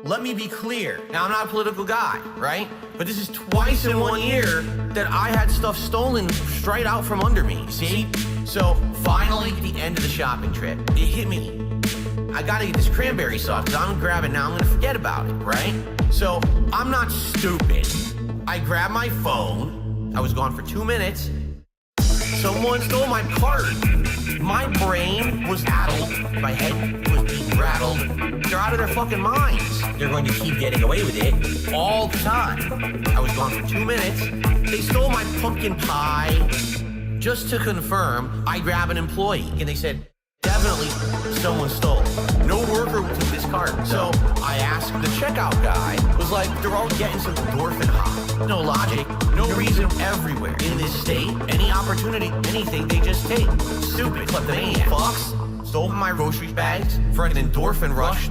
Let me be clear. Now, I'm not a political guy, right? But this is twice in 1 year that I had stuff stolen straight out from under me, see? So, finally, at the end of the shopping trip, it hit me. I gotta get this cranberry sauce, because I'm gonna grab it now, I'm gonna forget about it, right? So, I'm not stupid. I grabbed my phone, I was gone for 2 minutes, someone stole my card. My brain was addled, my head was being rattled. They're out of their fucking minds. They're going to keep getting away with it all the time. I was gone for 2 minutes. They stole my pumpkin pie. Just to confirm, I grabbed an employee and they said, definitely someone stole. No worker took this card. So I asked the checkout guy, was like, they're all getting some endorphin high. No logic, no reason everywhere. In this state, any opportunity, anything, they just take. Stupid kleptomaniac fucks stole my grocery bags for an endorphin rush.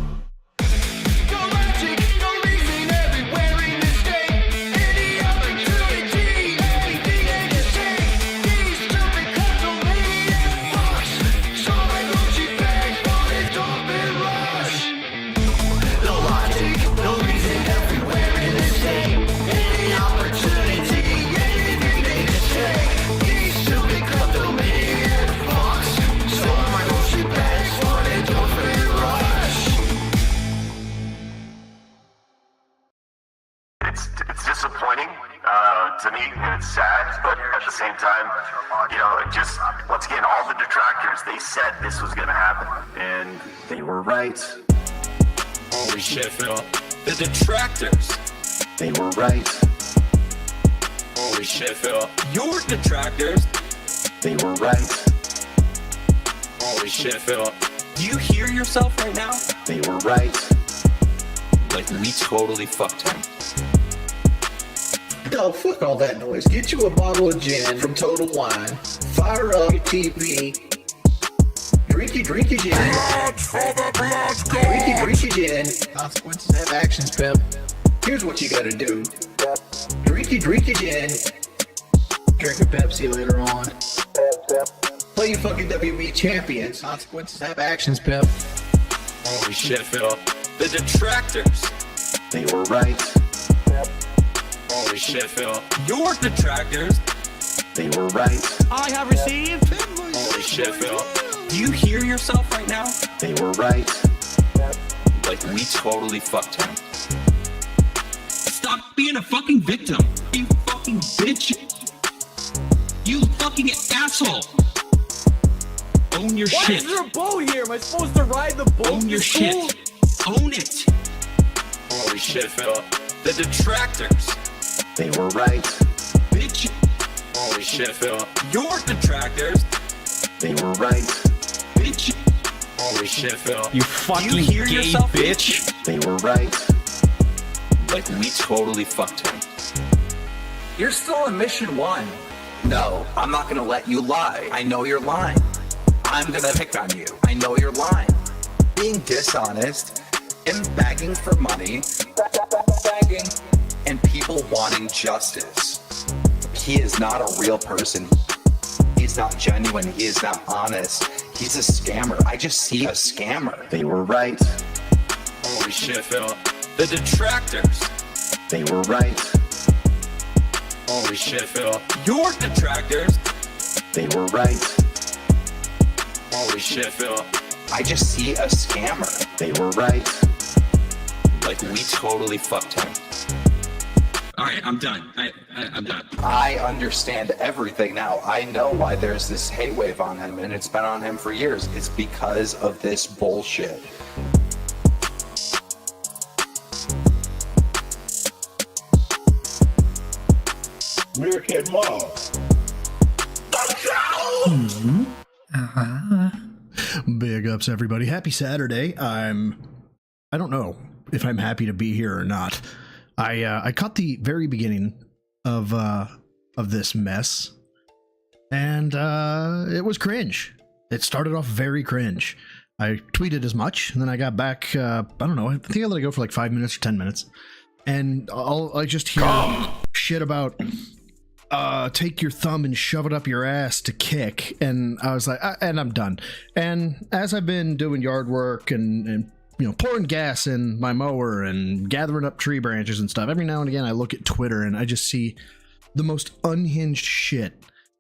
It's disappointing to me, and it's sad, but at the same time, just once again, all the detractors, they said this was going to happen, and they were right. Holy shit, Phil. The detractors. They were right. Holy shit, Phil. Your detractors. They were right. Holy shit, Phil. Do you hear yourself right now? They were right. Like, we totally fucked him. No, fuck all that noise. Get you a bottle of gin from Total Wine. Fire up your TV. Drink your gin. Drink your gin. Consequences have actions, Pep. Here's what you gotta do. Drink your gin. Drink a Pepsi later on. Play your fucking WB champions. Consequences have actions, Pep. Holy shit, Phil. The detractors. They were right. Holy shit, Phil. Your detractors. They were right. I have received. Holy shit, Phil. Do you hear yourself right now? They were right. Like, we totally fucked him. Stop being a fucking victim. You fucking bitch. You fucking asshole. Own your shit. Why is there a boat here? Am I supposed to ride the boat? Own your shit. Own it. Holy shit, Phil. The detractors. They were right. Bitch. Holy shit, Phil. Your detractors. They were right. Bitch. Holy shit, Phil. You fucking Do you hear gay yourself, bitch. They were right. Like, we totally fucked him. You're still in mission 1. No, I'm not gonna let you lie. I know you're lying. I'm gonna pick on you. I know you're lying. Being dishonest and begging for money, begging, and people wanting justice. He is not a real person. He's not genuine. He is not honest. He's a scammer. I just see a scammer. They were right. Holy shit, Phil. The detractors. They were right. Holy shit, Phil. Your detractors. They were right. Holy shit, Phil. I just see a scammer. They were right. Like, we totally fucked him. Alright, I'm done. I'm done. I understand everything now. I know why there's this hate wave on him, and it's been on him for years. It's because of this bullshit. Meerkat Mall. Big ups, everybody. Happy Saturday. I don't know if I'm happy to be here or not. I caught the very beginning of this mess, and it was cringe. It started off very cringe. I tweeted as much, and then I got back, I don't know, I think I let it go for like 5 minutes or 10 minutes, and I just hear shit about take your thumb and shove it up your ass to kick, and I was like, and I'm done. And as I've been doing yard work and pouring gas in my mower and gathering up tree branches and stuff. Every now and again, I look at Twitter and I just see the most unhinged shit.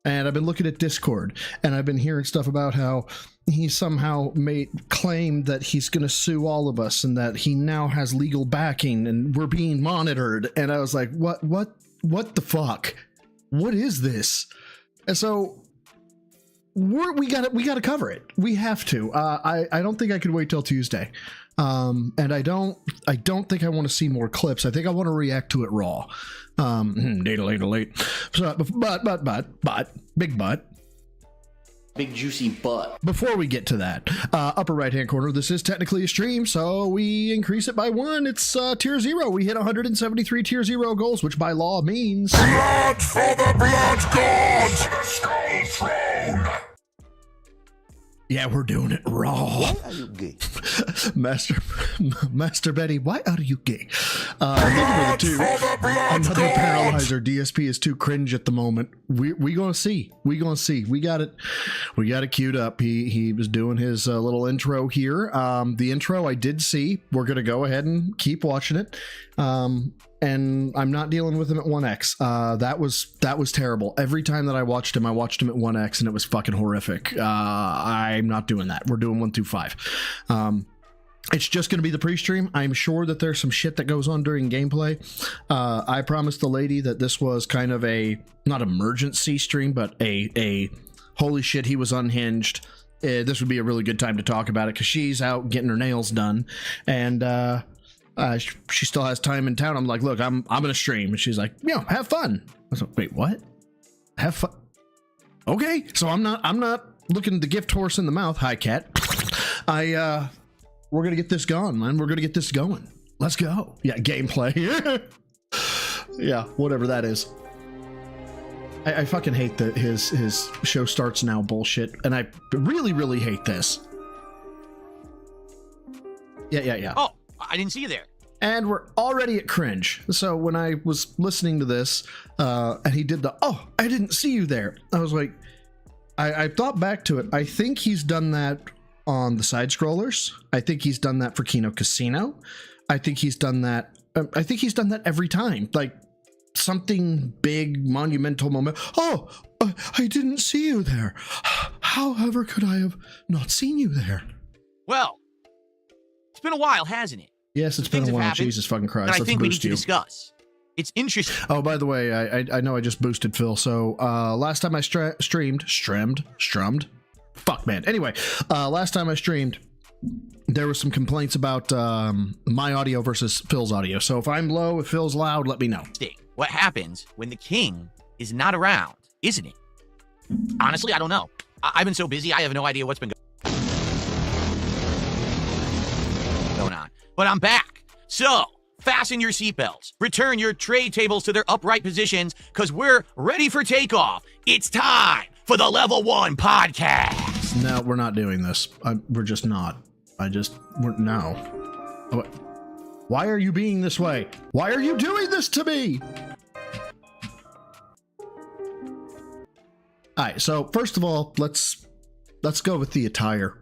And I've been looking at Discord, and I've been hearing stuff about how he somehow claimed that he's going to sue all of us, and that he now has legal backing, and we're being monitored. And I was like, what the fuck? What is this? And so we got to cover it. We have to. I don't think I could wait till Tuesday. And I don't think I want to see more clips. I think I want to react to it raw. Late. So, big juicy butt. Before we get to that, upper right hand corner, this is technically a stream, so we increase it by 1. It's tier 0. We hit 173 tier 0 goals, which by law means blood for the blood gods. Skull throne. Yeah, we're doing it raw. Why are you gay? Master Betty, why are you gay? Thank you for the 2. Another paralyzer. DSP is too cringe at the moment. We gonna see. We got it queued up. He was doing his little intro here. The intro I did see. We're gonna go ahead and keep watching it. And I'm not dealing with him at 1x. That was terrible. Every time that I watched him at 1x, and it was fucking horrific. I'm not doing that. We're doing 1 through 5. It's just going to be the pre-stream. I'm sure that there's some shit that goes on during gameplay. I promised the lady that this was kind of a, not emergency stream, but a holy shit, he was unhinged. This would be a really good time to talk about it, because she's out getting her nails done. And, she still has time in town. I'm like, look, I'm gonna stream, and she's like, have fun. I was like, wait, what? Have fun? Okay, so I'm not looking the gift horse in the mouth. Hi, cat. We're gonna get this going, man. We're gonna get this going. Let's go. Yeah, gameplay. Yeah, whatever that is. I fucking hate that his show starts now bullshit, and I really hate this. Yeah. Oh, I didn't see you there. And we're already at cringe. So when I was listening to this, and he did I didn't see you there. I was like, I thought back to it. I think he's done that on the side scrollers. I think he's done that for Kino Casino. I think he's done that. I think he's done that every time. Like something big, monumental moment. Oh, I didn't see you there. However could I have not seen you there? Well, it's been a while, hasn't it? Yes, it's been a while. Jesus fucking Christ. And I think we need to discuss. It's interesting. Oh, by the way, I know I just boosted Phil. So last time I strummed. Fuck, man. Anyway, last time I streamed, there was some complaints about my audio versus Phil's audio. So if I'm low, if Phil's loud, let me know. What happens when the king is not around, isn't it? Honestly, I don't know. I've been so busy, I have no idea what's been going on. But I'm back. So, fasten your seatbelts. Return your tray tables to their upright positions, because we're ready for takeoff. It's time for the Level 1 podcast. No, we're not doing this. We're just not. No. Why are you being this way? Why are you doing this to me? All right, so first of all, let's go with the attire.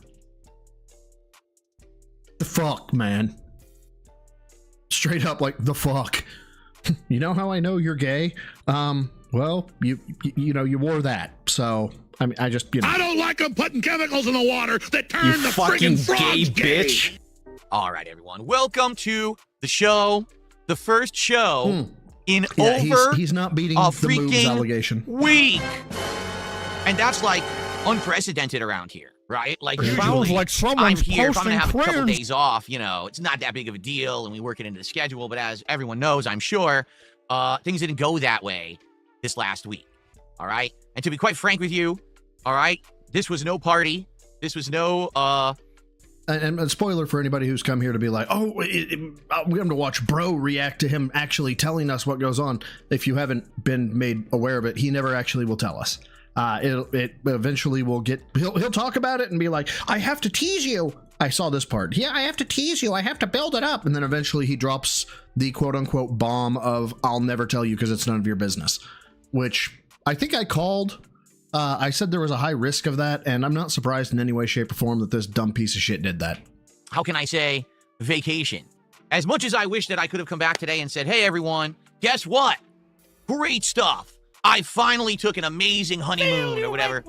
The fuck, man. Straight up, like, the fuck. You know how I know you're gay? Well, you wore that, so I mean, I don't like them putting chemicals in the water that turn the friggin' frogs gay, bitch. All right, everyone, welcome to the show, the first show in he's not beating the moves allegation week, and that's like unprecedented around here. Right? Like, sounds like someone's I'm here. If I'm posting gonna have a couple prayers. days off, it's not that big of a deal, and we work it into the schedule. But as everyone knows, I'm sure, things didn't go that way this last week. All right? And to be quite frank with you, all right, this was no party. This was no, And a spoiler for anybody who's come here to be like, we have to watch Bro react to him actually telling us what goes on. If you haven't been made aware of it, he never actually will tell us. It eventually will get, he'll talk about it and be like, I have to tease you. I saw this part. Yeah, I have to tease you. I have to build it up. And then eventually he drops the quote unquote bomb of, I'll never tell you because it's none of your business, which I think I called. I said there was a high risk of that. And I'm not surprised in any way, shape or form that this dumb piece of shit did that. how can I say, vacation. As much as I wish that I could have come back today and said, hey, everyone, guess what? Great stuff. I finally took an amazing honeymoon or whatever.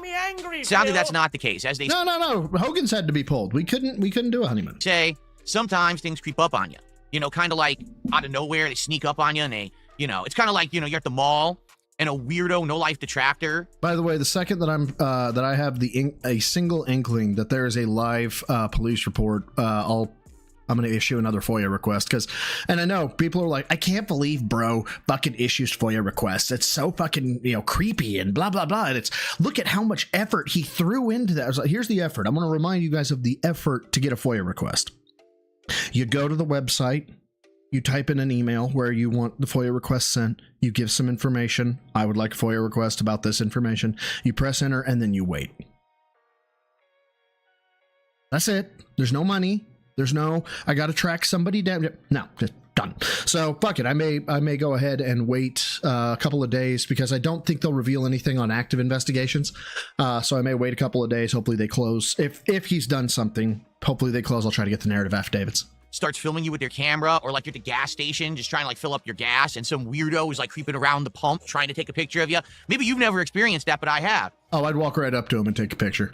Sadly, that's not the case. As they No. Hogan's had to be pulled. We couldn't do a honeymoon. say, sometimes things creep up on you. You know, kind of like out of nowhere, they sneak up on you and they, you know, it's kind of like, you know, you're at the mall and a weirdo, no-life detractor. By the way, the second that that I have a single inkling that there is a live police report, I'm going to issue another FOIA request and I know people are like, I can't believe bro fucking issues FOIA requests. It's so fucking, you know, creepy and blah, blah, blah. And look at how much effort he threw into that. I was like, here's the effort. I'm going to remind you guys of the effort to get a FOIA request. You go to the website, you type in an email where you want the FOIA request sent. You give some information. I would like a FOIA request about this information. You press enter and then you wait. That's it. There's no money. There's no, I got to track somebody down. No, just done. So fuck it. I may go ahead and wait a couple of days because I don't think they'll reveal anything on active investigations. So I may wait a couple of days. Hopefully they close. If he's done something, hopefully they close. I'll try to get the narrative affidavits. Starts filming you with their camera, or like you're at the gas station just trying to like fill up your gas and some weirdo is like creeping around the pump trying to take a picture of you. Maybe you've never experienced that, but I have. Oh, I'd walk right up to him and take a picture.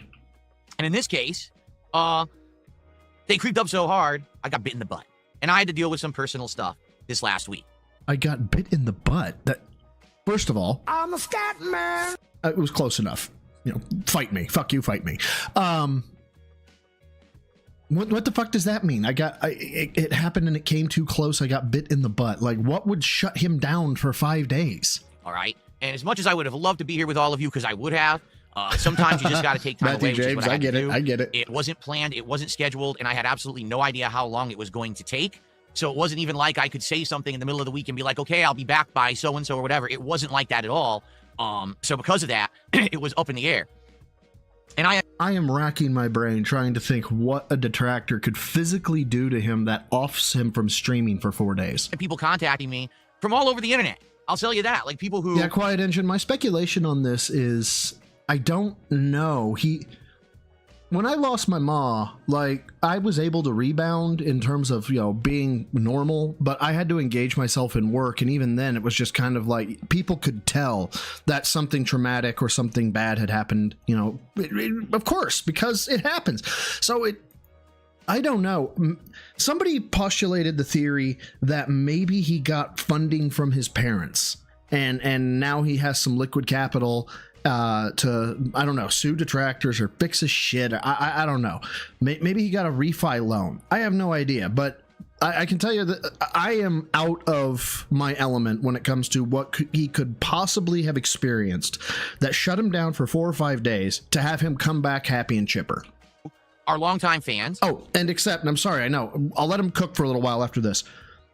And in this case, they creeped up so hard, I got bit in the butt. And I had to deal with some personal stuff this last week. I got bit in the butt? That, first of all, I'm a scat man. It was close enough. You know, fight me. Fuck you, fight me. What the fuck does that mean? It happened and it came too close. I got bit in the butt. Like, what would shut him down for 5 days? All right. And as much as I would have loved to be here with all of you, because I would have, sometimes you just got to take time away. Matthew James, I get it. It wasn't planned. It wasn't scheduled. And I had absolutely no idea how long it was going to take. So it wasn't even like I could say something in the middle of the week and be like, okay, I'll be back by so-and-so or whatever. It wasn't like that at all. So because of that, it was up in the air. And I am racking my brain trying to think what a detractor could physically do to him that offs him from streaming for 4 days. had people contacting me from all over the internet. I'll tell you that. Like people who... Yeah, Quiet Engine, my speculation on this is... I don't know. When I lost my ma, like, I was able to rebound in terms of, you know, being normal, but I had to engage myself in work. And even then, it was just kind of like people could tell that something traumatic or something bad had happened, you know, of course, because it happens. So I don't know. Somebody postulated the theory that maybe he got funding from his parents and now he has some liquid capital to, I don't know, sue detractors or fix his shit. I don't know. Maybe he got a refi loan. I have no idea, but I can tell you that I am out of my element when it comes to what he could possibly have experienced that shut him down for 4 or 5 days to have him come back happy and chipper. Our longtime fans. Oh, and I'm sorry, I know. I'll let him cook for a little while after this.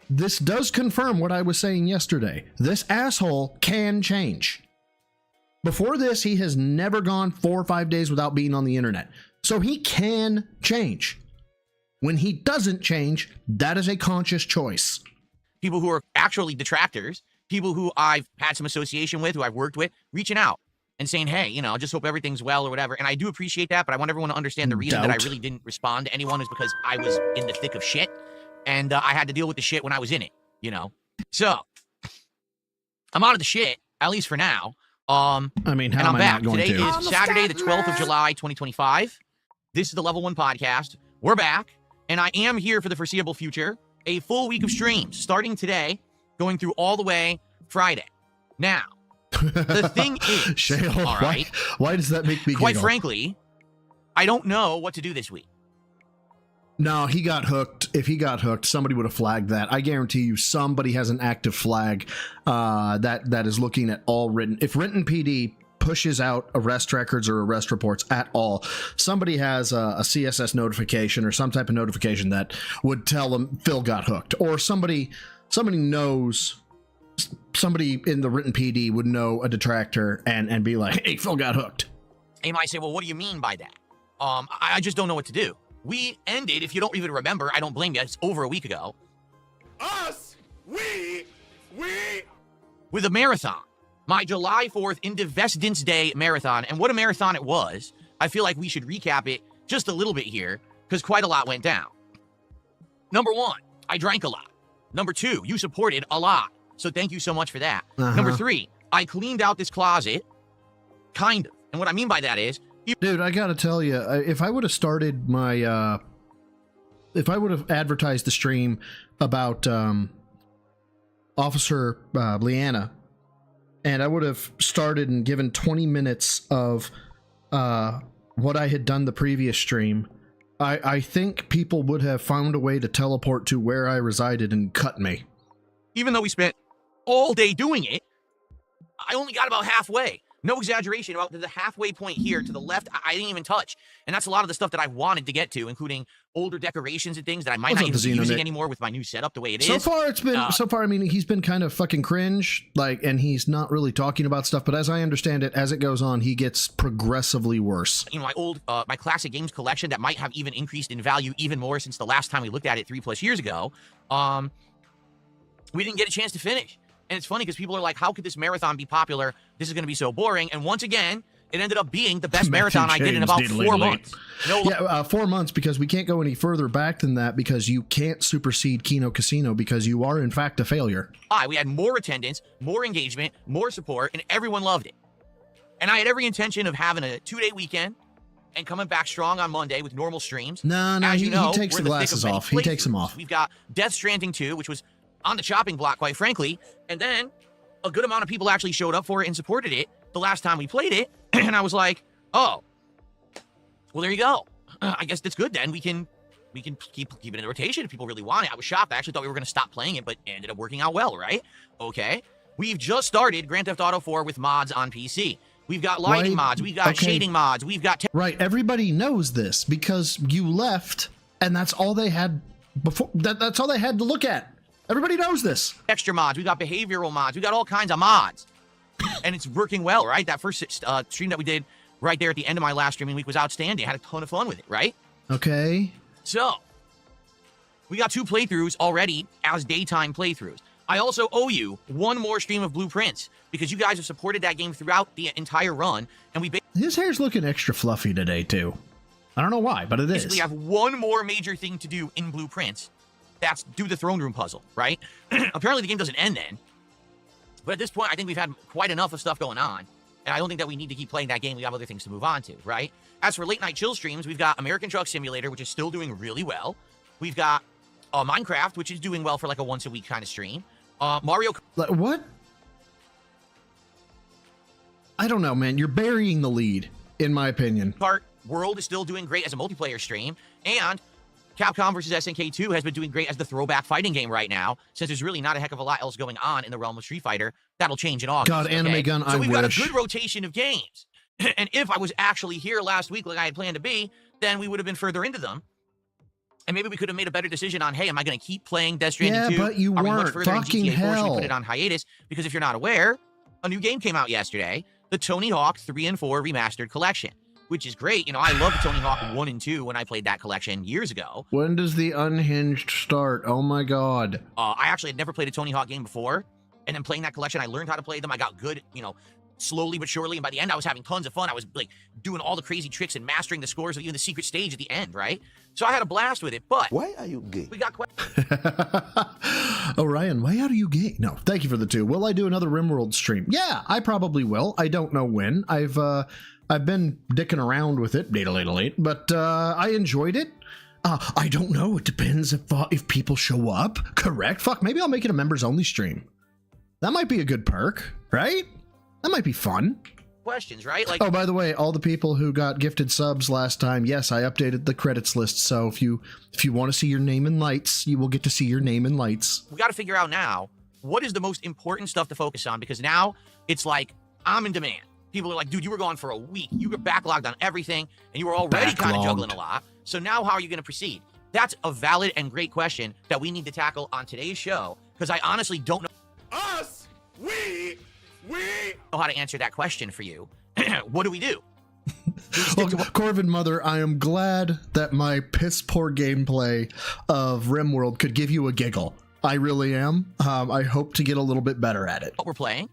This does confirm what I was saying yesterday. This asshole can change. Before this, he has never gone 4 or 5 days without being on the internet. So he can change. When he doesn't change, that is a conscious choice. People who are actually detractors, people who I've had some association with, who I've worked with, reaching out and saying, hey, you know, I just hope everything's well or whatever. And I do appreciate that, but I want everyone to understand the reason that I really didn't respond to anyone is because I was in the thick of shit. And I had to deal with the shit when I was in it, you know? So, I'm out of the shit, at least for now. I mean, how and am I'm I back. not going Today to? is Saturday, the 12th of July, 2025. This is the Level 1 Podcast. We're back, and I am here for the foreseeable future. A full week of streams, starting today, going through all the way Friday. Now, the thing is, Shale, all right, why does that make me quite giggle? frankly, I don't know what to do this week. No, he got hooked. If he got hooked, somebody would have flagged that. I guarantee you somebody has an active flag that is looking at all written. If Renton PD pushes out arrest records or arrest reports at all, somebody has a CSS notification or some type of notification that would tell them Phil got hooked. Or somebody knows, somebody in the Renton PD would know a detractor and be like, hey, Phil got hooked. You might say, well, what do you mean by that? I just don't know what to do. We ended, if you don't even remember, I don't blame you, it's over a week ago. With a marathon. My July 4th Independence Day marathon. And what a marathon it was. I feel like we should recap it just a little bit here, because quite a lot went down. Number one, I drank a lot. Number two, you supported a lot. So thank you so much for that. Uh-huh. Number three, I cleaned out this closet, kind of. And what I mean by that is, Dude, I gotta tell you, if I would have started my, if I would have advertised the stream about Officer Leanna, and I would have started and given 20 minutes of what I had done the previous stream, I think people would have found a way to teleport to where I resided and cut me. even though we spent all day doing it, I only got about halfway. No exaggeration, about the halfway point here to the left, I didn't even touch. And that's a lot of the stuff that I wanted to get to, including older decorations and things that I might not even be using anymore with my new setup the way it is. So far, it's been, I mean, he's been kind of fucking cringe, like, and he's not really talking about stuff, but as I understand it, as it goes on, he gets progressively worse. You know, my old, my classic games collection that might have even increased in value even more since the last time we looked at it 3+ years ago, we didn't get a chance to finish. And it's funny because people are like, how could this marathon be popular? This is going to be so boring. And once again, it ended up being the best marathon I did in about 4 months. Yeah, 4 months, because we can't go any further back than that because you can't supersede Kino Casino because you are, in fact, a failure. We had more attendance, more engagement, more support, and everyone loved it. And I had every intention of having a 2-day weekend and coming back strong on Monday with normal streams. No, As you know, he takes the glasses off. He takes them off. We've got Death Stranding 2, which was on the chopping block, quite frankly. And then a good amount of people actually showed up for it and supported it the last time we played it. And I was like, oh, well, there you go. I guess that's good then. We can keep it in the rotation if people really want it. I was shocked. I actually thought we were going to stop playing it, but it ended up working out well, right? Okay. We've just started Grand Theft Auto 4 with mods on PC. We've got lighting mods. We've got shading mods. We've got... Right. Everybody knows this because you left and that's all they had before. That's all they had to look at. Everybody knows this. Extra mods. We got behavioral mods. We got all kinds of mods. And it's working well, right? That first stream that we did right there at the end of my last streaming week was outstanding. I had a ton of fun with it, right? Okay. So, we got 2 playthroughs already as daytime playthroughs. I also owe you 1 more stream of Blueprints because you guys have supported that game throughout the entire run. And we his hair's looking extra fluffy today, too. I don't know why, but it is. Basically have 1 more major thing to do in Blueprints. That's do the throne room puzzle, right? Apparently the game doesn't end then. But at this point, I think we've had quite enough of stuff going on. And I don't think that we need to keep playing that game. We have other things to move on to, right? As for late night chill streams, we've got American Truck Simulator, which is still doing really well. We've got Minecraft, which is doing well for like a once a week kind of stream. Mario... What? I don't know, man. You're burying the lead, in my opinion. Kart World is still doing great as a multiplayer stream. And Capcom vs. SNK 2 has been doing great as the throwback fighting game right now, since there's really not a heck of a lot else going on in the realm of Street Fighter. That'll change in August. God, Anime Gun, so we've got a good rotation of games. And if I was actually here last week like I had planned to be, then we would have been further into them. And maybe we could have made a better decision on, hey, am I going to keep playing Death Stranding 2? Yeah, but you Are we weren't. much further in Fucking GTA 4? Should we hell. put it on hiatus? Because if you're not aware, a new game came out yesterday, the Tony Hawk 3 and 4 Remastered Collection. Which is great. You know, I loved Tony Hawk 1 and 2 when I played that collection years ago. When does the Unhinged start? Oh my god. I actually had never played a Tony Hawk game before. And then playing that collection, I learned how to play them. I got good, you know, slowly but surely. And by the end, I was having tons of fun. I was like doing all the crazy tricks and mastering the scores of even the secret stage at the end, right? So I had a blast with it. But why are you gay? We got Oh, Ryan, why are you gay? No, thank you for the 2. Will I do another RimWorld stream? Yeah, I probably will. I don't know when. I've been dicking around with it, but I enjoyed it. I don't know. It depends if people show up. Correct. Fuck, maybe I'll make it a members only stream. That might be a good perk, right? That might be fun. Questions, right? Like, oh, by the way, all the people who got gifted subs last time, yes, I updated the credits list. So if you want to see your name in lights, you will get to see your name in lights. We got to figure out now what is the most important stuff to focus on, because now it's like I'm in demand. People are like, dude, you were gone for a week. You were backlogged on everything, and you were already kind of juggling a lot. So now how are you going to proceed? That's a valid and great question that we need to tackle on today's show, because I honestly don't know. We know how to answer that question for you. What do we do? Well, Corvin Mother, I am glad that my piss poor gameplay of RimWorld could give you a giggle. I really am. I hope to get a little bit better at it. What we're playing?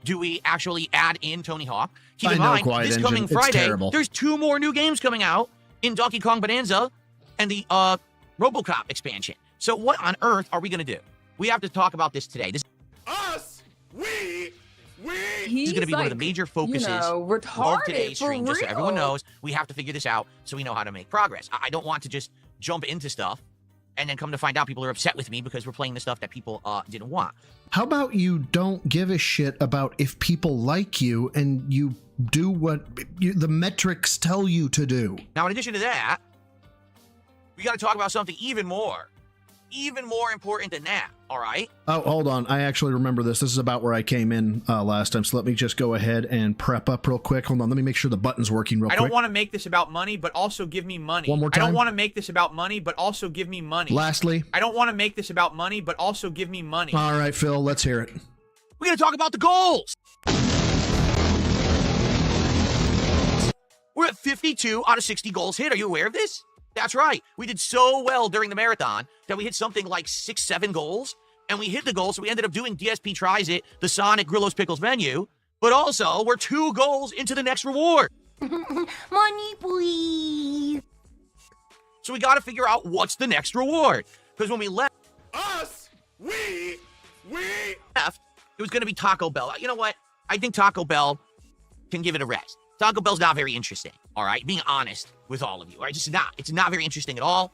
Do we actually add in Tony Hawk? Keep in mind, this coming Friday, there's 2 more new games coming out in Donkey Kong Bonanza and the RoboCop expansion. So what on earth are we going to do? We have to talk about this today. This is going to be one of the major focuses of today's stream, just so everyone knows. We have to figure this out so we know how to make progress. I don't want to just jump into stuff and then come to find out people are upset with me because we're playing the stuff that people didn't want. How about you don't give a shit about if people like you and you do what the metrics tell you to do? Now, in addition to that, we got to talk about something even more important than that, all right? Oh, hold on. I actually remember this. This is about where I came in last time, so let me just go ahead and prep up real quick. Hold on. Let me make sure the button's working real quick. I don't want to make this about money, but also give me money. One more time. I don't want to make this about money, but also give me money. Lastly. I don't want to make this about money, but also give me money. All right, Phil, let's hear it. We're going to talk about the goals. We're at 52 out of 60 goals hit. Are you aware of this? That's right. We did so well during the marathon that we hit something like 6-7 goals, and we hit the goal, so we ended up doing DSP Tries It, the Sonic Grillos Pickles menu, but also we're 2 goals into the next reward. Money, please. So we got to figure out what's the next reward, because when we left, it was going to be Taco Bell. You know what? I think Taco Bell can give it a rest. Taco Bell's not very interesting, all right? Being honest with all of you, all right? Just not. It's not very interesting at all.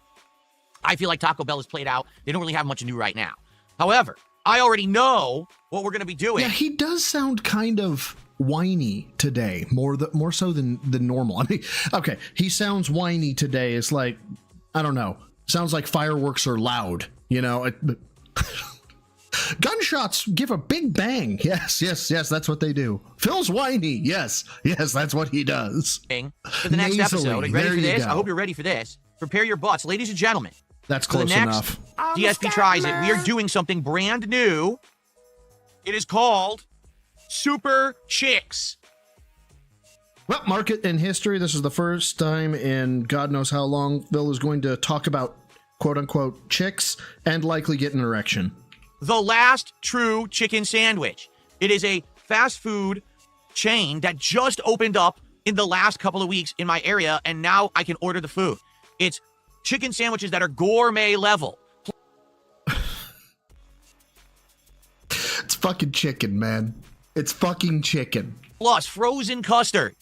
I feel like Taco Bell is played out. They don't really have much new right now. However, I already know what we're going to be doing. Yeah, he does sound kind of whiny today, more so than normal. I mean, okay, he sounds whiny today. It's like, I don't know, sounds like fireworks are loud, you know? Gunshots give a big bang. Yes, that's what they do. Phil's whiny. Yes, that's what he does. For the next episode, are you ready for this? Go. I hope you're ready for this. Prepare your butts, ladies and gentlemen. That's close enough. DSP Tries It. We are doing something brand new. It is called Super Chicks. Well, market in history, this is the first time in God knows how long Phil is going to talk about quote-unquote chicks and likely get an erection. The last true chicken sandwich. It is a fast food chain that just opened up in the last couple of weeks in my area, and now I can order the food. It's chicken sandwiches that are gourmet level. It's fucking chicken, man. It's fucking chicken. Plus frozen custard,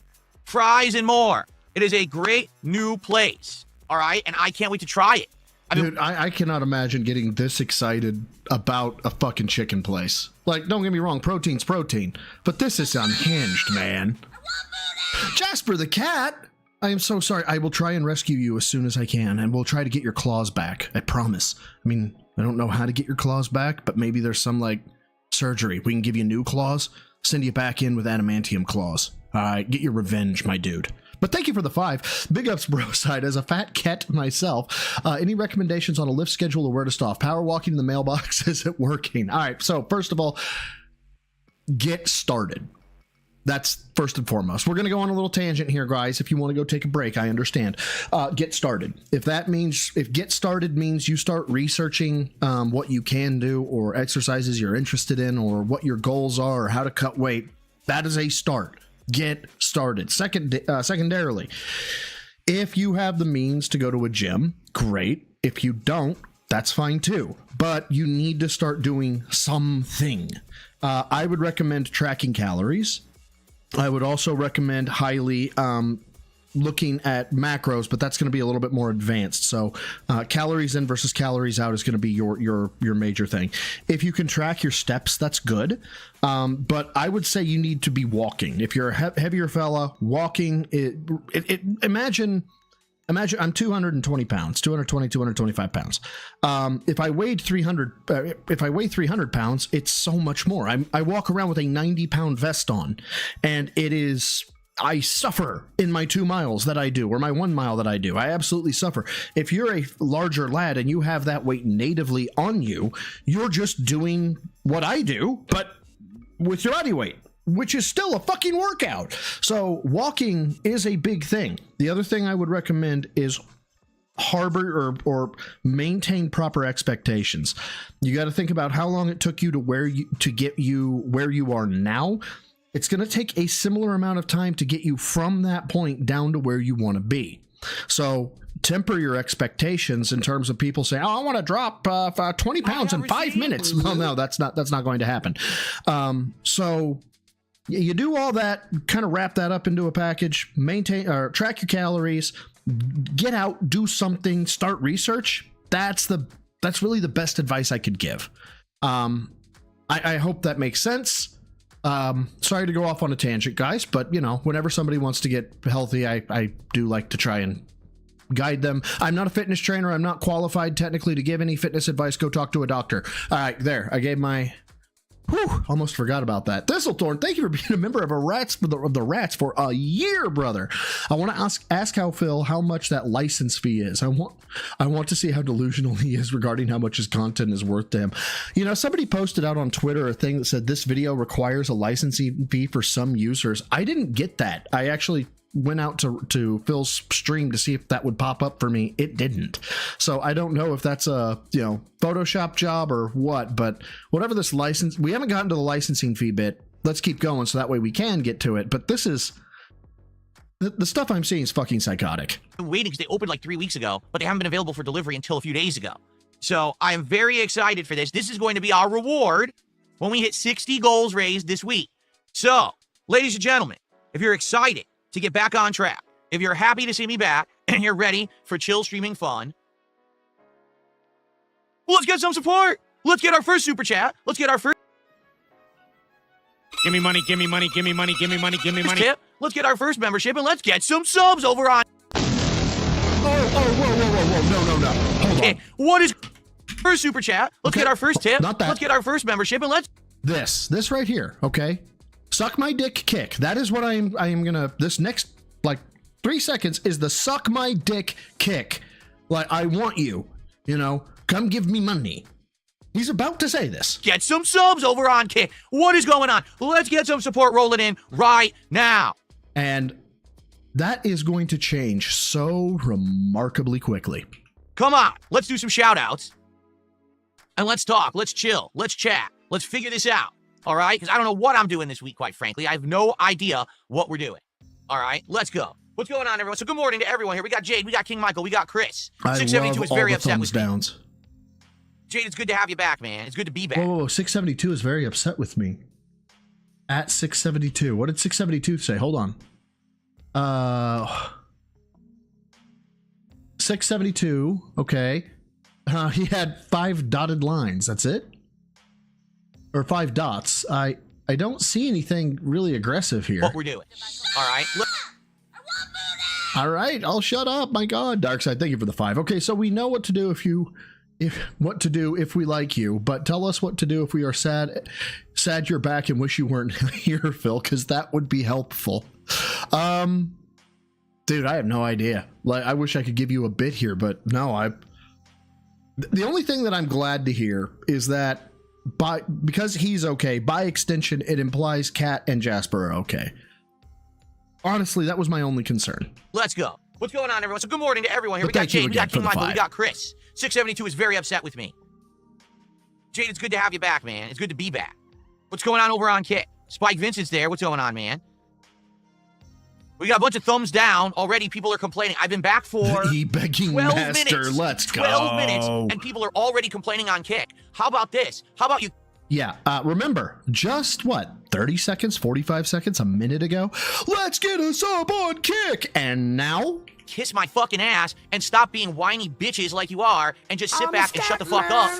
fries, and more. It is a great new place, all right? And I can't wait to try it. Dude, I cannot imagine getting this excited about a fucking chicken place. Like, don't get me wrong, protein's protein, but this is unhinged, man. Jasper the cat! I am so sorry. I will try and rescue you as soon as I can, and we'll try to get your claws back. I promise. I mean, I don't know how to get your claws back, but maybe there's some, like, surgery. We can give you new claws, send you back in with adamantium claws. Get your revenge, my dude. But thank you for the 5. Big ups, bro side. As a fat cat myself, any recommendations on a lift schedule or where to stop? Power walking in the mailbox, is it working? All right, so first of all, get started. That's first and foremost. We're going to go on a little tangent here, guys. If you want to go take a break, I understand. Get started. If get started means you start researching what you can do or exercises you're interested in or what your goals are or how to cut weight, that is a start. Get started. Secondarily, if you have the means to go to a gym, great. If you don't, that's fine too. But you need to start doing something. I would recommend tracking calories. I would also recommend highly looking at macros, but that's going to be a little bit more advanced. So calories in versus calories out is going to be your major thing. If you can track your steps, that's good. But I would say you need to be walking. If you're a heavier fella, walking, imagine I'm 220 pounds, 225 pounds. If I weighed 300 pounds, it's so much more. I walk around with a 90-pound vest on, and I suffer in my 2 miles that I do, or my 1 mile that I do. I absolutely suffer. If you're a larger lad and you have that weight natively on you, you're just doing what I do, but with your body weight, which is still a fucking workout. So walking is a big thing. The other thing I would recommend is harbor or maintain proper expectations. You got to think about how long it took you to get you where you are now. It's going to take a similar amount of time to get you from that point down to where you want to be. So temper your expectations in terms of people saying, "Oh, I want to drop 20 pounds in 5 minutes." No, that's not going to happen. So you do all that, kind of wrap that up into a package, maintain or track your calories, get out, do something, start research. That's really the best advice I could give. I hope that makes sense. Sorry to go off on a tangent, guys, but whenever somebody wants to get healthy, I do like to try and guide them. I'm not a fitness trainer. I'm not qualified technically to give any fitness advice. Go talk to a doctor. All right, there. I gave my... Whew, almost forgot about that. Thistlethorn, thank you for being a member of the Rats for a year, brother. I want to ask Phil how much that license fee is. I want to see how delusional he is regarding how much his content is worth to him. Somebody posted out on Twitter a thing that said this video requires a licensing fee for some users. I didn't get that. I actually went out to Phil's stream to see if that would pop up for me. It didn't. So I don't know if that's a Photoshop job or what, but whatever this license, we haven't gotten to the licensing fee bit. Let's keep going so that way we can get to it. But this is the stuff I'm seeing is fucking psychotic. I'm waiting because they opened like 3 weeks ago, but they haven't been available for delivery until a few days ago. So I'm very excited for this. This is going to be our reward when we hit 60 goals raised this week. So, ladies and gentlemen, if you're excited to get back on track, if you're happy to see me back, and you're ready for chill streaming fun, let's get some support. Let's get our first super chat. Let's get our first... Give me money, give me money, give me money, give me money, give me money. Tip. Let's get our first membership, and let's get some subs over on... Whoa. No. Hold on. What is... First super chat. Let's get our first tip. Not that. Let's get our first membership, and let's... This right here, okay? Suck my dick kick. That is what I am gonna, this next, 3 seconds is the suck my dick kick. I want you, come give me money. He's about to say this. Get some subs over on Kick. What is going on? Let's get some support rolling in right now. And that is going to change so remarkably quickly. Come on, let's do some shout outs. And let's talk, let's chill, let's chat, let's figure this out. All right? Because I don't know what I'm doing this week, quite frankly. I have no idea what we're doing. All right? Let's go. What's going on, everyone? So good morning to everyone here. We got Jade, we got King Michael, we got Chris. 672 is very upset with me. Downs. Jade, it's good to have you back, man. It's good to be back. Whoa, 672 is very upset with me. At 672. What did 672 say? Hold on. 672. Okay. He had 5 dotted lines. That's it? Or 5 dots. I don't see anything really aggressive here. What we're doing. All right. All right, I'll shut up. My God, Darkseid, thank you for the 5. Okay, so we know what to do if we like you, but tell us what to do if we are sad you're back and wish you weren't here, Phil, because that would be helpful. Dude, I have no idea. I wish I could give you a bit here, but no. The only thing that I'm glad to hear is that because he's okay, by extension, it implies Kat and Jasper are okay. Honestly, that was my only concern. Let's go. What's going on, everyone? So good morning to everyone here. But we got Jade, we got King Michael, we got Chris. 672 is very upset with me. Jade, it's good to have you back, man. It's good to be back. What's going on over on Kick? Spike Vincent's there. What's going on, man? We got a bunch of thumbs down. Already people are complaining. I've been back for the begging 12 master. minutes. Let's go. 12 minutes, and people are already complaining on Kick. How about this? How about you? Yeah, remember, just 30 seconds, 45 seconds, a minute ago? Let's get a sub on Kick! And now? Kiss my fucking ass and stop being whiny bitches like you are and just sit back and shut the fuck up.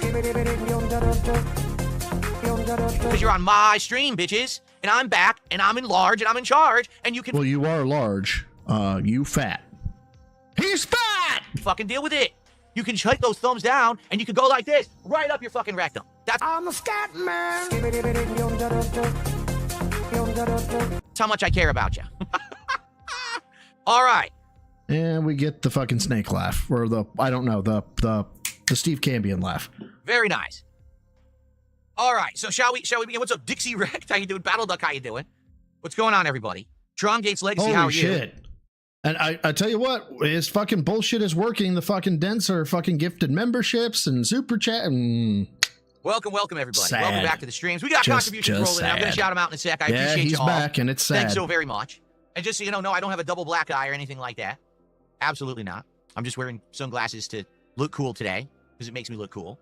Because you're on my stream, bitches. And I'm back, and I'm in large, and I'm in charge, and you can... Well, you are large. You fat. He's fat! Fucking deal with it. You can hit those thumbs down, and you can go like this, right up your fucking rectum. I'm a scat man. That's how much I care about you. All right. And we get the fucking snake laugh, or I don't know, the Steve Cambion laugh. Very nice. All right, so shall we begin? What's up, Dixie Rex? How you doing? Battle Duck, how you doing? What's going on, everybody? Tron Gates Legacy, how are you? Holy shit. And I tell you what, his fucking bullshit is working. The fucking dents are fucking gifted memberships and super chat. Welcome, everybody. Sad. Welcome back to the streams. We got contributions rolling in. I'm going to shout them out in a sec. I appreciate he's you all. back, and it's sad. Thanks so very much. And just so you know, no, I don't have a double black eye or anything like that. Absolutely not. I'm just wearing sunglasses to look cool today because it makes me look cool.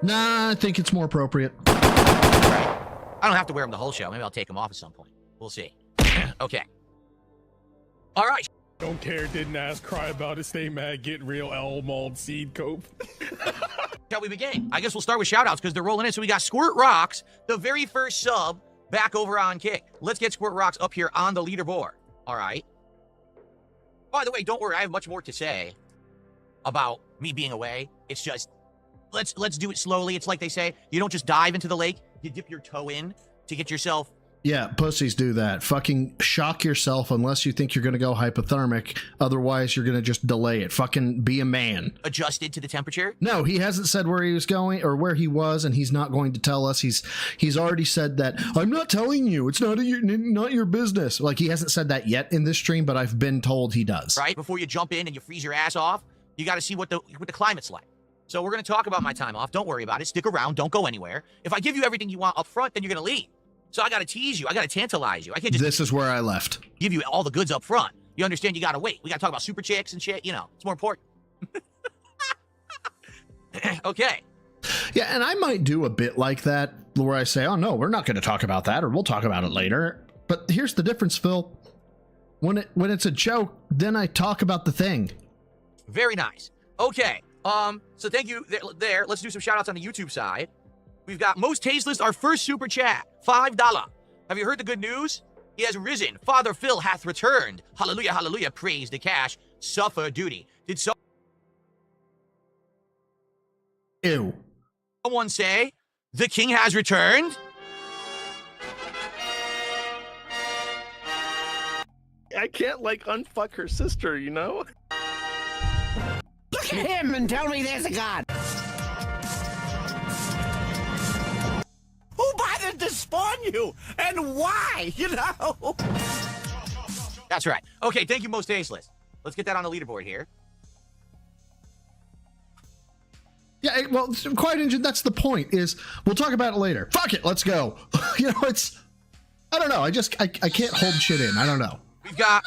Nah, I think it's more appropriate. Right. I don't have to wear them the whole show. Maybe I'll take them off at some point. We'll see. Okay. All right. Don't care, didn't ask, cry about it, stay mad, get real, Elmald, seed cope. Shall we begin? I guess we'll start with shoutouts because they're rolling in. So we got Squirt Rocks, the very first sub, back over on Kick. Let's get Squirt Rocks up here on the leaderboard. All right. By the way, don't worry. I have much more to say about me being away. It's just, let's do it slowly. It's like they say, you don't just dive into the lake. You dip your toe in to get yourself. Yeah, pussies do that. Fucking shock yourself unless you think you're going to go hypothermic. Otherwise, you're going to just delay it. Fucking be a man. Adjusted to the temperature? No, he hasn't said where he was going or where he was, and he's not going to tell us. He's already said that, I'm not telling you. It's not your business. Like, he hasn't said that yet in this stream, but I've been told he does. Right? Before you jump in and you freeze your ass off, you got to see what the climate's like. So we're going to talk about my time off. Don't worry about it. Stick around. Don't go anywhere. If I give you everything you want up front, then you're going to leave. So I got to tease you. I got to tantalize you. I can't just... This is where I left. Give you all the goods up front. You understand you got to wait. We got to talk about super chicks and shit. You know, it's more important. Okay. Yeah, and I might do a bit like that where I say, oh, no, we're not going to talk about that, or we'll talk about it later. But here's the difference, Phil. When it's a joke, then I talk about the thing. Very nice. Okay. So thank you there. Let's do some shout outs on the YouTube side. We've got Most Tasteless, our first super chat, $5. Have you heard the good news? He has risen. Father Phil hath returned. Hallelujah, hallelujah. Praise the cash. Suffer duty. Did Ew. someone say the king has returned? I can't, like, unfuck her sister, you know? Look at him and tell me there's a God. Who bothered to spawn you? And why? You know? That's right. Okay, thank you, Most Tasteless. Let's get that on the leaderboard here. Yeah, well, Quiet Engine, that's the point, is we'll talk about it later. Fuck it, let's go. You know, I don't know, I can't hold shit in. I don't know. We've got...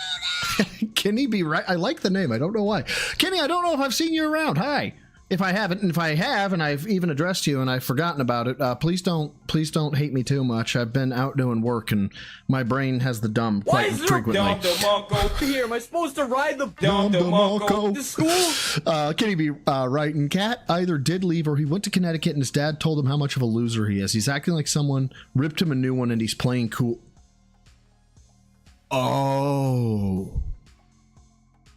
Kenny be right. I like the name. I don't know why. Kenny, I don't know if I've seen you around. Hi. If I haven't, and if I have, and I've even addressed you and I've forgotten about it, please don't hate me too much. I've been out doing work and my brain has the dumb quite frequently. Here, am I supposed to ride the to school? Kenny be right, and Cat either did leave or he went to Connecticut and his dad told him how much of a loser he is. He's acting like someone ripped him a new one and he's playing cool. Oh.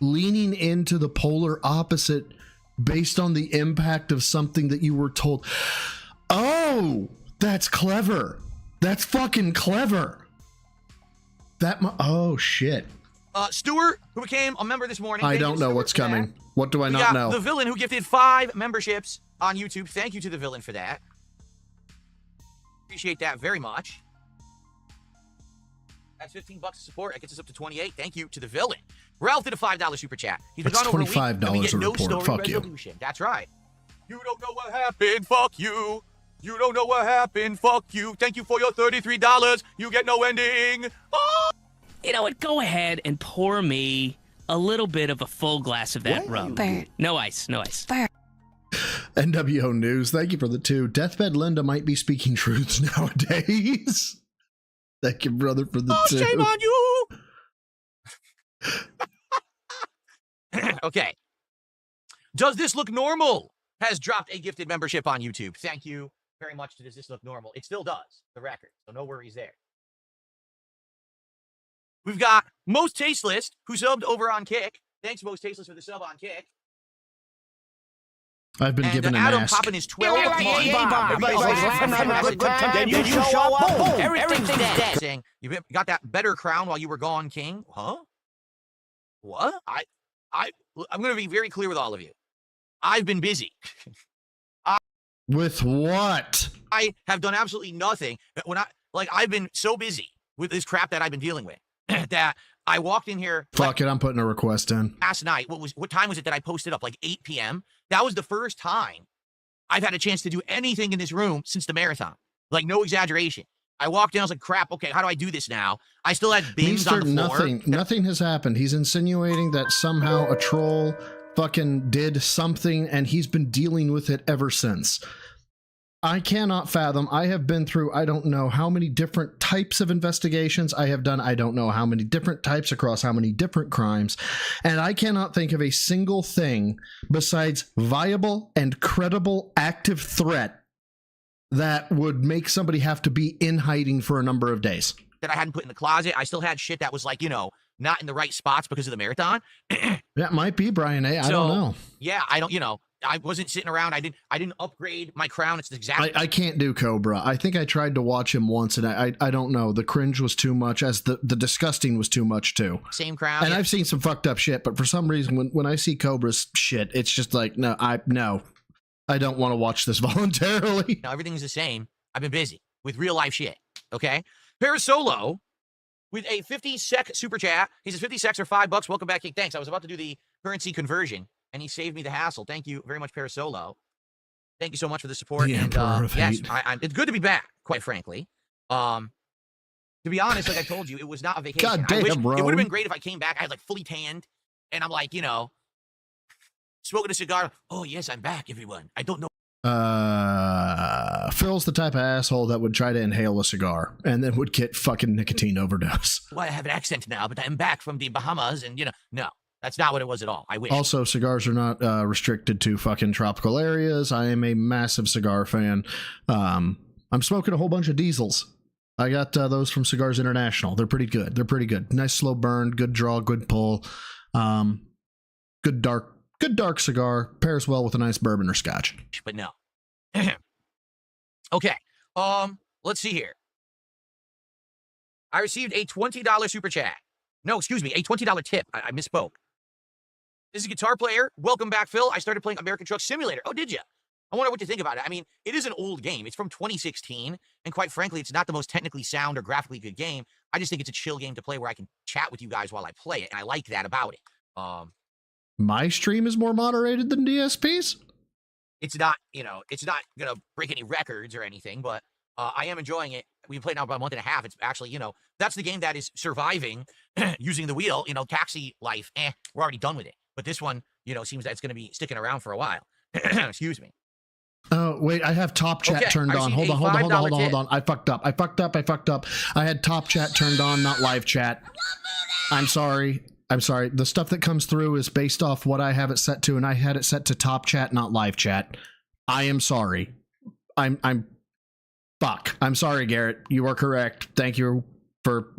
Leaning into the polar opposite based on the impact of something that you were told. Oh, that's clever. That's fucking clever. Oh, shit. Stuart, who became a member this morning. I don't know what's coming. What do I not know? The Villain, who gifted 5 memberships on YouTube. Thank you to the Villain for that. Appreciate that very much. That's $15 of support. That gets us up to 28. Thank you to the Villain. Ralph did a $5 super chat. He's been That's gone over a week, and we $25 get a no report. story Fuck you. resolution. That's right. You don't know what happened. Fuck you. You don't know what happened. Fuck you. Thank you for your $33. You get no ending. Oh! You know what? Go ahead and pour me a little bit of a full glass of that rum. No ice. No ice. NWO News, thank you for the 2. Deathbed Linda might be speaking truths nowadays. Thank you, brother, for the 2. Shame on you. Okay. Does This Look Normal has dropped a gifted membership on YouTube. Thank you very much to Does This Look Normal. It still does, the record, so no worries there. We've got Most Tasteless, who subbed over on Kick. Thanks, Most Tasteless, for the sub on Kick. I've been given an Adam ask. popping his 12th month. Then you show up, boom, everything's dead. Saying, you got that better crown while you were gone, King? Huh? What? I'm going to be very clear with all of you. I've been busy. With what? I have done absolutely nothing. I've been so busy with this crap that I've been dealing with that I walked in here. Fuck it, I'm putting a request in. Last night, what time was it that I posted up? Like 8 p.m.? That was the first time I've had a chance to do anything in this room since the marathon. Like, no exaggeration. I walked in, I was like, crap, okay, how do I do this now? I still had bins on the floor. Nothing has happened. He's insinuating that somehow a troll fucking did something and he's been dealing with it ever since. I cannot fathom. I have been through, I don't know how many different types of investigations I have done. I don't know how many different types across how many different crimes. And I cannot think of a single thing besides viable and credible active threat that would make somebody have to be in hiding for a number of days. That I hadn't put in the closet. I still had shit that was like, you know, not in the right spots because of the marathon. That might be, Brian A. I don't know. Yeah, I don't, you know, I wasn't sitting around. I didn't upgrade my crown. It's exactly. I can't do Cobra. I think I tried to watch him once, and I don't know. The cringe was too much, as the disgusting was too much too. Same crown. And I've seen some fucked up shit, but for some reason, when I see Cobra's shit, it's just like no. I don't want to watch this voluntarily. No, everything's the same. I've been busy with real life shit. Okay, Parasolo with a 50-sec super chat. He says 50 secs or $5. Welcome back, King. Thanks. I was about to do the currency conversion, and he saved me the hassle. Thank you very much, Parasolo. Thank you so much for the support. The Emperor of yes, Hate. it's good to be back. Quite frankly, to be honest, like I told you, it was not a vacation. God damn, I wish, bro. It would have been great if I came back. I had like fully tanned, and I'm like, you know, smoking a cigar. Oh yes, I'm back, everyone. I don't know. Phil's the type of asshole that would try to inhale a cigar and then would get fucking nicotine overdose. Well, I have an accent now, but I'm back from the Bahamas, and you know, no, that's not what it was at all. I wish. Also, cigars are not restricted to fucking tropical areas. I am a massive cigar fan. I'm smoking a whole bunch of diesels. I got those from Cigars International. They're pretty good. Nice slow burn, good draw, good pull. Good dark cigar. Pairs well with a nice bourbon or scotch. But no. Okay. Let's see here. I received a $20 super chat. No, excuse me, a $20 tip. I misspoke. This is a guitar player. Welcome back, Phil. I started playing American Truck Simulator. Oh, did you? I wonder what you think about it. I mean, it is an old game. It's from 2016, and quite frankly, it's not the most technically sound or graphically good game. I just think it's a chill game to play where I can chat with you guys while I play it, and I like that about it. My stream is more moderated than DSP's? It's not, you know, it's not going to break any records or anything, but I am enjoying it. We've played now about a month and a half. It's actually, you know, that's the game that is surviving using the wheel. You know, taxi life, we're already done with it. But this one, you know, seems that it's going to be sticking around for a while. Excuse me. Oh, wait, I have top chat turned on. Hold on. I fucked up. I had top chat turned on, not live chat. I'm sorry. The stuff that comes through is based off what I have it set to, and I had it set to top chat, not live chat. I am sorry. Fuck. I'm sorry, Garrett. You are correct. Thank you for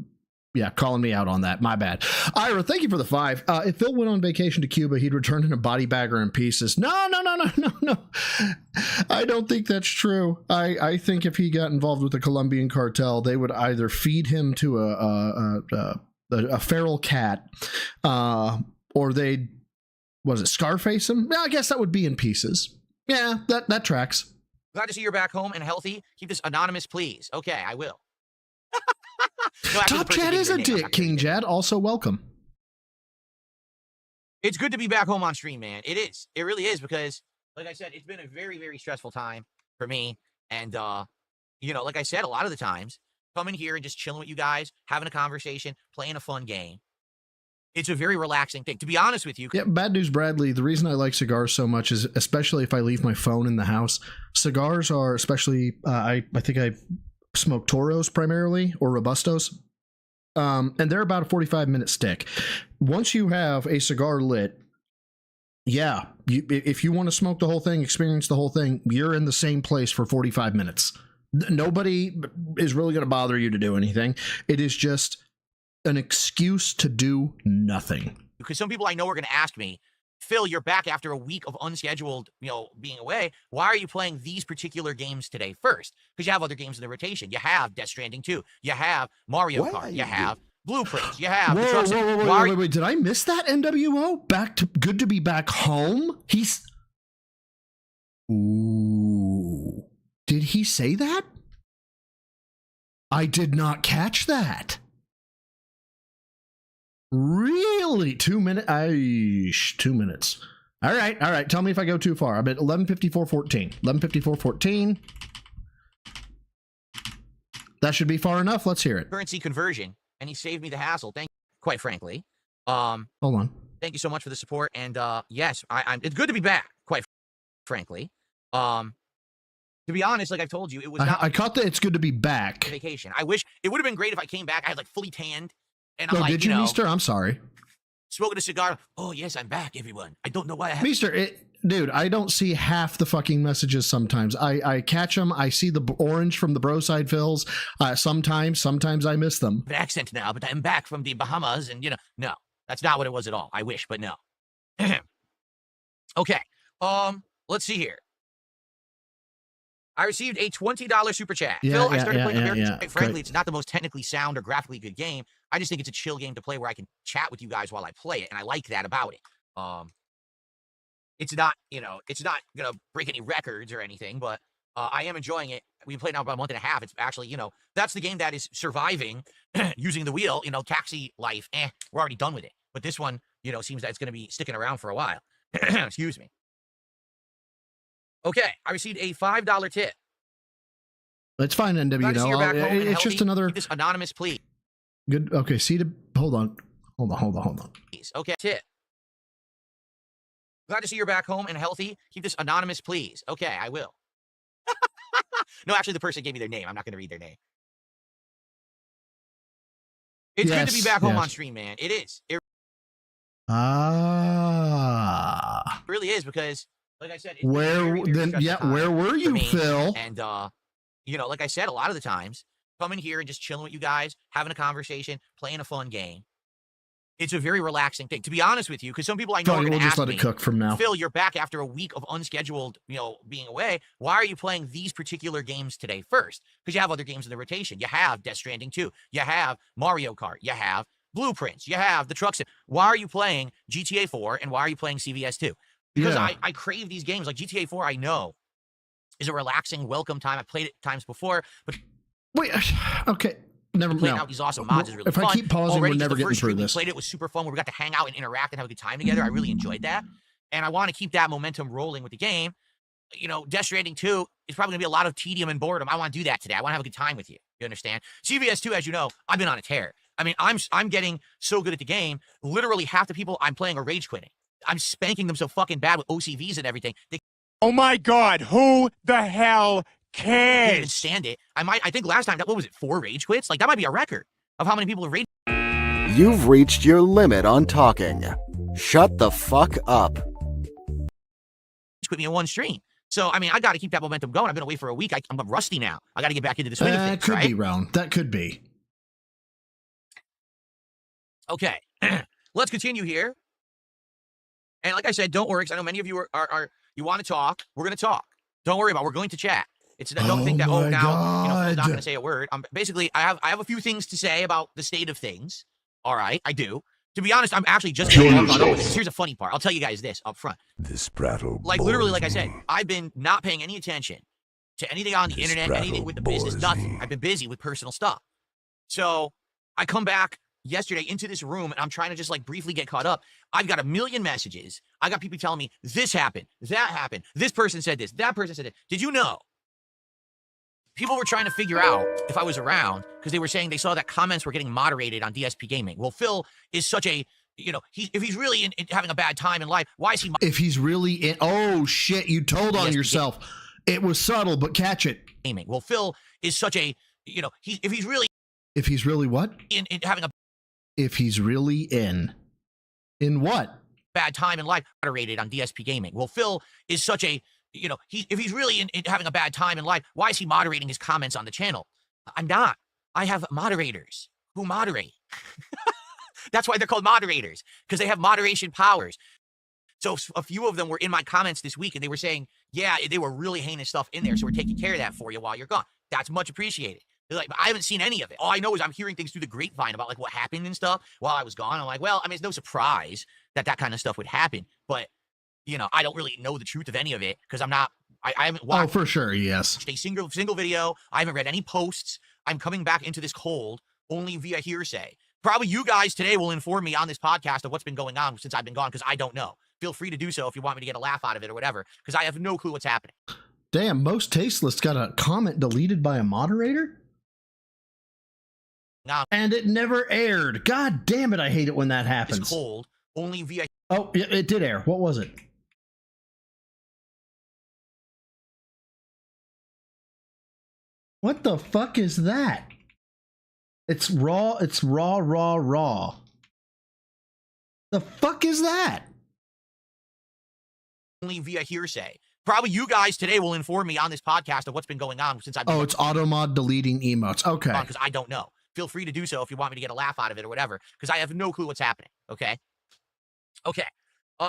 calling me out on that. My bad. Ira, thank you for the 5. If Phil went on vacation to Cuba, he'd return in a body bag or in pieces. No. I don't think that's true. I think if he got involved with the Colombian cartel, they would either feed him to a feral cat, or they'd, Scarface him? Yeah, I guess that would be in pieces. Yeah, that tracks. Glad to see you're back home and healthy. Keep this anonymous, please. Okay, I will. No, Top Chat is a dick, King Jad. Also welcome. It's good to be back home on stream, man. It is. It really is, because, like I said, it's been a very, very stressful time for me. And, you know, like I said, a lot of the times, coming here and just chilling with you guys, having a conversation, playing a fun game. It's a very relaxing thing, to be honest with you. Yeah, Bad News Bradley, the reason I like cigars so much is, especially if I leave my phone in the house, cigars are, especially, I think I smoke Toros primarily, or Robustos, and they're about a 45-minute stick. Once you have a cigar lit, if you want to smoke the whole thing, experience the whole thing, you're in the same place for 45 minutes. Nobody is really going to bother you to do anything. It is just an excuse to do nothing. Because some people I know are going to ask me, Phil, you're back after a week of unscheduled, you know, being away. Why are you playing these particular games today first? Because you have other games in the rotation. You have Death Stranding 2. You have Mario Kart. You have Blueprints. You have the trucks. Wait. Did I miss that, NWO? Good to be back home? Ooh. Did he say that? I did not catch that. Really? 2 minutes? 2 minutes. All right. Tell me if I go too far. I'm at 11:54:14. 11:54:14. That should be far enough. Let's hear it. Currency conversion, and he saved me the hassle. Thank you, quite frankly. Hold on. Thank you so much for the support. And yes, I'm. It's good to be back. Quite frankly. To be honest, like I've told you, it was not. I caught that it's good to be back. Vacation. I wish it would have been great if I came back. I had like fully tanned, and I'm Oh, like, did you, Meester? I'm sorry. Smoking a cigar. Oh yes, I'm back, everyone. I don't know why I have. Meester, dude, I don't see half the fucking messages sometimes. I catch them. I see the orange from the bro side fills. Sometimes I miss them. An accent now, but I'm back from the Bahamas, and no, that's not what it was at all. I wish, but no. Okay. Let's see here. I received a $20 super chat. Phil, I started playing American. Quite frankly, it's not the most technically sound or graphically good game. I just think it's a chill game to play where I can chat with you guys while I play it, and I like that about it. It's not, it's not gonna break any records or anything, but I am enjoying it. We've played now about a month and a half. It's actually, that's the game that is surviving using the wheel. Taxi life. We're already done with it. But this one, seems that it's gonna be sticking around for a while. Excuse me. Okay, I received a $5 tip. It's fine, NW. It's just another. This anonymous, please. Good. Okay, hold on. Please. Okay, tip. Glad to see you're back home and healthy. Keep this anonymous, please. Okay, I will. No, actually, the person gave me their name. I'm not going to read their name. It's good to be back home on stream, man. It is. It really is because. Like I said, where were you, Phil? And like I said, a lot of the times, coming here and just chilling with you guys, having a conversation, playing a fun game. It's a very relaxing thing, to be honest with you, because some people I know are going to ask let me, it cook from now. Phil, you're back after a week of unscheduled, being away. Why are you playing these particular games today first? Because you have other games in the rotation. You have Death Stranding 2. You have Mario Kart. You have Blueprints. You have the Truck Sim. Why are you playing GTA 4 and why are you playing CVS 2? Because I crave these games. Like GTA 4, I know, is a relaxing, welcome time. I've played it times before, but... Wait, okay. Never mind. Playing out these awesome mods is really fun. If I keep pausing, already, we're never getting through this. We played it, was super fun. We got to hang out and interact and have a good time together. I really enjoyed that. And I want to keep that momentum rolling with the game. Death Stranding 2 is probably going to be a lot of tedium and boredom. I want to do that today. I want to have a good time with you. You understand? CVS 2, as you know, I've been on a tear. I mean, I'm getting so good at the game. Literally half the people I'm playing are rage quitting. I'm spanking them so fucking bad with OCVs and everything. Oh my God, who the hell cares? Can't even stand it. I think last time, what was it, 4 rage quits? Like, that might be a record of how many people have rage. You've reached your limit on talking. Shut the fuck up. Quit me in one stream. So, I mean, I got to keep that momentum going. I've been away for a week. I'm rusty now. I got to get back into the swing of things, That could be, Round. That could be. Okay. Let's continue here. And like I said, don't worry, because I know many of you are you want to talk. We're going to talk. Don't worry about it. We're going to chat. Don't think that, Phil's not going to say a word. Basically, I have a few things to say about the state of things. All right, I do. To be honest, I'm actually just here's a funny part. I'll tell you guys this up front. This prattle. Literally, like I said, I've been not paying any attention to anything on the internet, anything with the business, nothing. I've been busy with personal stuff. So I come back yesterday into this room and I'm trying to just briefly get caught up. I've got a million messages. I got people telling me this happened, that happened, this person said this, that person said it. Did you know? People were trying to figure out if I was around because they were saying they saw that comments were getting moderated on DSP Gaming. Well, Phil is such a, if he's really in having a bad time in life, why is he? If he's really in, oh shit, you told on yourself. It was subtle, but catch it. Gaming. Well, Phil is such a, if he's really. If he's really what? In having a. If he's really in what? Bad time in life, moderated on DSP Gaming. Well, Phil is such a, if he's really in having a bad time in life, why is he moderating his comments on the channel? I'm not. I have moderators who moderate. That's why they're called moderators, because they have moderation powers. So a few of them were in my comments this week, and they were saying, yeah, they were really heinous stuff in there, so we're taking care of that for you while you're gone. That's much appreciated. They're like, but I haven't seen any of it. All I know is I'm hearing things through the grapevine about what happened and stuff while I was gone. I'm like, well, I mean, it's no surprise that kind of stuff would happen, but I don't really know the truth of any of it because I haven't watched. Oh, for sure, yes. A single video. I haven't read any posts. I'm coming back into this cold only via hearsay. Probably you guys today will inform me on this podcast of what's been going on since I've been gone because I don't know. Feel free to do so if you want me to get a laugh out of it or whatever because I have no clue what's happening. Damn, Most Tasteless got a comment deleted by a moderator? And it never aired. God damn it, I hate it when that happens. It's cold. Only via... Oh, it did air. What was it? What the fuck is that? It's raw. It's raw. The fuck is that? Only via hearsay. Probably you guys today will inform me on this podcast of what's been going on since I've been... Oh, it's Automod deleting emotes. Okay. Because I don't know. Feel free to do so if you want me to get a laugh out of it or whatever, because I have no clue what's happening. Okay.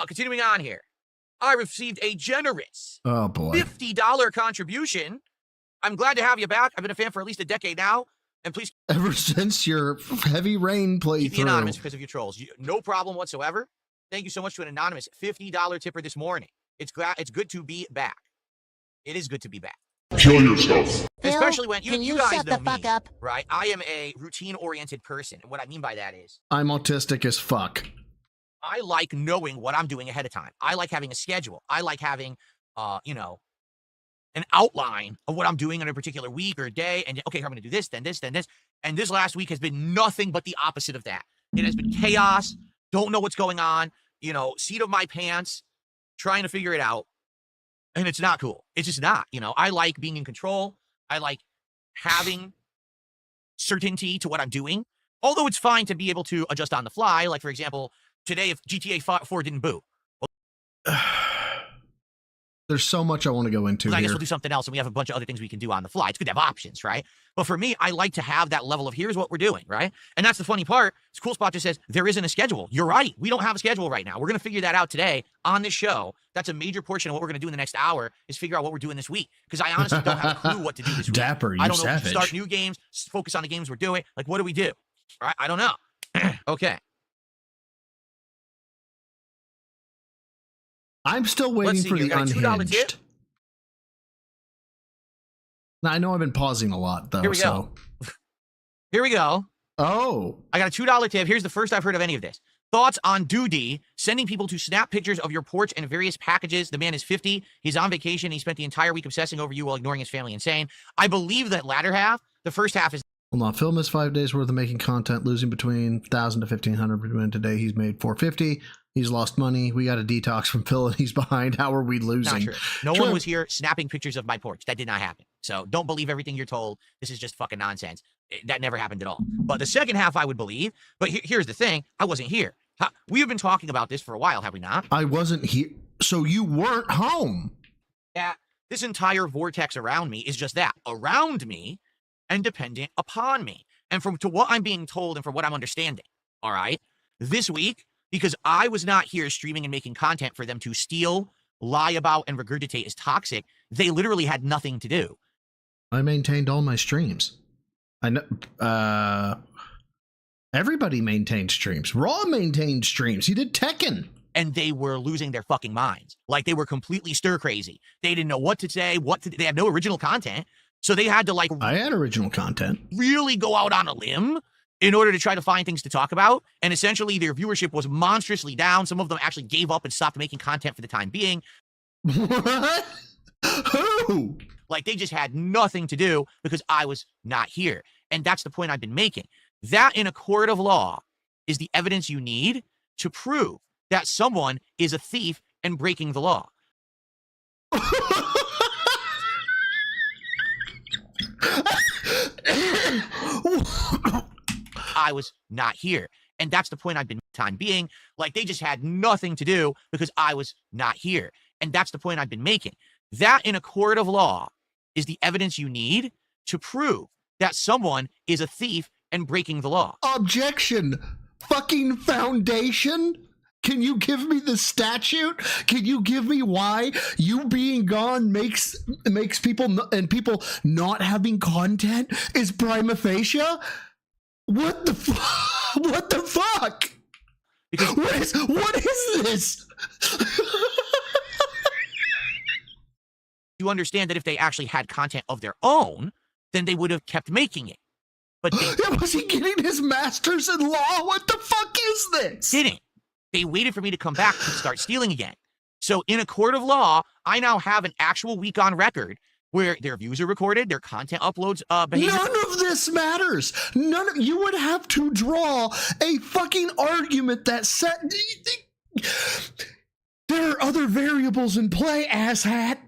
Continuing on here. I received a generous $50 contribution. I'm glad to have you back. I've been a fan for at least a decade now. And please... Ever since your Heavy Rain playthrough. Keep me anonymous because of your trolls. No problem whatsoever. Thank you so much to an anonymous $50 tipper this morning. It's good to be back. It is good to be back. Kill yourself. Especially when you guys shut know the fuck me, up? right? I am a routine-oriented person. And what I mean by that is... I'm autistic as fuck. I like knowing what I'm doing ahead of time. I like having a schedule. I like having, an outline of what I'm doing in a particular week or day. And okay, I'm going to do this, then this, then this. And this last week has been nothing but the opposite of that. It has been chaos. Don't know what's going on. Seat of my pants, trying to figure it out. And it's not cool. It's just not. I like being in control. I like having certainty to what I'm doing. Although it's fine to be able to adjust on the fly. Like, for example, today, if GTA 4 didn't boot. There's so much I want to go into I guess here. we'll do something else, and we have a bunch of other things we can do on the fly. It's good to have options, right? But for me, I like to have that level of here's what we're doing, right? And that's the funny part. This Cool Spot just says, there isn't a schedule. You're right. We don't have a schedule right now. We're going to figure that out today on this show. That's a major portion of what we're going to do in the next hour is figure out what we're doing this week. Because I honestly don't have a clue what to do this week. Dapper, you I don't know if savage. we start new games, focus on the games we're doing. Like, what do we do? Right? I don't know. Okay. I'm still waiting for the unhinged. Now, I know I've been pausing a lot, though. Here we go. Here we go. Oh. I got a $2 tip. Here's the first I've heard of any of this. Thoughts on Doody sending people to snap pictures of your porch and various packages. The man is 50. He's on vacation. He spent the entire week obsessing over you while ignoring his family. Insane. I believe that latter half, the first half is... Hold on. Phil missed 5 days worth of making content, losing between 1,000 to 1,500. Today he's made 450. He's lost money. We got a detox from Phil and he's behind. How are we losing? Not true. No one was here snapping pictures of my porch. That did not happen. So don't believe everything you're told. This is just fucking nonsense. That never happened at all. But the second half I would believe. But here's the thing. I wasn't here. We have been talking about this for a while, have we not? I wasn't here. So you weren't home. Yeah. This entire vortex around me is just that. Around me and dependent upon me. And to what I'm being told and from what I'm understanding. All right. This week, because I was not here streaming and making content for them to steal, lie about, and regurgitate is toxic, they literally had nothing to do. I maintained all my streams. I know. Everybody maintained streams. Raw maintained streams. He did Tekken. And they were losing their fucking minds. Like, they were completely stir crazy. They didn't know what to say, they had no original content. So they had to, like... I had original content. Really go out on a limb in order to try to find things to talk about. And essentially, their viewership was monstrously down. Some of them actually gave up and stopped making content for the time being. What? Who? Like, they just had nothing to do because I was not here. And that's the point I've been making. That, in a court of law, is the evidence you need to prove that someone is a thief and breaking the law. I was not here. And that's the point I've been time being. Like, they just had nothing to do because I was not here. And that's the point I've been making. That, in a court of law, is the evidence you need to prove that someone is a thief and breaking the law. Objection. Fucking foundation? Can you give me the statute? Can you give me why you being gone makes people and people not having content is prima facie? What the what the fuck? Because what is this? You understand that if they actually had content of their own, then they would have kept making it. But was he getting his master's in law? What the fuck is this? Didn't. They waited for me to come back to start stealing again. So in a court of law, I now have an actual week on record where their views are recorded, their content uploads behavior. None of this matters. You would have to draw a fucking argument that said there are other variables in play, asshat.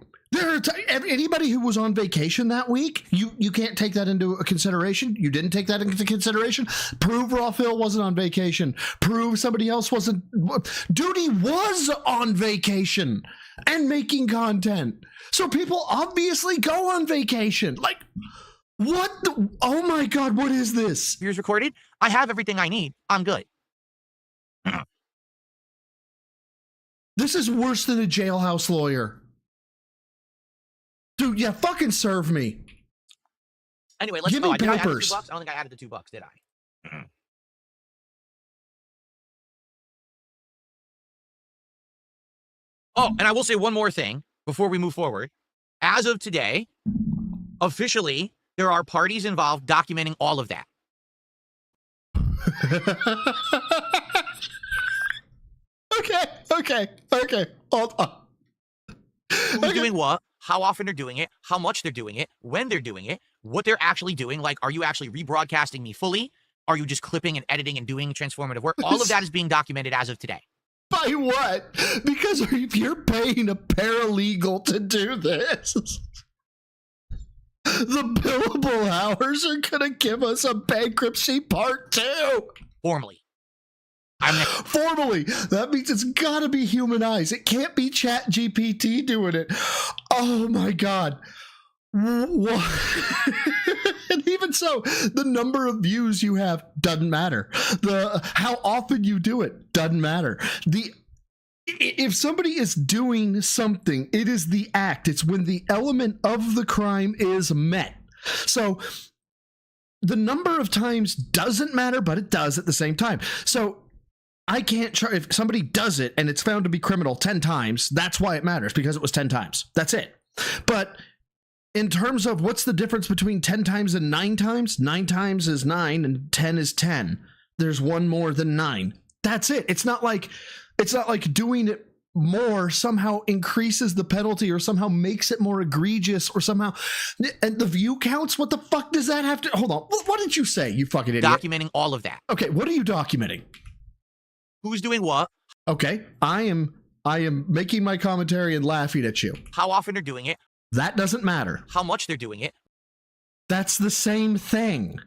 Anybody who was on vacation that week, you can't take that into consideration. You didn't take that into consideration. Prove Raw Phil wasn't on vacation. Prove somebody else wasn't. Duty was on vacation and making content. So people obviously go on vacation. Like, what? Oh my God, what is this? Here's recorded. I have everything I need. I'm good. This is worse than a jailhouse lawyer. Dude, yeah, fucking serve me. Anyway, let's give go. me Did I add the papers. $2? I don't think I added the $2, did I? Oh, and I will say one more thing before we move forward. As of today, officially, there are parties involved documenting all of that. Okay. Hold on. Who's doing what? How often they're doing it, how much they're doing it, when they're doing it, what they're actually doing. Like, are you actually rebroadcasting me fully? Are you just clipping and editing and doing transformative work? All of that is being documented as of today. By what? Because if you're paying a paralegal to do this, the billable hours are going to give us a bankruptcy part 2. Formally. Formally. That means it's got to be human eyes. It can't be Chat GPT doing it. Oh my God. What? And even so, the number of views you have doesn't matter. How often you do it doesn't matter. If somebody is doing something, it is the act. It's when the element of the crime is met. So the number of times doesn't matter, but it does at the same time. So I can't charge if somebody does it and it's found to be criminal 10 times. That's why it matters, because it was 10 times. That's it. But in terms of what's the difference between 10 times and 9 times? 9 times is 9 and 10 is 10. There's one more than 9. That's it. It's not like doing it more somehow increases the penalty or somehow makes it more egregious or somehow. And the view counts? What the fuck does that have to? Hold on. What did you say, you fucking idiot? Documenting all of that. Okay, what are you documenting? Who's doing what? Okay, I am making my commentary and laughing at you. How often they're doing it. That doesn't matter. How much they're doing it. That's the same thing.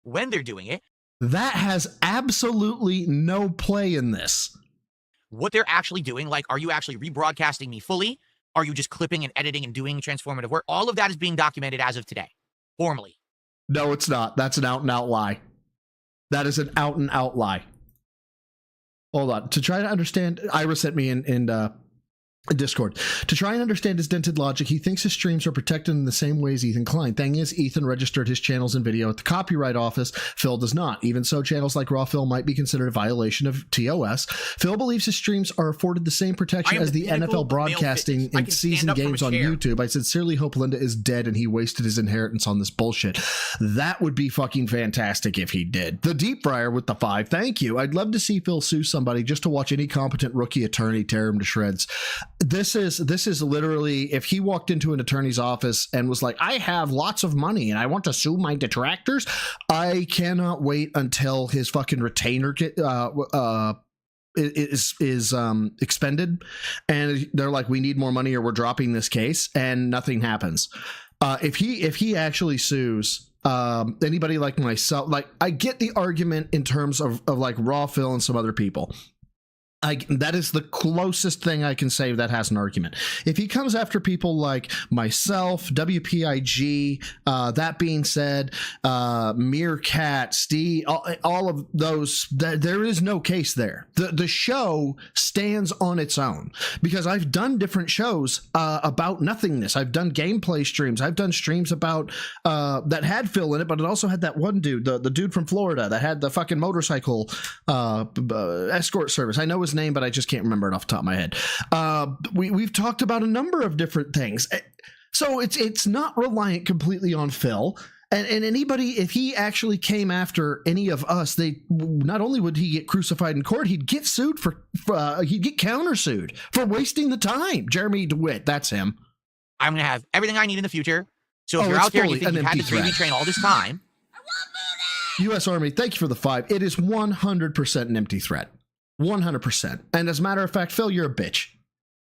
When they're doing it. That has absolutely no play in this. What they're actually doing, like, are you actually rebroadcasting me fully? Are you just clipping and editing and doing transformative work? All of that is being documented as of today. Formally. No, it's not. That's an out and out lie. That is an out and out lie. Hold on. To try to understand, Ira sent me in Discord. To try and understand his dented logic, he thinks his streams are protected in the same way as Ethan Klein. Thing is, Ethan registered his channels and video at the Copyright Office. Phil does not. Even so, channels like Raw Phil might be considered a violation of TOS. Phil believes his streams are afforded the same protection as the NFL broadcasting and season games on YouTube. I sincerely hope Linda is dead and he wasted his inheritance on this bullshit. That would be fucking fantastic if he did. The Deep Fryer with the 5. Thank you. I'd love to see Phil sue somebody just to watch any competent rookie attorney tear him to shreds. This is literally, if he walked into an attorney's office and was like, I have lots of money and I want to sue my detractors, I cannot wait until his fucking retainer is expended and they're like, we need more money or we're dropping this case, and nothing happens. If he actually sues anybody like myself, like, I get the argument in terms of like Raw Phil and some other people. That is the closest thing I can say that has an argument. If he comes after people like myself, WPIG, that being said, Meerkat, Steve, all of those, there is no case there. The show stands on its own because I've done different shows about nothingness. I've done gameplay streams. I've done streams about that had Phil in it, but it also had that one dude, the dude from Florida that had the fucking motorcycle escort service. I know his name, but I just can't remember it off the top of my head. We've talked about a number of different things, so it's not reliant completely on Phil. And anybody, if he actually came after any of us, they not only would he get crucified in court, he'd get sued he'd get countersued for wasting the time. Jeremy DeWitt, that's him. I'm going to have everything I need in the future. So if you're it's out there and you fully think an you've had empty the gravy threat. train all this time, U.S. Army, thank you for the 5. It is 100% an empty threat. 100%. And as a matter of fact, Phil, you're a bitch.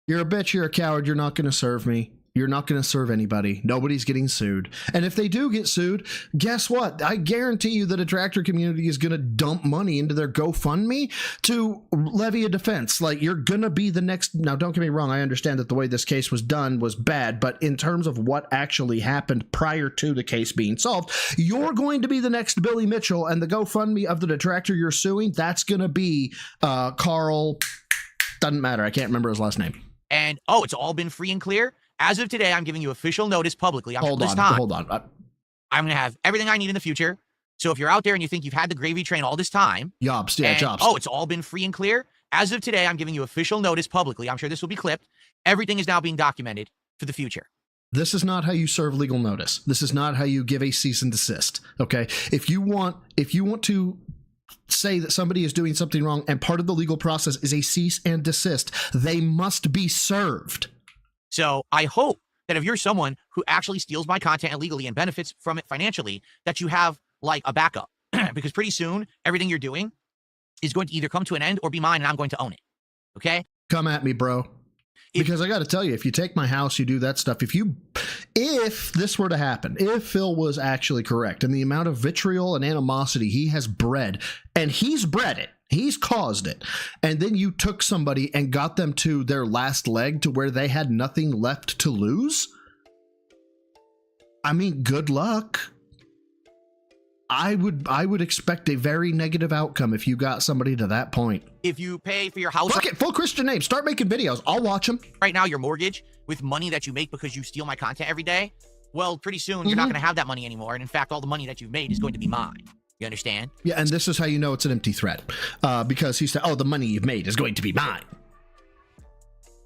You're a bitch. You're a coward. You're not going to serve me. You're not going to serve anybody. Nobody's getting sued. And if they do get sued, guess what? I guarantee you the detractor community is going to dump money into their GoFundMe to levy a defense. Like, you're going to be the next. Now, don't get me wrong. I understand that the way this case was done was bad. But in terms of what actually happened prior to the case being solved, you're going to be the next Billy Mitchell. And the GoFundMe of the detractor you're suing, that's going to be Carl. Doesn't matter. I can't remember his last name. and it's all been free and clear. As of today, I'm giving you official notice publicly. Hold on. I'm going to have everything I need in the future. So if you're out there and you think you've had the gravy train all this time. Jobs. It's all been free and clear. As of today, I'm giving you official notice publicly. I'm sure this will be clipped. Everything is now being documented for the future. This is not how you serve legal notice. This is not how you give a cease and desist. Okay. If you want to say that somebody is doing something wrong and part of the legal process is a cease and desist, they must be served. So I hope that if you're someone who actually steals my content illegally and benefits from it financially, that you have like a backup, because pretty soon everything you're doing is going to either come to an end or be mine and I'm going to own it. Okay? Come at me, bro. Because I got to tell you, if you take my house, you do that stuff. If this were to happen, if Phil was actually correct and the amount of vitriol and animosity he has bred, and he's bred it, he's caused it, and then you took somebody and got them to their last leg to where they had nothing left to lose, I mean, good luck. I would expect a very negative outcome if you got somebody to that point. If you pay for your house, fuck it, full Christian name, start making videos. I'll watch them. Right now, your mortgage with money that you make because you steal my content every day. Well, pretty soon you're not going to have that money anymore, and in fact, all the money that you've made is going to be mine. You understand? Yeah, and this is how you know it's an empty threat, because he said, "Oh, the money you've made is going to be mine."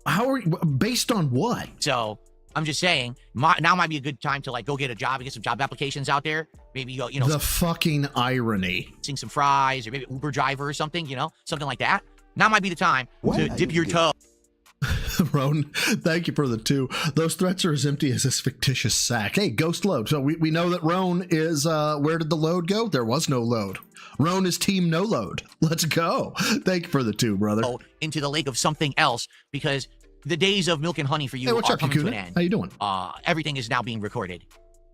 How are you, based on what? So I'm just saying, now might be a good time to like go get a job and get some job applications out there. Maybe go, the fucking irony. Sing some fries, or maybe Uber driver or something, something like that. Now might be the time to dip your toe. Roan, thank you for the 2. Those threats are as empty as this fictitious sack. Hey, ghost load. So we know that Roan is, where did the load go? There was no load. Roan is team no load. Let's go. Thank you for the 2, brother. Into the lake of something else, because the days of milk and honey for you are coming to an end. How you doing? Everything is now being recorded,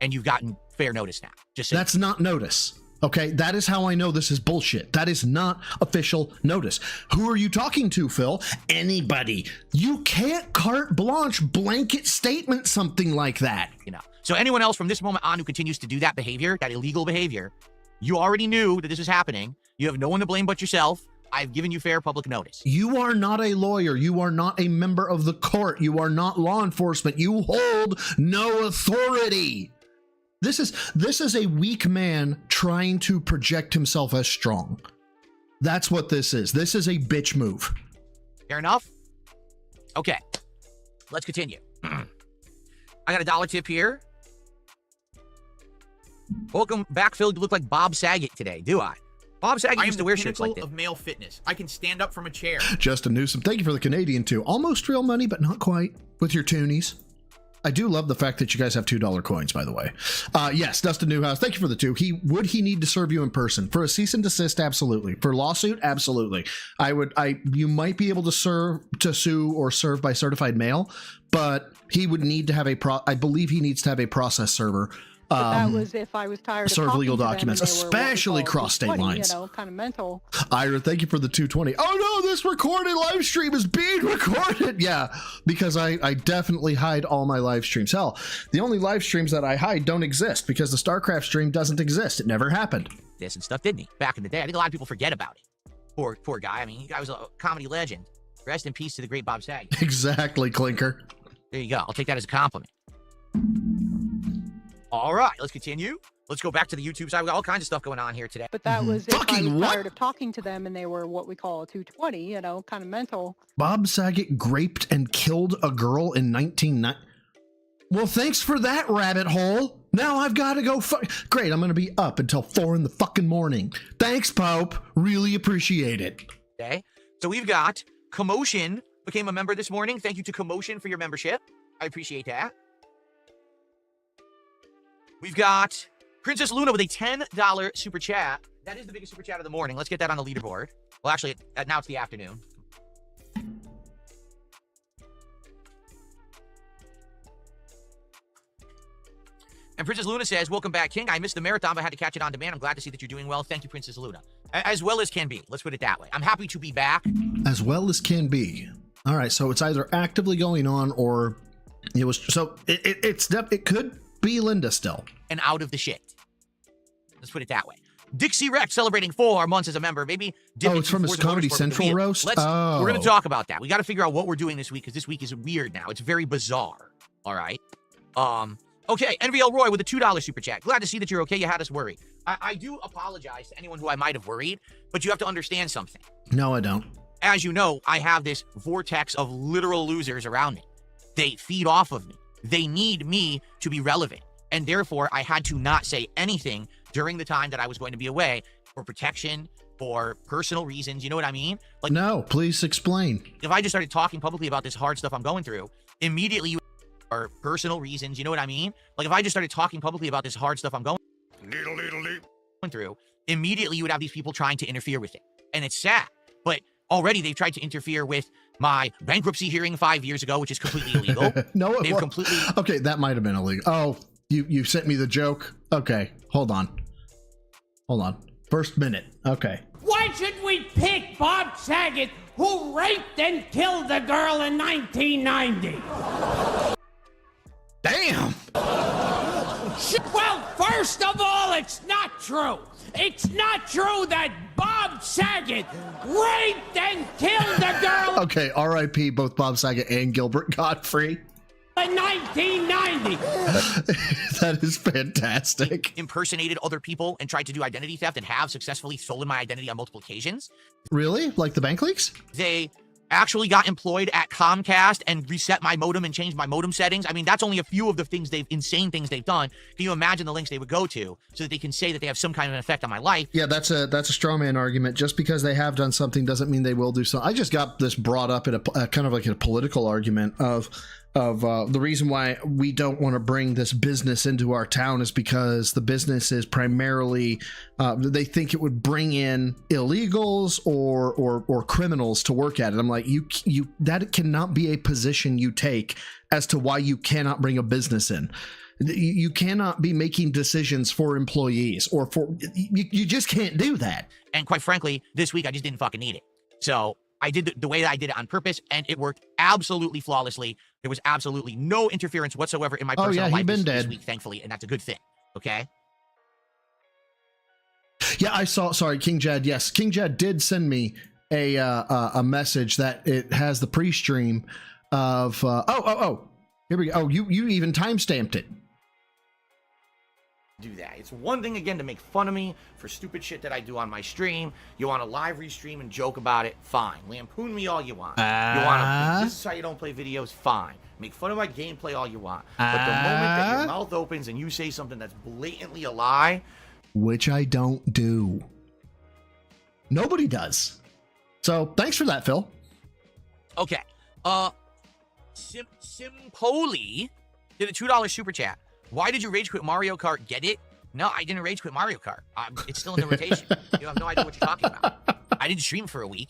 and you've gotten fair notice now. Just saying. That's not notice. Okay, that is how I know this is bullshit. That is not official notice. Who are you talking to, Phil? Anybody. You can't carte blanche blanket statement something like that. So anyone else from this moment on who continues to do that behavior, that illegal behavior, you already knew that this is happening. You have no one to blame but yourself. I've given you fair public notice. You are not a lawyer. You are not a member of the court. You are not law enforcement. You hold no authority. This is a weak man trying to project himself as strong. That's what this is. This is a bitch move. Fair enough? Okay. Let's continue. I got a $1 tip here. Welcome back, Phil. You look like Bob Saget today, do I? Bob Saget used to wear shirts like this. Of male fitness. I can stand up from a chair. Justin Newsom, thank you for the Canadian 2. Almost real money, but not quite. With your toonies. I do love the fact that you guys have $2 coins, by the way. Yes, Dustin Newhouse, thank you for the 2. Would he need to serve you in person? For a cease and desist, absolutely. For lawsuit, absolutely. You might be able to sue or serve by certified mail, but he would need to have I believe he needs to have a process server. But that was if I was tired of serve legal talking to documents, them and they were especially cross state 20, lines. Kind of mental. Ira, thank you for the 220. Oh no, this recorded live stream is being recorded. Yeah, because I definitely hide all my live streams. Hell, the only live streams that I hide don't exist because the StarCraft stream doesn't exist. It never happened. This and stuff, didn't he? Back in the day. I think a lot of people forget about it. Poor guy. I mean, he was a comedy legend. Rest in peace to the great Bob Saget. Exactly, Clinker. There you go. I'll take that as a compliment. All right, let's continue. Let's go back to the YouTube side. We got all kinds of stuff going on here today. But that was if I was tired of talking to them and they were what we call a 220, kind of mental. Bob Saget raped and killed a girl in 1990. Well, thanks for that rabbit hole. Now I've got to go. Great, I'm going to be up until 4 in the fucking morning. Thanks, Pope. Really appreciate it. Okay, so we've got... Commotion became a member this morning. Thank you to Commotion for your membership. I appreciate that. We've got Princess Luna with a $10 super chat. That is the biggest super chat of the morning. Let's get that on the leaderboard. Well, actually, now it's the afternoon. And Princess Luna says, welcome back, King. I missed the marathon, but I had to catch it on demand. I'm glad to see that you're doing well. Thank you, Princess Luna. As well as can be. Let's put it that way. I'm happy to be back. As well as can be. All right, so it's either actively going on or it was... So it could be Linda still. And out of the shit. Let's put it that way. Dixie Rex celebrating 4 months as a member. Maybe it's from his Comedy Central roast? We're going to talk about that. We got to figure out what we're doing this week because this week is weird now. It's very bizarre. All right. Okay, NVL Roy with a $2 super chat. Glad to see that you're okay. You had us worried. I do apologize to anyone who I might have worried, but you have to understand something. No, I don't. As you know, I have this vortex of literal losers around me. They feed off of me. They need me to be relevant. And therefore, I had to not say anything during the time that I was going to be away for protection, for personal reasons. You know what I mean? Like, no, please explain. If I just started talking publicly about this hard stuff I'm going through, immediately you or personal reasons, you know what I mean? Like if I just started talking publicly about this hard stuff I'm going through, immediately you would have these people trying to interfere with it. And it's sad, but already they've tried to interfere with my bankruptcy hearing 5 years ago, which is completely illegal. No, it They've was completely... Okay, that might have been illegal. Oh, you sent me the joke? Okay, hold on. First minute. Okay. Why should we pick Bob Saget, who raped and killed a girl in 1990? Damn! Well, first of all, it's not true. It's not true that Bob Saget raped and killed a girl Okay, R.I.P. both Bob Saget and Gilbert Gottfried. in 1990. That is fantastic. Impersonated other people and tried to do identity theft and have successfully stolen my identity on multiple occasions. Really? Like the bank leaks? They actually got employed at Comcast and reset my modem and changed my modem settings. I mean, that's only a few of the insane things they've done. Can you imagine the links they would go to so that they can say that they have some kind of an effect on my life? Yeah, that's a straw man argument. Just because they have done something doesn't mean they will do something. I just got this brought up in a kind of like a political argument of the reason why we don't want to bring this business into our town is because the business is primarily they think it would bring in illegals or criminals to work at it. I'm like, you that cannot be a position you take as to why you cannot bring a business in. You cannot be making decisions for employees or for you just can't do that. And quite frankly, this week I just didn't fucking need it. So I did the way that I did it on purpose, and it worked absolutely flawlessly. There was absolutely no interference whatsoever in my personal life this week, thankfully, and that's a good thing. Okay? Yeah, I saw. Sorry, King Jed. Yes, King Jed did send me a message that it has the pre-stream of. Here we go. Oh, you even timestamped it. Do that. It's one thing again to make fun of me for stupid shit that I do on my stream. You want to live restream and joke about it? Fine. Lampoon me all you want. You want to this is how you don't play videos? Fine. Make fun of my gameplay all you want. But the moment that your mouth opens and you say something that's blatantly a lie, which I don't do. Nobody does. So thanks for that, Phil. Okay. Simpoli did a $2 super chat. Why did you rage quit Mario Kart? Get it? No, I didn't rage quit Mario Kart. It's still in the rotation. You have no idea what you're talking about. I didn't stream for a week.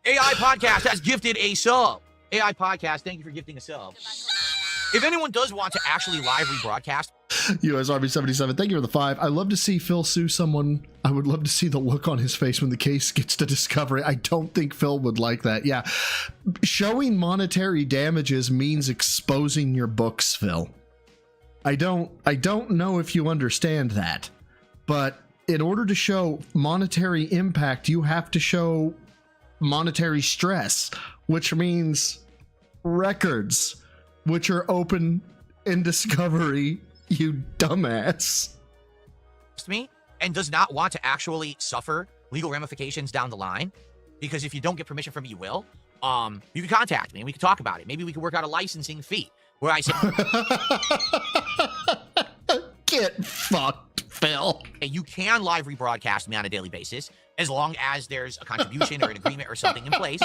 AI Podcast has gifted a sub. AI Podcast, thank you for gifting a sub. If anyone does want to actually live rebroadcast, US Army 77, thank you for the 5. I love to see Phil sue someone. I would love to see the look on his face when the case gets to discovery. I don't think Phil would like that. Yeah. Showing monetary damages means exposing your books, Phil. I don't know if you understand that, but in order to show monetary impact, you have to show monetary stress, which means records, which are open in discovery, you dumbass. Me and does not want to actually suffer legal ramifications down the line, because if you don't get permission from me, you will. You can contact me and we can talk about it. Maybe we can work out a licensing fee where I say, get fucked, Phil. You can live rebroadcast me on a daily basis as long as there's a contribution or an agreement or something in place.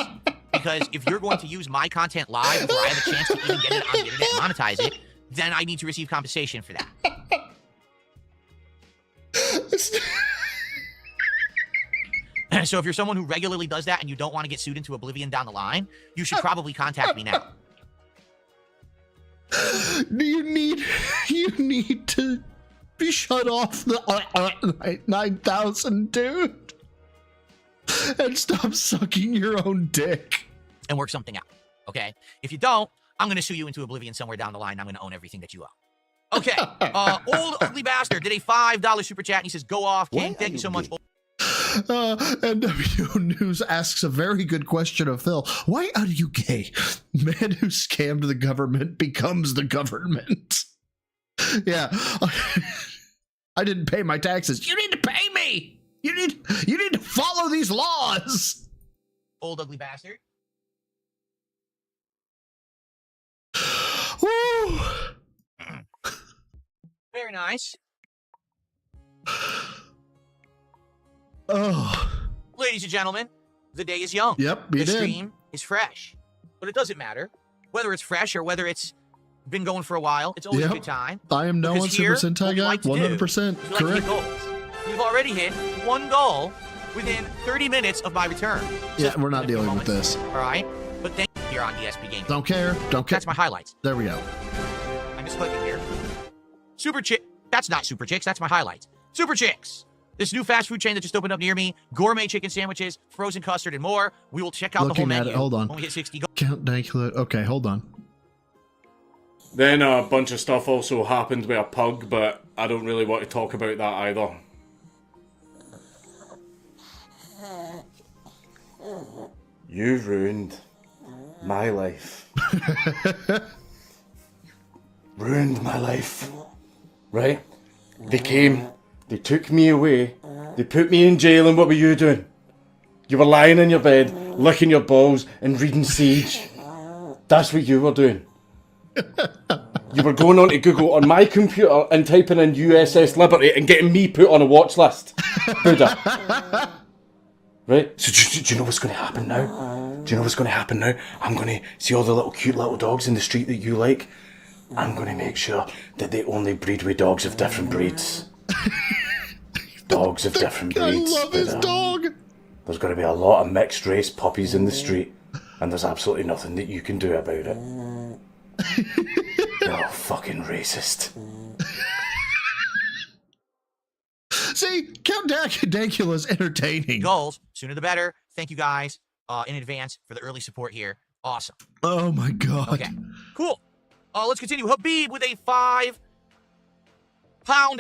Because if you're going to use my content live before I have a chance to even get it on the internet and monetize it, then I need to receive compensation for that. So if you're someone who regularly does that and you don't want to get sued into oblivion down the line, you should probably contact me now. You need to be shut off the 9,000, dude, and stop sucking your own dick and work something out. Okay, if you don't, I'm going to sue you into oblivion somewhere down the line. I'm going to own everything that you own. Okay, Old Ugly Bastard did a $5 super chat and he says, "Go off, King. Thank you so much." NW News asks a very good question of Phil. Why are you gay? Man who scammed the government becomes the government. Yeah. I didn't pay my taxes. You need to pay me. You need to follow these laws. Old Ugly Bastard. Woo. Very nice. Oh. Ladies and gentlemen, the day is young. Yep, the stream is fresh. But it doesn't matter whether it's fresh or whether it's been going for a while. It's always a good time. I am no one Super Sentai guy. 100% correct. We've already hit one goal within 30 minutes of my return. Yeah, we're not dealing with this. All right? But thank you here on ESP Games. Don't care. That's my highlights. There we go. I'm just clicking here. Super Chick. That's not Super Chicks. That's my highlights. Super Chicks. This new fast food chain that just opened up near me. Gourmet chicken sandwiches, frozen custard, and more. We will check out the whole menu. Hold on. When we hit 60. Count Dankula. Okay, hold on. Then a bunch of stuff also happened with a pug, but I don't really want to talk about that either. You ruined my life. Ruined my life. Right? They came, they took me away, they put me in jail, and what were you doing? You were lying in your bed, licking your balls, and reading Sage. That's what you were doing. You were going on to Google on my computer and typing in USS Liberty and getting me put on a watch list. Buddha. Right? So do you know what's going to happen now? Do you know what's going to happen now? I'm going to see all the little cute little dogs in the street that you like. I'm going to make sure that they only breed with dogs of different breeds. Dogs of different breeds. I love his dog. There's going to be a lot of mixed race puppies in the street, and there's absolutely nothing that you can do about it. You're fucking racist. See, Count Dankula's entertaining. Goals, sooner the better. Thank you guys in advance for the early support here. Awesome. Oh my god. Okay, cool. Let's continue. Habib with a £5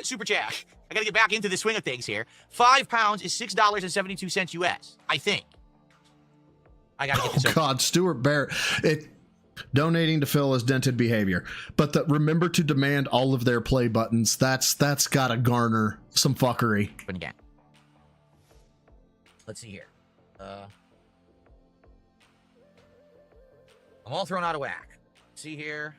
super chat. I gotta get back into the swing of things here. £5 is $6.72 US, I think. I gotta get this over. God, Stuart Barrett. Donating to Phil is dented behavior. But remember to demand all of their play buttons. That's gotta garner some fuckery. But again. Let's see here. I'm all thrown out of whack. Let's see here.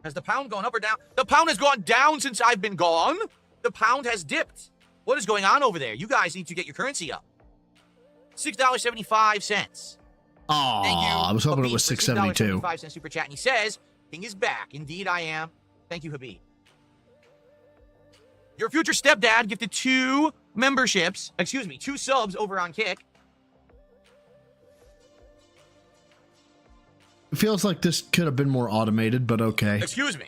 Has the pound gone up or down? The pound has gone down since I've been gone. The pound has dipped. What is going on over there? You guys need to get your currency up. $6.75. Oh, Thank you. I was hoping it was $6.72. $6.75 super chat. And he says, King is back. Indeed, I am. Thank you, Habib. Your future stepdad gifted 2 subs over on Kick. It feels like this could have been more automated, but okay. Excuse me.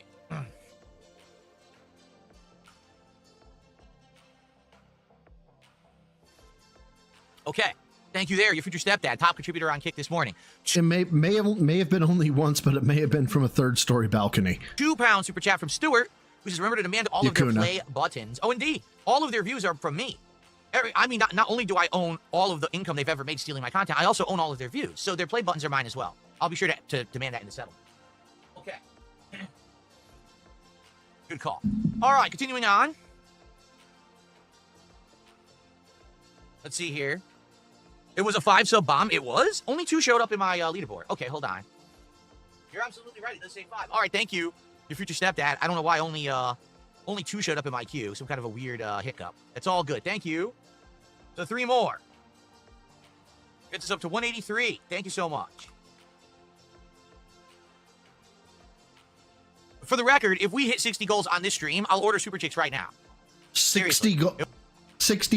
Okay. Thank you there, your future stepdad, top contributor on Kick this morning. It may have been only once, but it may have been from a 3rd-story balcony. £2 super chat from Stuart, who says, remember to demand all of their play buttons. Oh, indeed. All of their views are from me. Not only do I own all of the income they've ever made stealing my content, I also own all of their views. So their play buttons are mine as well. I'll be sure to demand that in the settlement. Okay. Good call. All right, continuing on. Let's see here. It was a 5-sub bomb. It was? Only 2 showed up in my leaderboard. Okay, hold on. You're absolutely right. It does say 5. All right, thank you, your future stepdad. I don't know why only 2 showed up in my queue. Some kind of a weird hiccup. It's all good. Thank you. So 3 more. Gets us up to 183. Thank you so much. For the record, if we hit 60 goals on this stream, I'll order Super Chicks right now. 60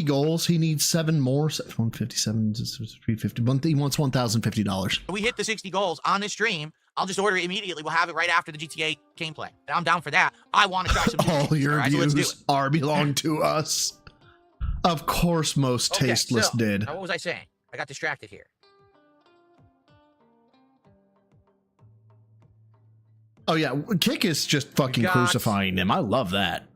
goals. He needs 7 more. 157, 350. He wants $1,050. If we hit the 60 goals on this stream, I'll just order it immediately. We'll have it right after the GTA gameplay. And I'm down for that. I want to try some. All your right, views so are belong to us. Of course, most tasteless did. Now what was I saying? I got distracted here. Oh yeah, Kick is just fucking crucifying him. I love that.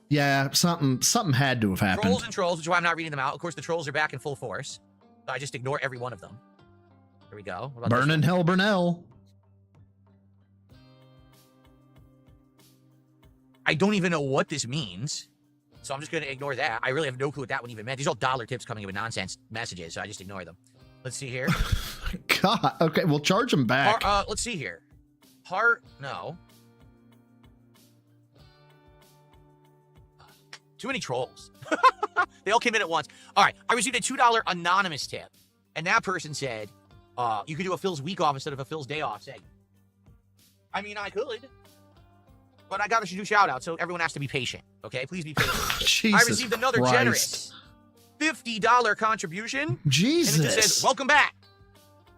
Yeah, something had to have happened. Trolls and trolls, which is why I'm not reading them out. Of course, the trolls are back in full force. So I just ignore every one of them. Here we go. What about Burnin' Hell Burnell. I don't even know what this means. So I'm just going to ignore that. I really have no clue what that one even meant. These are all dollar tips coming in with nonsense messages, so I just ignore them. Let's see here. God. Okay, we'll charge him back. Let's see here. No. Too many trolls. They all came in at once. All right. I received a $2 anonymous tip. And that person said, you could do a Phil's week off instead of a Phil's day off segment. I mean, I could. But I got to do shout out, so everyone has to be patient. Okay? Please be patient. Jesus I received another Christ. generous $50 contribution. Jesus. And it just says, welcome back.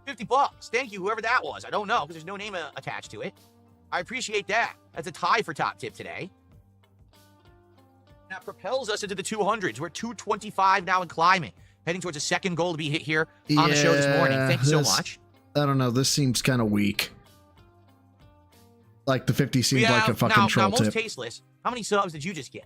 $50. Thank you, whoever that was. I don't know, because there's no name attached to it. I appreciate that. That's a tie for top tip today. That propels us into the 200s. We're 225 now and climbing. Heading towards a second goal to be hit here on the show this morning. Thank you so much. I don't know. This seems kind of weak. Like the 50 seems like a fucking troll most tip. tasteless. How many subs did you just get?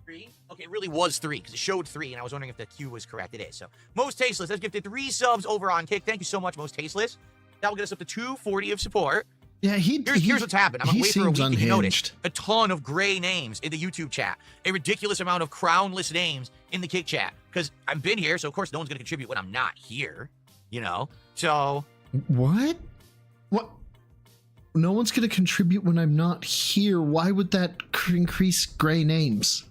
3? Okay, it really was 3 because it showed 3, and I was wondering if the Q was correct. It is. So, most tasteless has gifted 3 subs over on Kick. Thank you so much, most tasteless. That will get us up to 240 of support. Yeah, here's what's happened. I'm away for a week, and you noticed unhinged. a ton of gray names in the YouTube chat, a ridiculous amount of crownless names in the Kick chat. Because I've been here, so of course no one's going to contribute when I'm not here. You know, so What? No one's going to contribute when I'm not here. Why would that increase gray names?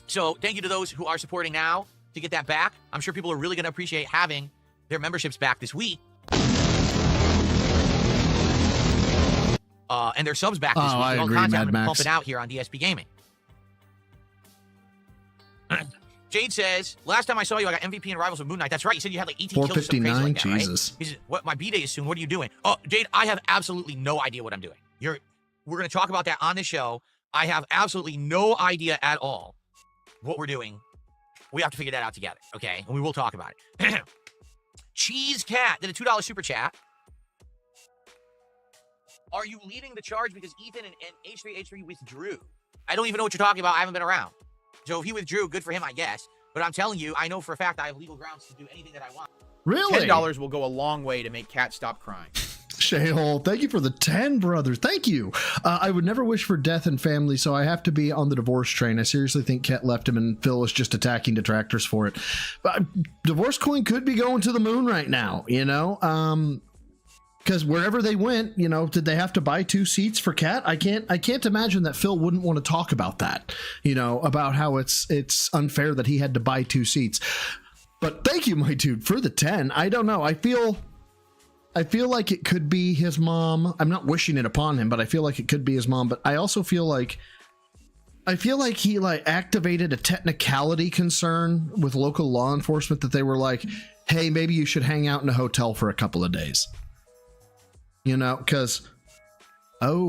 So thank you to those who are supporting now to get that back. I'm sure people are really going to appreciate having their memberships back this week. And their subs back this week. I All agree, content Mad I'm gonna be Max. pumping out here on DSP Gaming. Jade says, last time I saw you, I got MVP in Rivals with Moon Knight. That's right. You said you had like 18 kills or something crazy 459, like that, Jesus. right? He says, what, my B-Day is soon. What are you doing? Oh, Jade, I have absolutely no idea what I'm doing. We're going to talk about that on the show. I have absolutely no idea at all what we're doing. We have to figure that out together, okay? And we will talk about it. Cheese Cat did a $2 super chat. Are you leading the charge because Ethan and H3H3 withdrew? I don't even know what you're talking about. I haven't been around. So if he withdrew, good for him, I guess. But I'm telling you, I know for a fact I have legal grounds to do anything that I want. Really? $10 will go a long way to make Cat stop crying. Shayhole, thank you for the 10, brother. Thank you. I would never wish for death and family, so I have to be on the divorce train. I seriously think Ket left him and Phil was just attacking detractors for it. But divorce coin could be going to the moon right now, you know? Because wherever they went, you know, did they have to buy 2 seats for Cat? I can't imagine that Phil wouldn't want to talk about that, you know, about how it's unfair that he had to buy 2 seats. But thank you, my dude, for the 10. I don't know. I feel like it could be his mom. I'm not wishing it upon him, but I feel like it could be his mom. But I also feel like he like activated a technicality concern with local law enforcement that they were like, hey, maybe you should hang out in a hotel for a couple of days. You know, because, my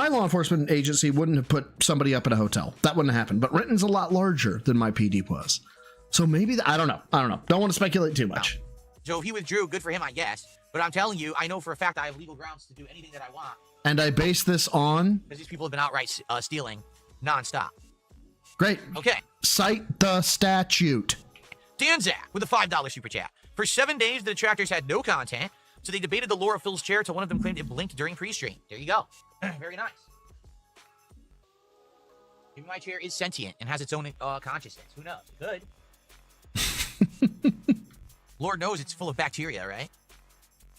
law enforcement agency wouldn't have put somebody up in a hotel. That wouldn't have happened. But Renton's a lot larger than my PD was. So maybe, I don't know. Don't want to speculate too much. So if he withdrew, good for him, I guess. But I'm telling you, I know for a fact I have legal grounds to do anything that I want. And I base this on? Because these people have been outright stealing nonstop. Great. Okay. Cite the statute. Danzak with a $5 super chat. For 7 days, the detractors had no content, so they debated the lore of Phil's chair till one of them claimed it blinked during pre-stream. There you go. Very nice. Maybe my chair is sentient and has its own consciousness. Who knows? It could. Lord knows it's full of bacteria, right?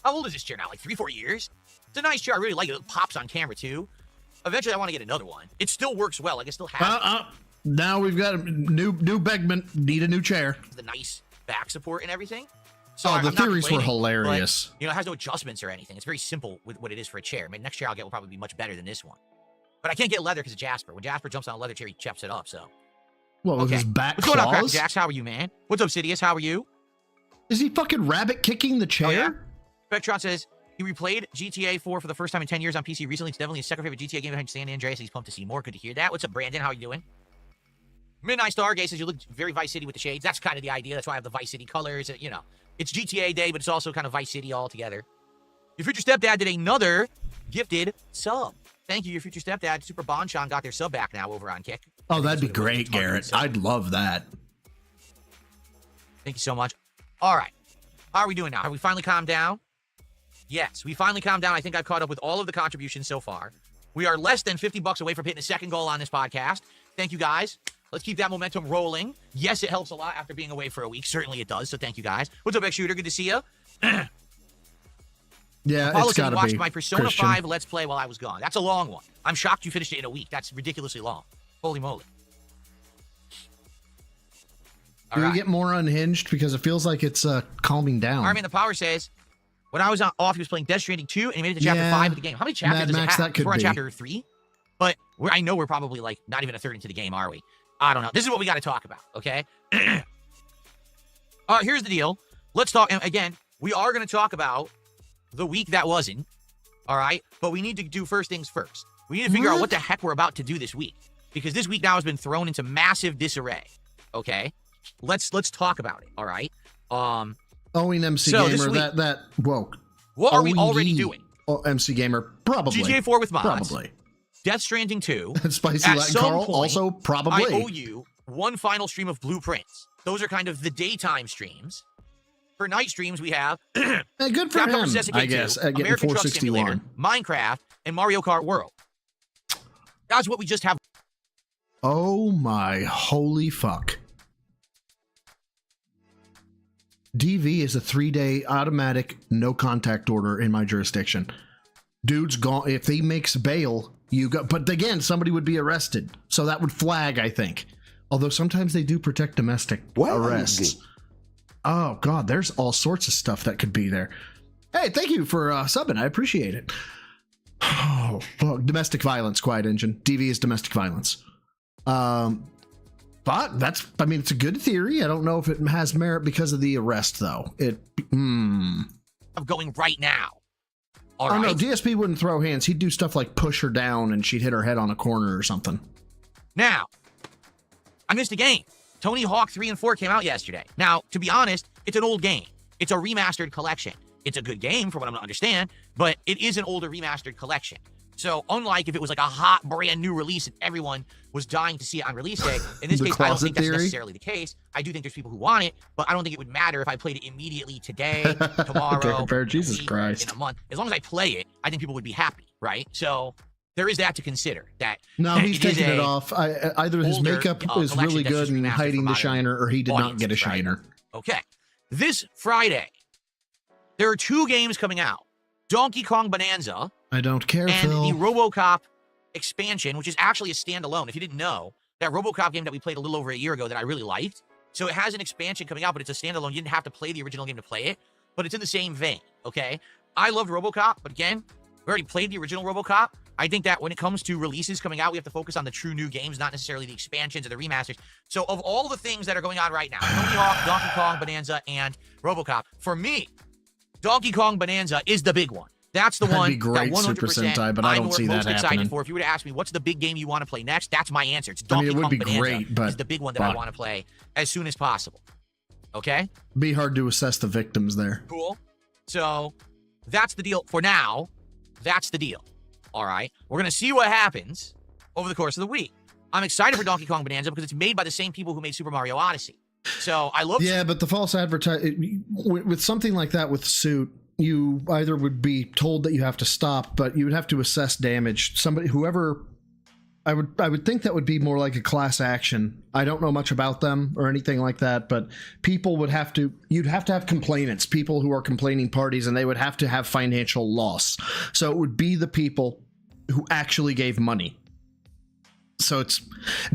How old is this chair now? Like 3-4 years? It's a nice chair. I really like it. It pops on camera, too. Eventually, I want to get another one. It still works well. Like, it still has now we've got a new Begman. Need a new chair. The nice back support and everything. So the I'm not theories were complaining, hilarious. But, it has no adjustments or anything. It's very simple with what it is for a chair. I mean, next chair I'll get will probably be much better than this one. But I can't get leather because of Jasper. When Jasper jumps on a leather chair, he chaps it up. So. What, with his back What's going on, Cracker claws? Jacks? How are you, man? What's up, Sidious? How are you? Is he fucking rabbit kicking the chair? Oh, yeah? Spectron says he replayed GTA 4 for the first time in 10 years on PC recently. It's definitely his second favorite GTA game behind San Andreas. He's pumped to see more. Good to hear that. What's up, Brandon? How are you doing? Midnight Stargate says you look very Vice City with the shades. That's kind of the idea. That's why I have the Vice City colors. You know, it's GTA Day, but it's also kind of Vice City all together. Your future stepdad did another gifted sub. Thank you, your future stepdad. Super Bonchon got their sub back now over on Kick. Oh, that'd be great, Garrett. I'd love that. Thank you so much. All right. How are we doing now? Have we finally calmed down? Yes, we finally calmed down. I think I've caught up with all of the contributions so far. We are less than $50 away from hitting a second goal on this podcast. Thank you, guys. Let's keep that momentum rolling. Yes, it helps a lot after being away for a week. Certainly it does, so thank you, guys. What's up, X-Shooter? Good to see you. Yeah, Apollo it's said got you to watched be my Persona Christian. 5 Let's Play while I was gone. That's a long one. I'm shocked you finished it in a week. That's ridiculously long. Holy moly. Do we get more unhinged? Because it feels like it's calming down. Armin the Power says, when I was off, he was playing Death Stranding 2, and he made it to chapter 5 of the game. How many chapters Mad does Max, it have? that could We're on be. chapter 3, but I know we're probably like not even a third into the game, are we? I don't know. This is what we got to talk about, okay? Here's the deal. Let's talk, and again, we are going to talk about the week that wasn't, all right? But we need to do first things first. We need to figure out what the heck we're about to do this week, because this week now has been thrown into massive disarray, okay? Let's talk about it, all right? Owing MC So this Gamer, week- that woke. What are we already doing? Oh, MC Gamer, probably. GTA 4 with mods. Probably. Death Stranding 2. Spicy At Latin some Carl, point, also probably. I owe you one final stream of Blueprints. Those are kind of the daytime streams. For night streams, we have Hey, good for Capcom him, vs. SNK I guess, 2, at getting American Truck 461. Simulator, Minecraft, and Mario Kart World. That's what we just have. Oh my holy fuck. DV is a 3-day automatic no contact order in my jurisdiction. Dude's gone. If he makes bail, you go. But again, somebody would be arrested. So that would flag, I think. Although sometimes they do protect domestic arrests. Oh, God, there's all sorts of stuff that could be there. Hey, thank you for subbing. I appreciate it. Oh, fuck. Domestic violence, Quiet Engine. DV is domestic violence. But that's, I mean, it's a good theory. I don't know if it has merit because of the arrest, though. I'm going right now. All right. Oh, no, DSP wouldn't throw hands. He'd do stuff like push her down and she'd hit her head on a corner or something. Now, I missed a game. Tony Hawk 3 and 4 came out yesterday. Now, to be honest, it's an old game. It's a remastered collection. It's a good game from what I'm going to understand, but it is an older remastered collection. So unlike if it was like a hot brand new release and everyone was dying to see it on release day, in this The case, I don't closet think that's theory? necessarily the case. I do think there's people who want it, but I don't think it would matter if I played it immediately today, tomorrow, Fair, in a Jesus week, Christ. in a month. As long as I play it, I think people would be happy, right? So there is that to consider. That No, he's it is taking it a off. Either his older, makeup is collection really that's good just and remastered hiding for the modern shiner, or he did not get a audiences, right? shiner. Okay. This Friday, there are 2 games coming out. Donkey Kong Bonanza I don't care, and Phil. the RoboCop expansion, which is actually a standalone. If you didn't know, that RoboCop game that we played a little over a year ago that I really liked. So it has an expansion coming out, but it's a standalone. You didn't have to play the original game to play it, but it's in the same vein, okay? I loved RoboCop, but again, we already played the original RoboCop. I think that when it comes to releases coming out, we have to focus on the true new games, not necessarily the expansions or the remasters. So of all the things that are going on right now, Tony Hawk, Donkey Kong Bonanza, and RoboCop, for me, Donkey Kong Bonanza is the big one. That's the That'd one be great, that 100% Super Sentai, but I don't see that most excited happening. for. If you were to ask me, what's the big game you want to play next? That's my answer. It's I mean, Donkey it would Kong be Bonanza great, but is the big one that I fuck. want to play as soon as possible. Okay? Be hard to assess the victims there. Cool. So that's the deal. For now, that's the deal. All right? We're going to see what happens over the course of the week. I'm excited for Donkey Kong Bonanza because it's made by the same people who made Super Mario Odyssey. So I love... Yeah, but the false advertising with something like that with Suit, you either would be told that you have to stop, but you would have to assess damage. Whoever, I would think that would be more like a class action. I don't know much about them or anything like that, but people would have to, you'd have to have complainants, people who are complaining parties, and they would have to have financial loss. So it would be the people who actually gave money. So it'd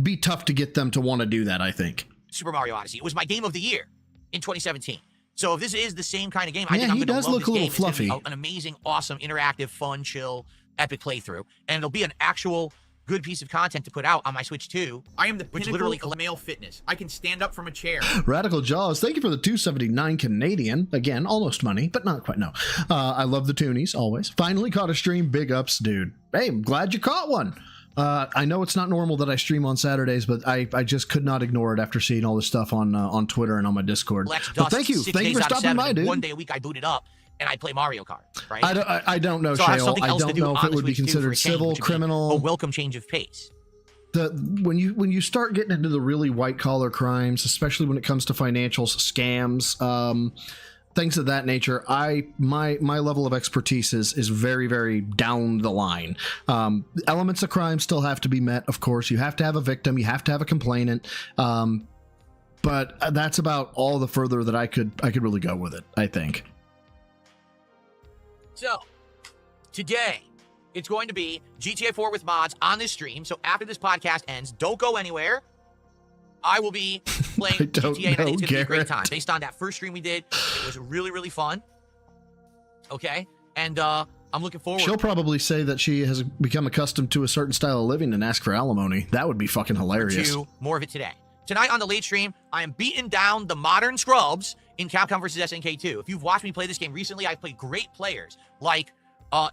be tough to get them to want to do that, I think. Super Mario Odyssey. It was my game of the year in 2017. So if this is the same kind of game, I Yeah, think I'm he going to does love look this a little game. It's gonna be fluffy. an amazing, awesome, interactive, fun, chill, epic playthrough. And it'll be an actual good piece of content to put out on my Switch 2. I am the which pinnacle literally of male fitness. I can stand up from a chair. Radical Jaws, thank you for the 279 Canadian. Again, almost money, but not quite, no. I love the toonies, always. Finally caught a stream. Big ups, dude. Hey, I'm glad you caught one. I know it's not normal that I stream on Saturdays, but I just could not ignore it after seeing all this stuff on Twitter and on my Discord. But thank you. Thank you for stopping by, dude. 1 day a week I boot it up and I play Mario Kart, right? I don't know, so I have Shale. something I else to don't do know if on it the would be Switch 2 for considered a change, civil, which would be criminal. a welcome change of pace. When you start getting into the really white collar crimes, especially when it comes to financials, scams, things of that nature, my level of expertise is very, very down the line. Elements of crime still have to be met, of course. You have to have a victim, you have to have a complainant, but that's about all the further that I could really go with it, I think. So today it's going to be GTA 4 with mods on this stream. So after this podcast ends, don't go anywhere. I will be playing GTA, and I think it's going to be a great time. Based on that first stream we did, it was really, really fun. Okay? And I'm looking forward. She'll probably say that she has become accustomed to a certain style of living and ask for alimony. That would be fucking hilarious. To more of it today. Tonight on the late stream, I am beating down the modern scrubs in Capcom vs. SNK 2. If you've watched me play this game recently, I've played great players like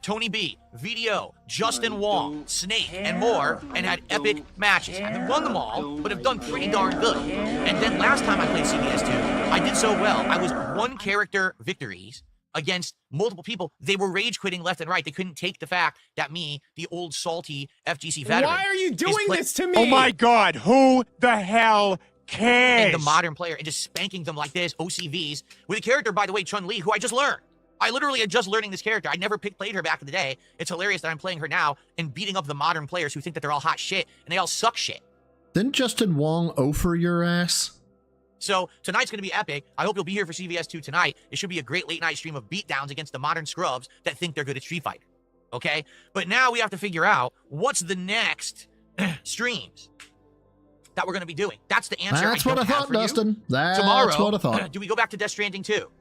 Tony B, VDO, Justin Wong, Snake, and more, and had epic matches. I haven't won them all, but have done pretty darn good. And then last time I played CVS 2, I did so well. I was one character victories against multiple people. They were rage quitting left and right. They couldn't take the fact that me, the old salty FGC veteran, Why are you doing this to me? Oh my god, who the hell cares? and the modern player and just spanking them like this, OCVs, with a character, by the way, Chun-Li, who I just learned. I literally had just learning this character. I never played her back in the day. It's hilarious that I'm playing her now and beating up the modern players who think that they're all hot shit and they all suck shit. Didn't Justin Wong offer your ass? So tonight's going to be epic. I hope you'll be here for CVS 2 tonight. It should be a great late night stream of beatdowns against the modern scrubs that think they're good at Street Fighter. Okay? But now we have to figure out what's the next streams that we're going to be doing. That's the answer. That's what I thought, Dustin. That's what I thought. Do we go back to Death Stranding 2?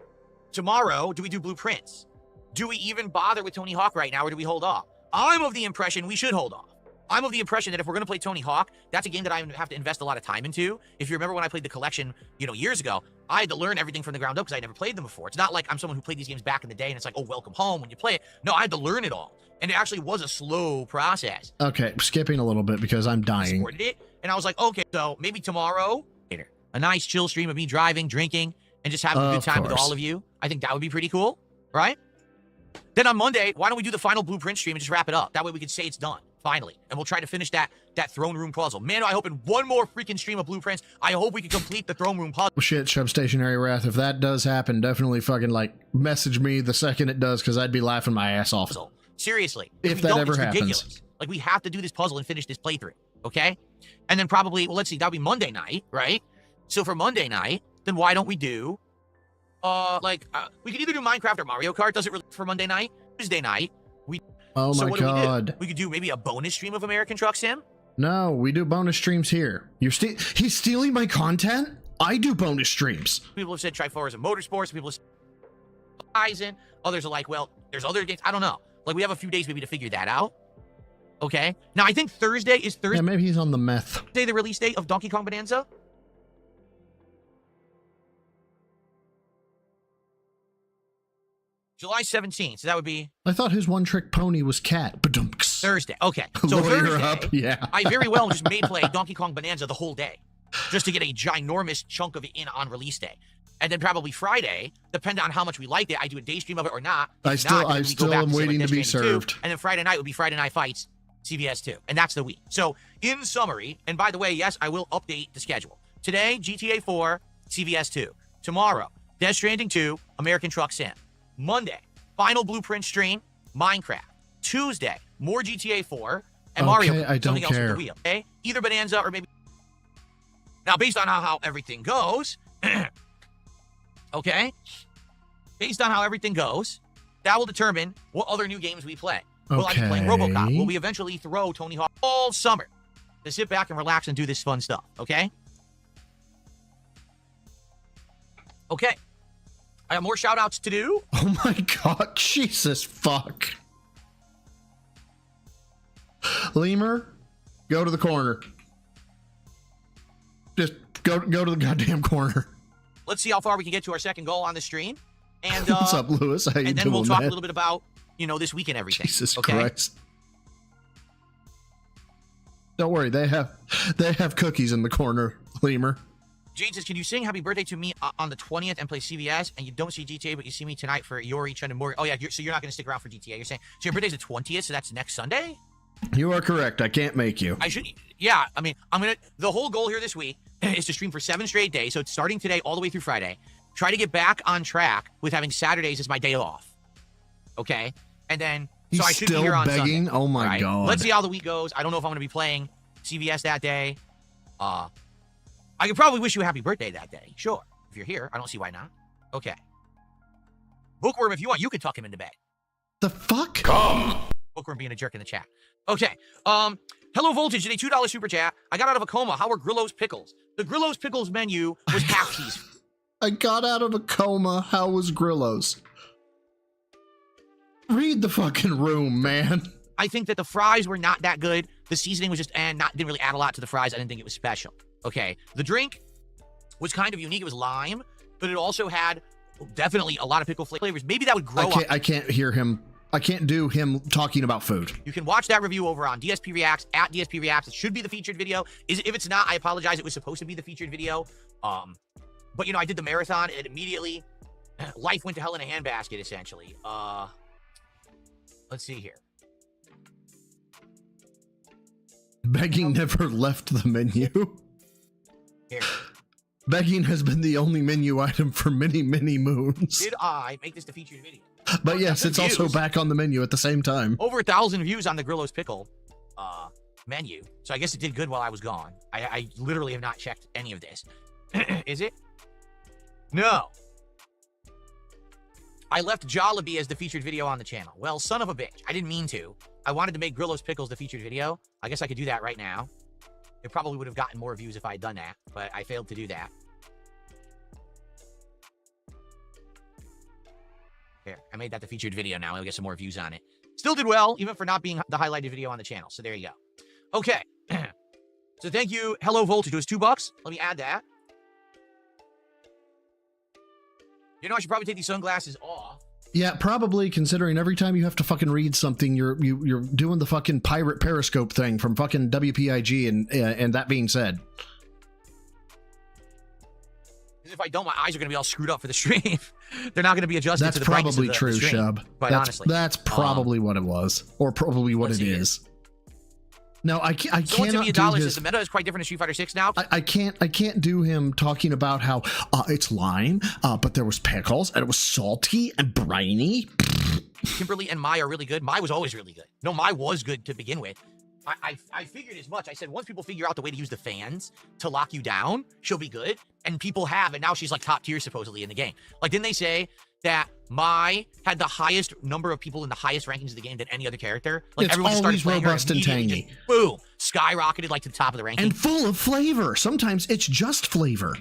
Tomorrow, do we do Blueprints? Do we even bother with Tony Hawk right now, or do we hold off? I'm of the impression we should hold off. I'm of the impression that if we're going to play Tony Hawk, that's a game that I have to invest a lot of time into. If you remember when I played the collection, years ago, I had to learn everything from the ground up because I never played them before. It's not like I'm someone who played these games back in the day and it's like, oh, welcome home when you play it. No, I had to learn it all. And it actually was a slow process. Okay, skipping a little bit because I'm dying. Supported it, and I was like, okay, so maybe tomorrow, a nice chill stream of me driving, drinking, and just having a good time with all of you. I think that would be pretty cool, right? Then on Monday, why don't we do the final Blueprint stream and just wrap it up? That way we can say it's done, finally. And we'll try to finish that throne room puzzle. Man, I hope in one more freaking stream of Blueprints, I hope we can complete the throne room puzzle. Shit, Shub Stationary Wrath. If that does happen, definitely fucking message me the second it does, because I'd be laughing my ass off. Seriously. If that ever happens. Ridiculous. Like, we have to do this puzzle and finish this playthrough, okay? And then probably, well, let's see, that'll be Monday night, right? So for Monday night, then why don't we do, we could either do Minecraft or Mario Kart. Does it really for Monday night? Tuesday night, Oh my god. We could do maybe a bonus stream of American Truck Sim. No, we do bonus streams here. He's stealing my content? I do bonus streams. People have said try Forza Motorsports. People have said Horizon. Others are like, well, there's other games. I don't know. Like, we have a few days maybe to figure that out. Okay. Now, I think Thursday is Thursday. Yeah, maybe he's on the meth. The release date of Donkey Kong Bonanza. July 17th. So that would be... I thought his one-trick pony was Cat. Badumks. Thursday. Okay. So Lawyer Thursday, up. Yeah. I very well just may play Donkey Kong Bonanza the whole day, just to get a ginormous chunk of it in on release day. And then probably Friday, depending on how much we liked it, I do a day stream of it or not. I still am waiting to be served. 2, and then Friday night would be Friday Night Fights, CVS 2. And that's the week. So in summary, and by the way, yes, I will update the schedule. Today, GTA 4, CVS 2. Tomorrow, Death Stranding 2, American Truck Sim. Monday, final Blueprint stream, Minecraft. Tuesday, more GTA 4 and Mario Kart. I don't Something else care. with the wheel. Okay? Either Bonanza or maybe... Now, based on how everything goes... okay? Based on how everything goes, that will determine what other new games we play. Will I be playing RoboCop? Will we eventually throw Tony Hawk all summer to sit back and relax and do this fun stuff? Okay? Okay. I have more shout outs to do. Oh my god, Jesus fuck. Lemur, go to the corner. Just go to the goddamn corner. Let's see how far we can get to our second goal on the stream. And What's up, Lewis? How you and then doing, we'll talk man? a little bit about, this week and everything. Jesus okay? Christ. Don't worry, they have cookies in the corner, Lemur. Jane says, can you sing Happy Birthday to me on the 20th and play CVS? And you don't see GTA, but you see me tonight for Yori, Chun, and Morgan. Oh, yeah, so you're not going to stick around for GTA. You're saying, so your birthday's the 20th, so that's next Sunday? You are correct. I can't make you. I should, yeah, I mean, the whole goal here this week is to stream for 7 straight days. So it's starting today all the way through Friday. Try to get back on track with having Saturdays as my day off. Okay? And then, He's so I should still be here on begging? Sunday. Oh my God. Let's see how the week goes. I don't know if I'm going to be playing CVS that day. I could probably wish you a happy birthday that day. Sure. If you're here, I don't see why not. Okay. Bookworm, if you want, you can tuck him into bed. The fuck? Come. Bookworm being a jerk in the chat. Okay. Hello Voltage did a $2 super chat. I got out of a coma. How were Grillo's pickles? The Grillo's pickles menu was half cheese. I got out of a coma. How was Grillo's? Read the fucking room, man. I think that the fries were not that good. The seasoning was just didn't really add a lot to the fries. I didn't think it was special. Okay. The drink was kind of unique. It was lime, but it also had definitely a lot of pickle flavors. Maybe that would grow up. I can't hear him. I can't do him talking about food. You can watch that review over on DSP Reacts, at DSP Reacts. It should be the featured video. If it's not, I apologize. It was supposed to be the featured video. But I did the marathon and immediately life went to hell in a handbasket, essentially. Let's see here. Begging never left the menu. Here. Begging has been the only menu item for many, many moons. Did I make this the featured video? But yes, it's also back on the menu at the same time. Over 1,000 views on the Grillo's Pickle menu. So I guess it did good while I was gone. I literally have not checked any of this. Is it? No. I left Jollibee as the featured video on the channel. Well, son of a bitch. I didn't mean to. I wanted to make Grillo's Pickles the featured video. I guess I could do that right now. It probably would have gotten more views if I had done that, but I failed to do that. There, I made that the featured video now. I'll get some more views on it. Still did well, even for not being the highlighted video on the channel. So there you go. Okay. So thank you, Hello Voltage. It was $2. Let me add that. I should probably take these sunglasses off. Yeah, probably, considering every time you have to fucking read something, you're doing the fucking pirate periscope thing from fucking WPIG, and that being said. Because if I don't, my eyes are going to be all screwed up for the stream. They're not going to be adjusted to the brightness of the That's probably true, stream, Shub. honestly. That's probably what it was, or probably what it is. No, I cannot do his... The meta is quite different in Street Fighter 6 now. I can't do him talking about how it's lime, but there was pickles, and it was salty and briny. Kimberly and Mai are really good. Mai was always really good. No, Mai was good to begin with. I figured as much. I said, once people figure out the way to use the fans to lock you down, she'll be good. And people have, and now she's like top tier supposedly in the game. Like, didn't they say that Mai had the highest number of people in the highest rankings of the game than any other character? Like, it's everyone just started playing robust her and immediately, tangy. just, boom, skyrocketed like to the top of the ranking. And full of flavor. Sometimes it's just flavor.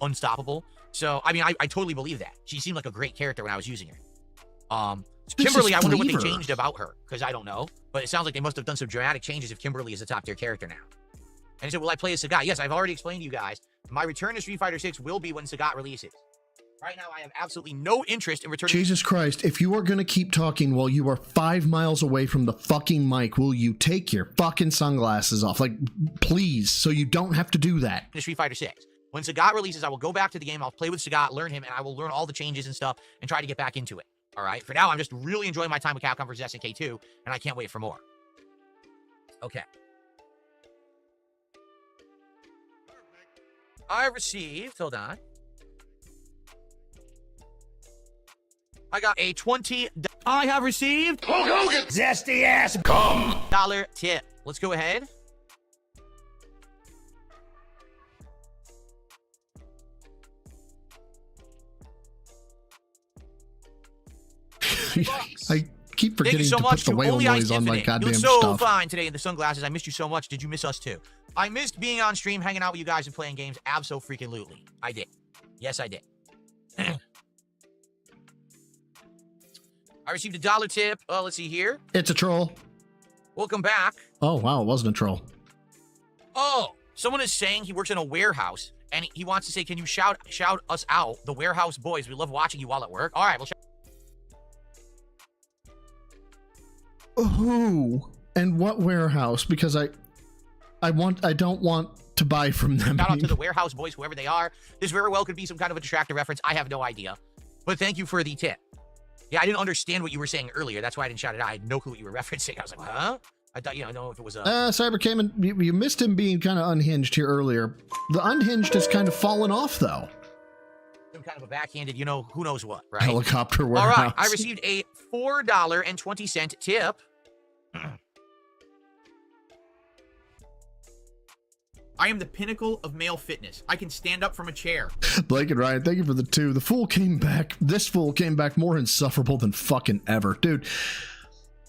Unstoppable. So, I mean, I totally believe that. She seemed like a great character when I was using her. Kimberly, I wonder what they changed about her, because I don't know. But it sounds like they must have done some dramatic changes if Kimberly is a top tier character now. And he said, will I play as Sagat? Yes, I've already explained to you guys. My return to Street Fighter 6 will be when Sagat releases. Right now, I have absolutely no interest in returning. Jesus Christ, if you are going to keep talking while you are 5 miles away from the fucking mic, will you take your fucking sunglasses off? Like, please, so you don't have to do that. In Street Fighter 6. When Sagat releases, I will go back to the game. I'll play with Sagat, learn him, and I will learn all the changes and stuff and try to get back into it. All right? For now, I'm just really enjoying my time with Capcom vs. SNK 2, and I can't wait for more. Okay. I received, hold on. I got a $20. I have received Hulk Hogan zesty ass cum dollar tip. Let's go ahead. I keep forgetting Thank you so to much put the whale Only noise Ice on my Infinite. goddamn You look so stuff. fine today in the sunglasses. I missed you so much. Did you miss us too? I missed being on stream, hanging out with you guys and playing games. Abso-freaking-lutely. I did. Yes, I did. I received a $1 tip. Let's see here. It's a troll. Welcome back. Oh, wow. It wasn't a troll. Oh, someone is saying he works in a warehouse, and he wants to say, can you shout us out, the warehouse boys? We love watching you while at work. All right, we'll shout. Who and what warehouse? Because I don't want to buy from them. Shout out to the warehouse boys, whoever they are. This very well could be some kind of a detractor reference. I have no idea. But thank you for the tip. Yeah, I didn't understand what you were saying earlier. That's why I didn't shout it out. I had no clue what you were referencing. I was like, huh? I thought, I don't know if it was a... Cyber came in. You missed him being kind of unhinged here earlier. The unhinged has kind of fallen off, though. Some kind of a backhanded, who knows what, right? Helicopter warehouse. All right, I received a $4.20 tip. I am the pinnacle of male fitness. I can stand up from a chair. Blake and Ryan, thank you for the 2. The fool came back. This fool came back more insufferable than fucking ever, dude.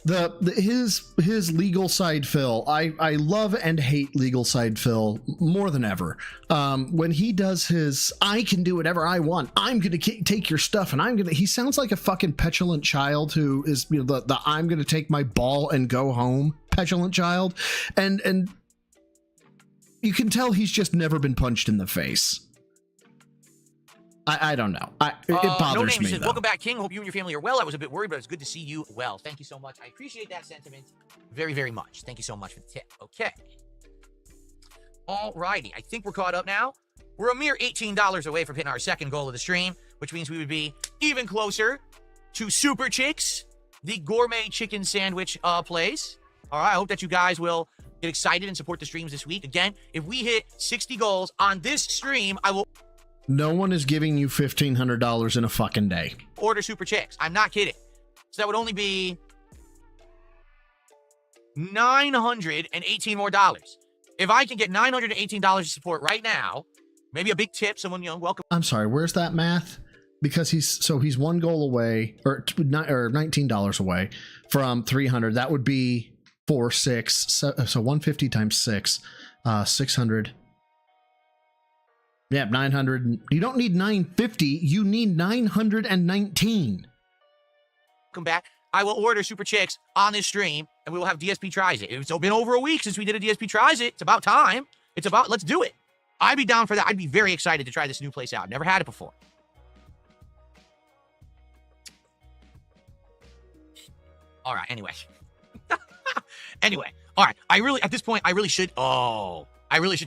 His legal side Phil, I love and hate legal side Phil more than ever. When he does his, I can do whatever I want. I'm gonna take your stuff, and he sounds like a fucking petulant child who is the I'm gonna take my ball and go home petulant child, and you can tell he's just never been punched in the face. I don't know. It bothers me, says, though. welcome back, King. Hope you and your family are well. I was a bit worried, but it's good to see you well. Thank you so much. I appreciate that sentiment very, very much. Thank you so much for the tip. Okay. All righty. I think we're caught up now. We're a mere $18 away from hitting our second goal of the stream, which means we would be even closer to Super Chicks, the gourmet chicken sandwich place. All right. I hope that you guys will get excited and support the streams this week. Again, if we hit 60 goals on this stream, I will... No one is giving you $1,500 in a fucking day. Order Super Chicks. I'm not kidding. So that would only be $918 more. If I can get $918 to support right now, maybe a big tip, someone, welcome. I'm sorry, where's that math? Because he's one goal away, or $19 away from 300. That would be 6. So 150 times 6, 600. Yeah, 900. You don't need 950. You need 919. Welcome back. I will order Super Chicks on this stream, and we will have DSP Tries It. It's been over a week since we did a DSP Tries It. It's about time. Let's do it. I'd be down for that. I'd be very excited to try this new place out. Never had it before. All right, anyway. All right. At this point, I really should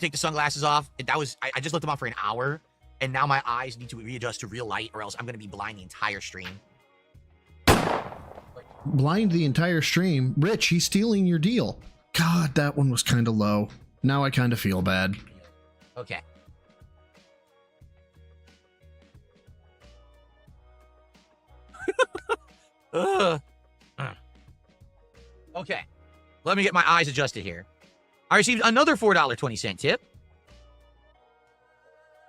take the sunglasses off. I just left them on for an hour, and now my eyes need to readjust to real light, or else I'm going to be blind the entire stream. Blind the entire stream? Rich, he's stealing your deal. God, that one was kind of low. Now I kind of feel bad. Okay. Okay. Let me get my eyes adjusted here. I received another $4.20 tip.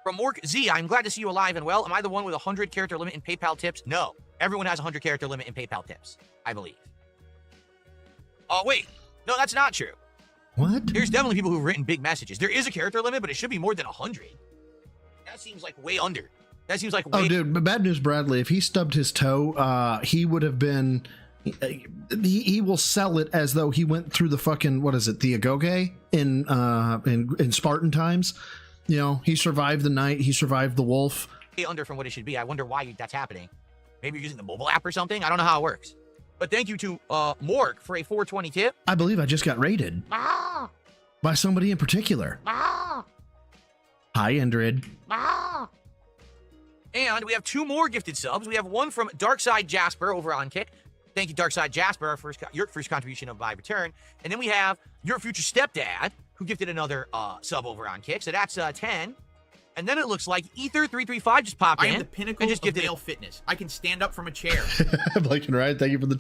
From Mork Z, I'm glad to see you alive and well. Am I the one with a 100 character limit in PayPal tips? No. Everyone has a 100 character limit in PayPal tips, I believe. Oh, wait. No, that's not true. What? There's definitely people who've written big messages. There is a character limit, but it should be more than 100. That seems like way under. That seems like way... Oh, dude, but bad news, Bradley. If he stubbed his toe, he would have been... He will sell it as though he went through the fucking, what is it, the Agoge in Spartan times. He survived the night, he survived the wolf. Way under from what it should be. I wonder why that's happening. Maybe you're using the mobile app or something. I don't know how it works. But thank you to Mork for a 420 tip. I believe I just got raided. By somebody in particular. Hi, Endrid. And we have 2 more gifted subs. We have one from Darkside Jasper over on Kick. Thank you, Darkside Jasper, your first contribution of my return. And then we have your future stepdad, who gifted another sub over on Kick. So that's 10. And then it looks like Ether335 just popped in. I am the pinnacle of male fitness. I can stand up from a chair. Blake and Ryan, thank you for the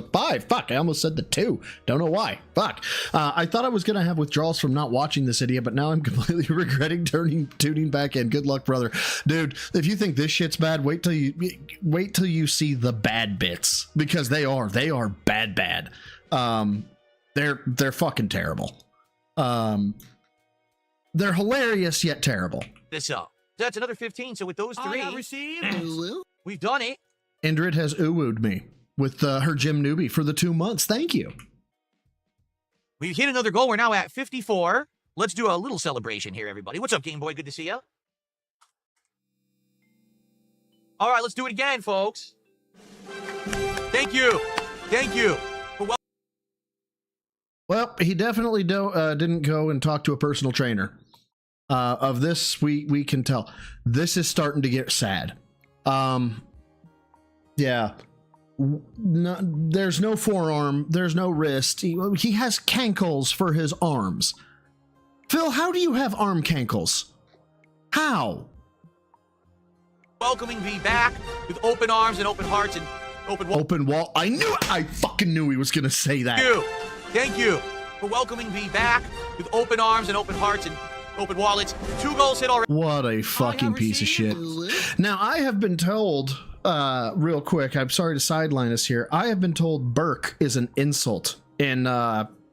5. Fuck, I almost said the 2. Don't know why. Fuck. I thought I was going to have withdrawals from not watching this idiot, but now I'm completely regretting tuning back in. Good luck, brother. Dude, if you think this shit's bad, wait till you see the bad bits, because they are bad. They're fucking terrible. They're hilarious yet terrible. This up. That's another 15. So with those 3, I received. we've done it. Indrid has ooh-wooed me. with her gym newbie for the 2 months. Thank you. We've hit another goal. We're now at 54. Let's do a little celebration here, everybody. What's up, Game Boy? Good to see you. All right, let's do it again, folks. Thank you. Thank you. Well, he definitely didn't go and talk to a personal trainer. Of this, we can tell. This is starting to get sad. Yeah. No, there's no forearm. There's no wrist. He has cankles for his arms. Phil, how do you have arm cankles? How? Welcoming me back with open arms and open hearts and open wall. Open wall. I fucking knew he was going to say that. Thank you for welcoming me back with open arms and open hearts and open wallets. 2 goals hit already. What a fucking piece of shit. Now, I have been told, real quick, I'm sorry to sideline us here. I have been told Burke is an insult in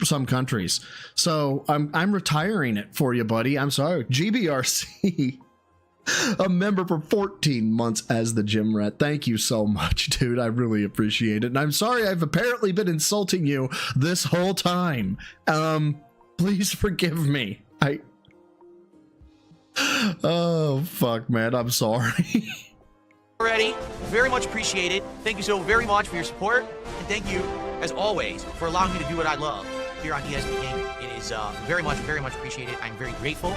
some countries. So I'm retiring it for you, buddy. I'm sorry. GBRC. A member for 14 months as the gym rat. Thank you so much, dude. I really appreciate it. And I'm sorry I've apparently been insulting you this whole time. Please forgive me. Oh, fuck, man. I'm sorry. Already. Very much appreciated. Thank you so very much for your support. And thank you, as always, for allowing me to do what I love here on ESP Gaming. It is very much appreciated. I'm very grateful.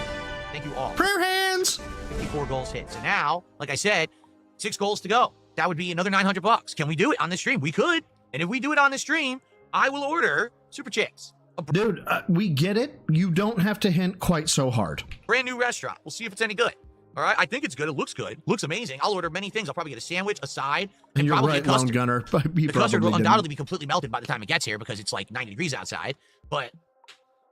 Thank you all. Prayer hands! 54 goals hit. So now, like I said, 6 goals to go. That would be another $900. Can we do it on the stream? We could. And if we do it on the stream, I will order Super Chicks. Dude, we get it. You don't have to hint quite so hard. Brand new restaurant. We'll see if it's any good. All right. I think it's good. It looks good. Looks amazing. I'll order many things. I'll probably get a sandwich, a side, and you're probably right, a custard. Lone Gunner. The custard will undoubtedly be completely melted by the time it gets here because it's like 90 degrees outside. But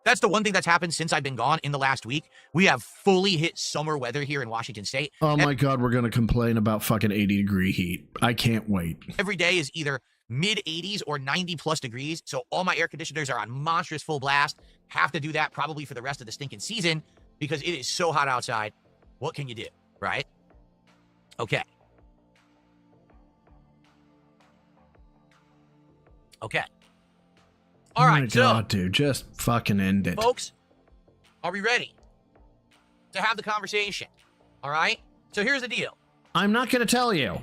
that's the one thing that's happened since I've been gone in the last week. We have fully hit summer weather here in Washington State. Oh my God, we're going to complain about fucking 80-degree heat. I can't wait. Every day is either mid 80s or 90 plus degrees. So all my air conditioners are on monstrous full blast. Have to do that probably for the rest of the stinking season because it is so hot outside. What can you do, right? Okay. Okay. All right, oh my God, dude, just fucking end it. Folks, are we ready to have the conversation? All right? So here's the deal. I'm not going to tell you.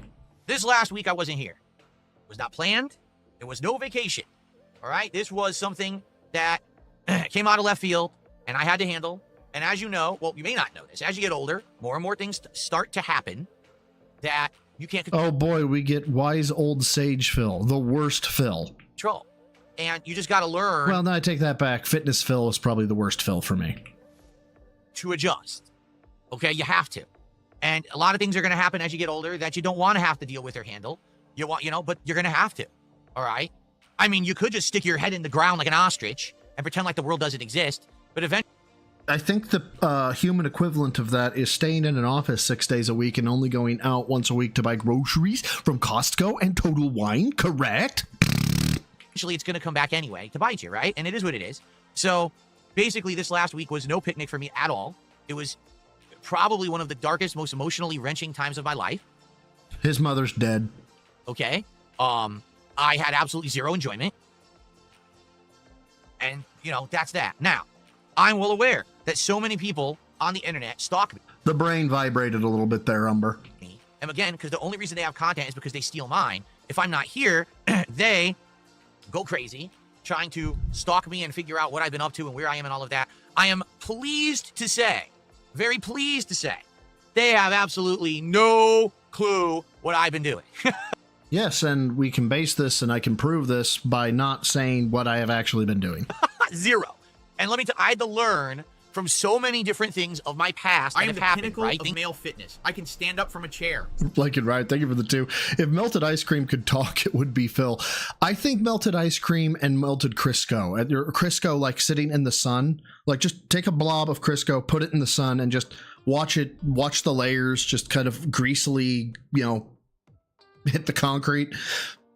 This last week I wasn't here. It was not planned. There was no vacation. All right? This was something that came out of left field and I had to handle. And as you know, well, you may not know this. As you get older, more and more things start to happen that you can't control. Oh boy, we get wise old sage Phil, the worst Phil. Control. And you just got to learn. Well, no, I take that back. Fitness Phil is probably the worst Phil for me. To adjust. Okay, you have to. And a lot of things are going to happen as you get older that you don't want to have to deal with or handle. You want, but you're going to have to. All right? I mean, you could just stick your head in the ground like an ostrich and pretend like the world doesn't exist, but eventually. I think the human equivalent of that is staying in an office 6 days a week and only going out once a week to buy groceries from Costco and Total Wine, correct? Eventually, it's going to come back anyway to bite you, right? And it is what it is. So basically, this last week was no picnic for me at all. It was probably one of the darkest, most emotionally wrenching times of my life. His mother's dead. Okay. I had absolutely zero enjoyment. And, that's that. Now, I'm well aware that so many people on the internet stalk me. The brain vibrated a little bit there, Umber. And again, because the only reason they have content is because they steal mine. If I'm not here, they go crazy trying to stalk me and figure out what I've been up to and where I am and all of that. I am pleased to say, very pleased to say, they have absolutely no clue what I've been doing. Yes, and we can base this and I can prove this by not saying what I have actually been doing. Zero. And let me tell you, I had to learn from so many different things of my past. I am the pinnacle of male fitness. I can stand up from a chair. Like it, right? Thank you for the 2. If melted ice cream could talk, it would be Phil. I think melted ice cream and melted Crisco. Crisco, like sitting in the sun. Like just take a blob of Crisco, put it in the sun, and just watch the layers just kind of greasily, hit the concrete.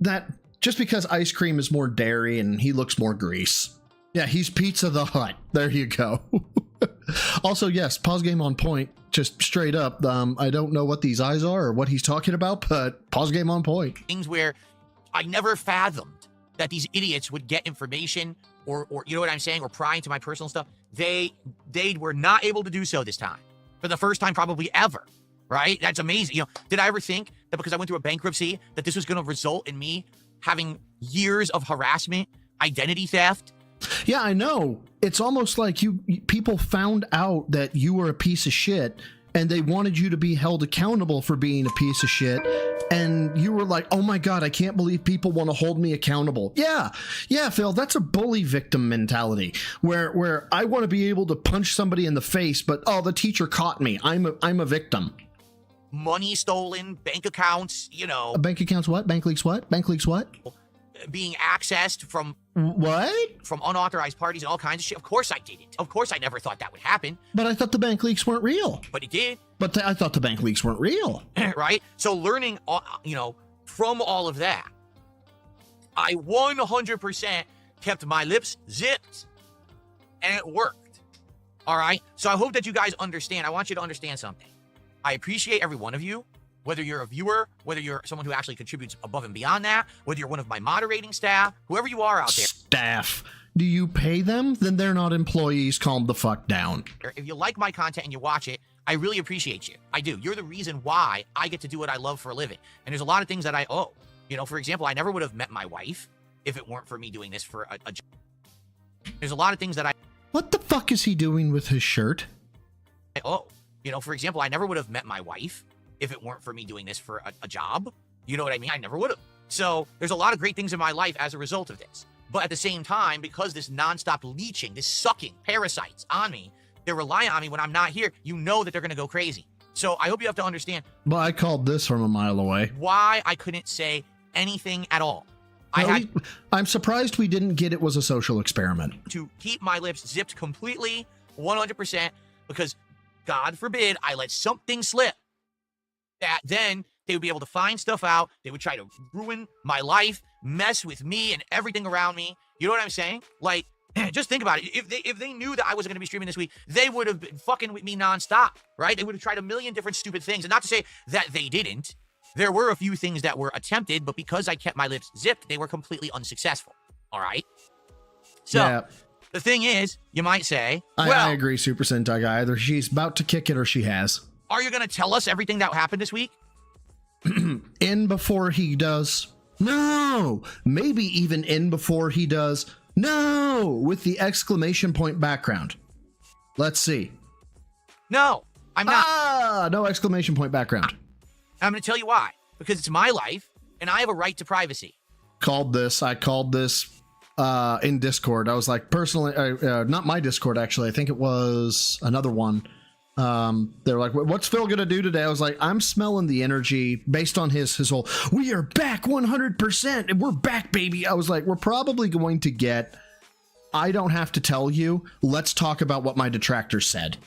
That just because ice cream is more dairy and he looks more grease. Yeah, he's Pizza the Hut. There you go. Also, yes, pause game on point. Just straight up. I don't know what these eyes are or what he's talking about, but pause game on point. Things where I never fathomed that these idiots would get information or you know what I'm saying, or pry into my personal stuff. They were not able to do so this time. For the first time probably ever, right? That's amazing. You know, did I ever think that because I went through a bankruptcy that this was going to result in me having years of harassment, identity theft? Yeah, I know. It's almost like people found out that you were a piece of shit and they wanted you to be held accountable for being a piece of shit. And you were like, oh my God, I can't believe people want to hold me accountable. Yeah, Phil, that's a bully victim mentality where I want to be able to punch somebody in the face, but oh, the teacher caught me. I'm a victim. Money stolen, bank accounts, you know. Bank accounts what? Bank leaks what? Bank leaks what? Being accessed from what? From unauthorized parties and all kinds of shit. Of course I didn't. Of course I never thought that would happen. But I thought the bank leaks weren't real. But it did. But I thought the bank leaks weren't real. Right? So learning, you know, from all of that, I 100% kept my lips zipped. And it worked. All right? So I hope that you guys understand. I want you to understand something. I appreciate every one of you. Whether you're a viewer, whether you're someone who actually contributes above and beyond that, whether you're one of my moderating staff, whoever you are out there. Staff. Do you pay them? Then they're not employees. Calm the fuck down. If you like my content and you watch it, I really appreciate you. I do. You're the reason why I get to do what I love for a living. And there's a lot of things that I owe. You know, for example, I never would have met my wife if it weren't for me doing this for a job. There's a lot of things that I... What the fuck is he doing with his shirt? I owe. You know, for example, I never would have met my wife if it weren't for me doing this for a job. You know what I mean? I never would have. So there's a lot of great things in my life as a result of this. But at the same time, because this nonstop leeching, this sucking parasites on me, they're relying on me when I'm not here, you know that they're going to go crazy. So I hope you have to understand. Well, I called this from a mile away. Why I couldn't say anything at all. I'm surprised we didn't get it was a social experiment. To keep my lips zipped completely, 100%, because God forbid I let something slip. That then they would be able to find stuff out. They would try to ruin my life, mess with me and everything around me. You know what I'm saying? Like, just think about it. If they knew that I wasn't going to be streaming this week, they would have been fucking with me nonstop, right? They would have tried a million different stupid things. And not to say that they didn't. There were a few things that were attempted, but because I kept my lips zipped, they were completely unsuccessful. All right? So, yeah. The thing is, you might say, I agree, Super Sentai guy. Either she's about to kick it or she has. Are you going to tell us everything that happened this week? In before he does? No. Maybe even in before he does? No. With the exclamation point background. Let's see. No, I'm not. No exclamation point background. I'm going to tell you why. Because it's my life, and I have a right to privacy. I called this in Discord. I was like, personally, not my Discord, actually. I think it was another one. They were like, what's Phil gonna do today? I was like, I'm smelling the energy based on his whole, we are back 100% and we're back, baby. I was like, we're probably going to get, I don't have to tell you, let's talk about what my detractors said.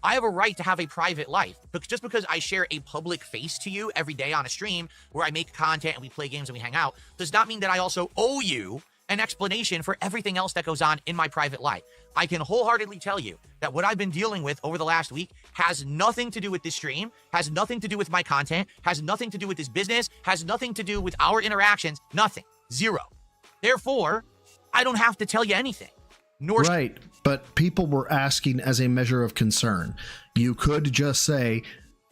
I have a right to have a private life. Just because I share a public face to you every day on a stream where I make content and we play games and we hang out does not mean that I also owe you an explanation for everything else that goes on in my private life. I can wholeheartedly tell you that what I've been dealing with over the last week has nothing to do with this stream, has nothing to do with my content, has nothing to do with this business, has nothing to do with our interactions, nothing. Zero. Therefore, I don't have to tell you anything. Right, but people were asking as a measure of concern. You could just say,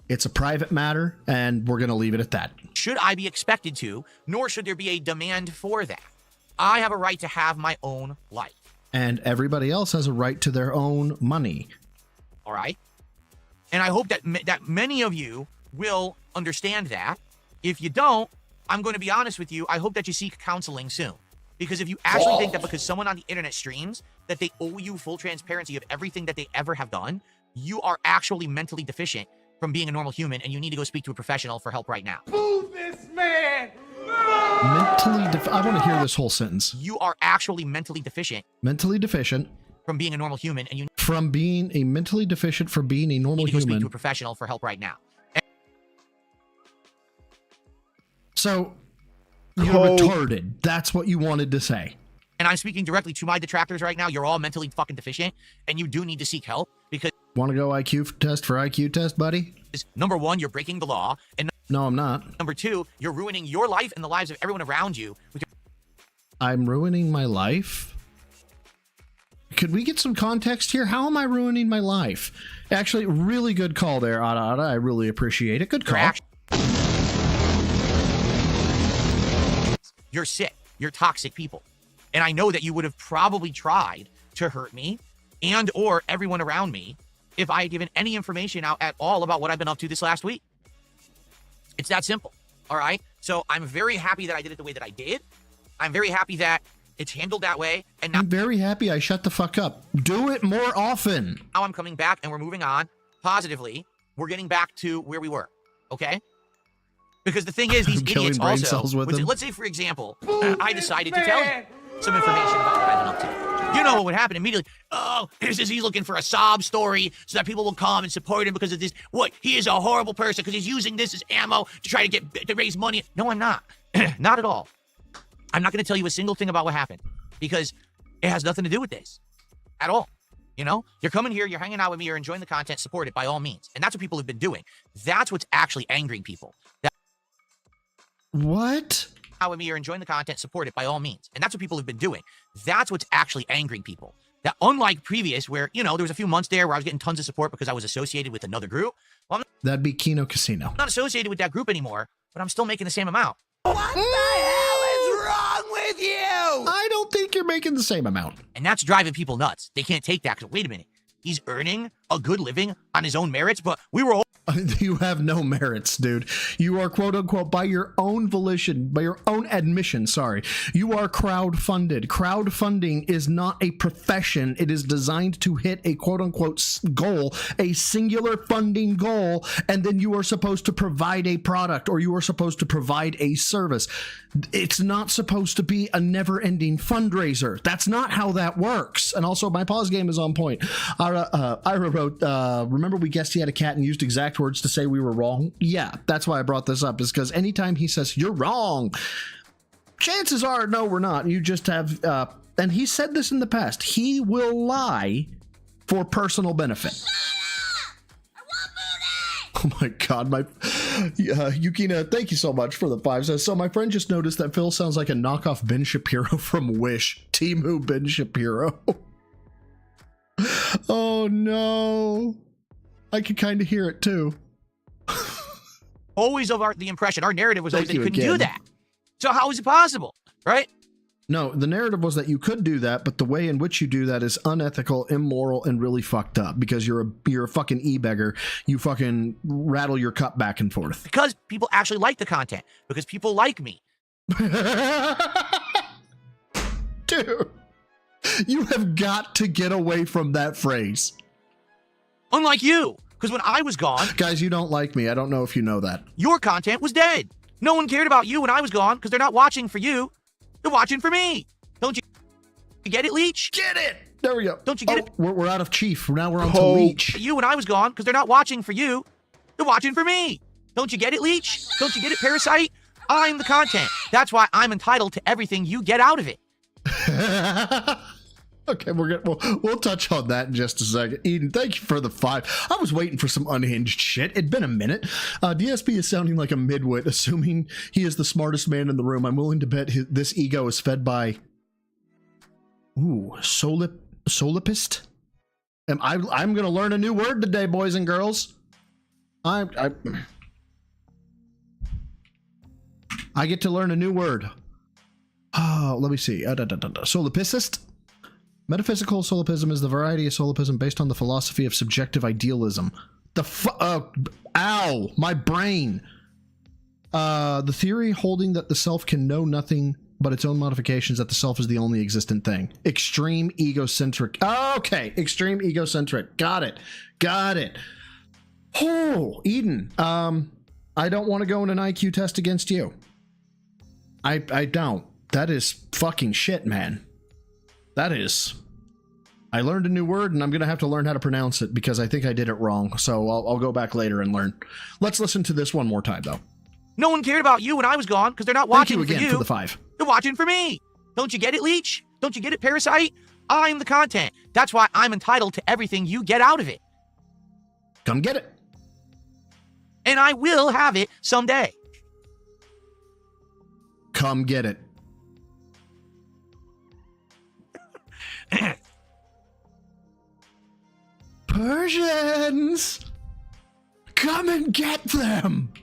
it's a private matter, and we're going to leave it at that. Should I be expected to, nor should there be a demand for that. I have a right to have my own life. And everybody else has a right to their own money. All right. And I hope that many of you will understand that. If you don't, I'm going to be honest with you. I hope that you seek counseling soon. Because if you actually think that because someone on the internet streams, that they owe you full transparency of everything that they ever have done, you are actually mentally deficient from being a normal human, and you need to go speak to a professional for help right now. Boo this man! I want to hear this whole sentence. You are actually mentally deficient. Mentally deficient. From being a normal human, and you... From being a mentally deficient for being a normal human. You need to go speak to a professional for help right now. So, you're retarded. That's what you wanted to say. And I'm speaking directly to my detractors right now. You're all mentally fucking deficient, and you do need to seek help, because... Want to go IQ test for IQ test, buddy? Number one, you're breaking the law, and No, I'm not. Number two, you're ruining your life and the lives of everyone around you. I'm ruining my life? Could we get some context here? How am I ruining my life? Actually, really good call there, Ada Ada. I really appreciate it. Good call. You're sick. You're toxic people. And I know that you would have probably tried to hurt me and or everyone around me if I had given any information out at all about what I've been up to this last week. It's that simple. All right? So I'm very happy that I did it the way that I did. I'm very happy that it's handled that way. And now I'm very happy I shut the fuck up. Do it more often. now I'm coming back and we're moving on positively. We're getting back to where we were. Okay? Because the thing is, these Killing idiots brain also, cells with them. let's say, for example, I decided to tell you some information about what I've been up to. You know what would happen immediately? Oh, he's looking for a sob story so that people will come and support him because of this. What? He is a horrible person because he's using this as ammo to try to raise money. No, I'm not. Not at all. I'm not going to tell you a single thing about what happened because it has nothing to do with this at all. You know, you're coming here, you're hanging out with me, you're enjoying the content, support it by all means. And that's what people have been doing. That's what's actually angering people. What? Out with me, you're enjoying the content, support it by all means. And that's what people have been doing. That's what's actually angering people. That unlike previous, where, you know, there was a few months there where I was getting tons of support because I was associated with another group. Well, That'd be Kino Casino. I'm not associated with that group anymore, but I'm still making the same amount. What the hell is wrong with you? I don't think you're making the same amount. And that's driving people nuts. They can't take that because, wait a minute, he's earning a good living on his own merits, but we were all You have no merits, dude. You are, quote unquote, by your own volition, by your own admission, sorry, you are crowd-funded. Crowdfunding is not a profession. It is designed to hit a, quote unquote, goal, a singular funding goal, and then you are supposed to provide a product or you are supposed to provide a service. It's not supposed to be a never-ending fundraiser. That's not how that works. And also, my pause game is on point. Ira wrote, remember we guessed he had a cat and used exact words to say we were wrong? Yeah, that's why I brought this up, is because anytime he says, you're wrong, chances are, no, we're not. You just have, and he said this in the past, he will lie for personal benefit. Oh my god, Yukina, thank you so much for the 5 says. So my friend just noticed that Phil sounds like a knockoff Ben Shapiro from Wish. Timu Ben Shapiro. Oh no. I could kind of hear it too. always of the impression, our narrative was always that Thank you you couldn't do again. that. So how is it possible, right? No, the narrative was that you could do that, but the way in which you do that is unethical, immoral, and really fucked up because you're a fucking e-beggar. You fucking rattle your cup back and forth. Because people actually like the content. Because people like me. Dude, you have got to get away from that phrase. Unlike you. Because when I was gone... Guys, you don't like me. I don't know if you know that. Your content was dead. No one cared about you when I was gone because they're not watching for you. They're watching for me. Don't you get it, Leech? Get it! There we go. Don't you get it? We're out of Chief. Now we're on to Leech. You when I was gone because they're not watching for you. They're watching for me. Don't you get it, Leech? Don't you get it, Parasite? I'm the content. That's why I'm entitled to everything you get out of it. Okay, we'll touch on that in just a second. Eden, thank you for the 5. I was waiting for some unhinged shit. It'd been a minute. DSP is sounding like a midwit, assuming he is the smartest man in the room. I'm willing to bet this ego is fed by solipist. I'm gonna learn a new word today, boys and girls. I get to learn a new word. Oh, let me see. Solipsist. Metaphysical solipsism is the variety of solipsism based on the philosophy of subjective idealism. Ow, my brain. The theory holding that the self can know nothing but its own modifications, that the self is the only existent thing. Extreme egocentric. Okay, extreme egocentric. Got it. Oh, Eden. I don't want to go in an IQ test against you. I don't. That is fucking shit, man. That is. I learned a new word, and I'm going to have to learn how to pronounce it because I think I did it wrong. So I'll go back later and learn. Let's listen to this one more time, though. No one cared about you when I was gone because they're not watching Thank you again for you. For the 5. They're watching for me. Don't you get it, Leech? Don't you get it, Parasite? I'm the content. That's why I'm entitled to everything you get out of it. Come get it. and I will have it someday. Come get it. Persians! Come and get them!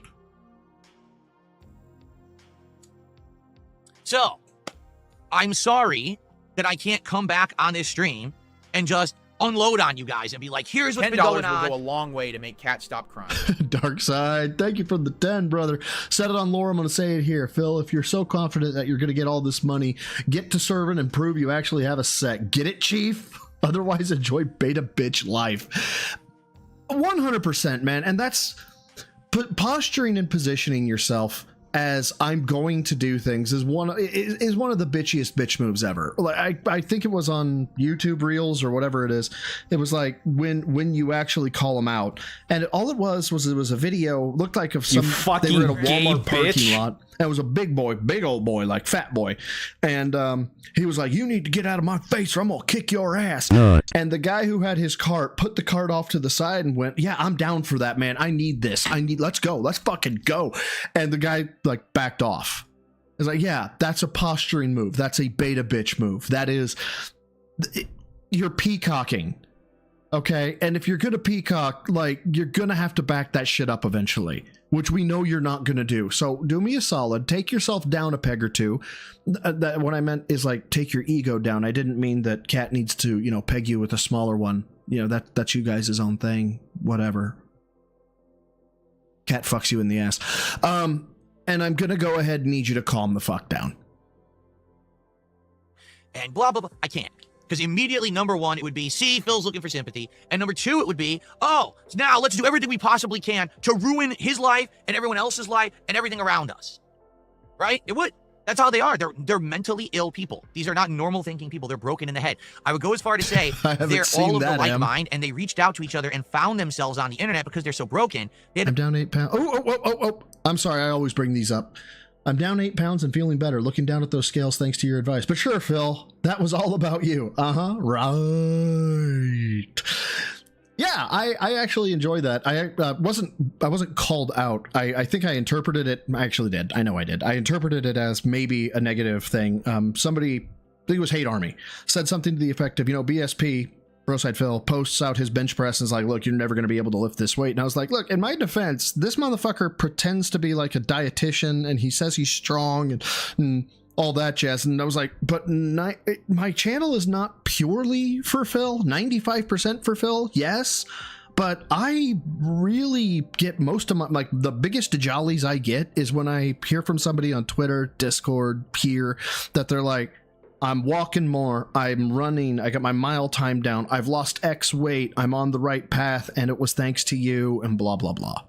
So, I'm sorry that I can't come back on this stream and just unload on you guys and be like, here's what's been $10 going will on. go a long way to make Cat stop crying. Dark side, thank you for the 10, brother. Said it on lore, I'm going to say it here. Phil, if you're so confident that you're going to get all this money, get to serving and prove you actually have a set. Get it, Chief? Otherwise, enjoy beta bitch life. 100%, man. And that's posturing and positioning yourself as I'm going to do things is one of the bitchiest bitch moves ever. Like I think it was on YouTube Reels or whatever it is. It was like when you actually call them out, and all it was a video, looked like of some they were in a Walmart parking lot. And it was a big old boy, like fat boy, and he was like, "You need to get out of my face, or I'm gonna kick your ass." And the guy who had his cart put the cart off to the side and went, "Yeah, I'm down for that, man. I need this. Let's go. Let's fucking go." And the guy like backed off. It's like, yeah, that's a posturing move. That's a beta bitch move. That is, you're peacocking. Okay, and if you're gonna peacock, like, you're gonna have to back that shit up eventually, which we know you're not gonna do. So do me a solid, take yourself down a peg or two. That what I meant is like take your ego down. I didn't mean that Cat needs to, peg you with a smaller one. That's you guys' own thing. Whatever. Cat fucks you in the ass. And I'm gonna go ahead and need you to calm the fuck down. And blah blah blah. I can't. Because immediately, number one, it would be, see, Phil's looking for sympathy. And number two, it would be, oh, so now let's do everything we possibly can to ruin his life and everyone else's life and everything around us. Right? It would. That's how they are. They're mentally ill people. These are not normal thinking people. They're broken in the head. I would go as far to say they're all of the like mind, and they reached out to each other and found themselves on the internet because they're so broken. I'm down 8 pounds. Oh. I'm sorry. I always bring these up. I'm down 8 pounds and feeling better. Looking down at those scales thanks to your advice. But sure, Phil, that was all about you. Right. Yeah, I actually enjoy that. I wasn't called out. I think I interpreted it. I actually did. I know I did. I interpreted it as maybe a negative thing. Somebody, I think it was Hate Army, said something to the effect of, BSP, Broside Phil, posts out his bench press and is like, look, you're never going to be able to lift this weight. And I was like, look, in my defense, this motherfucker pretends to be like a dietitian and he says he's strong and all that jazz. And I was like, but my channel is not purely for Phil. 95% for Phil, yes. But I really get most of my, the biggest jollies I get is when I hear from somebody on Twitter, Discord, here, that they're like, I'm walking more, I'm running, I got my mile time down, I've lost X weight, I'm on the right path, and it was thanks to you, and blah, blah, blah.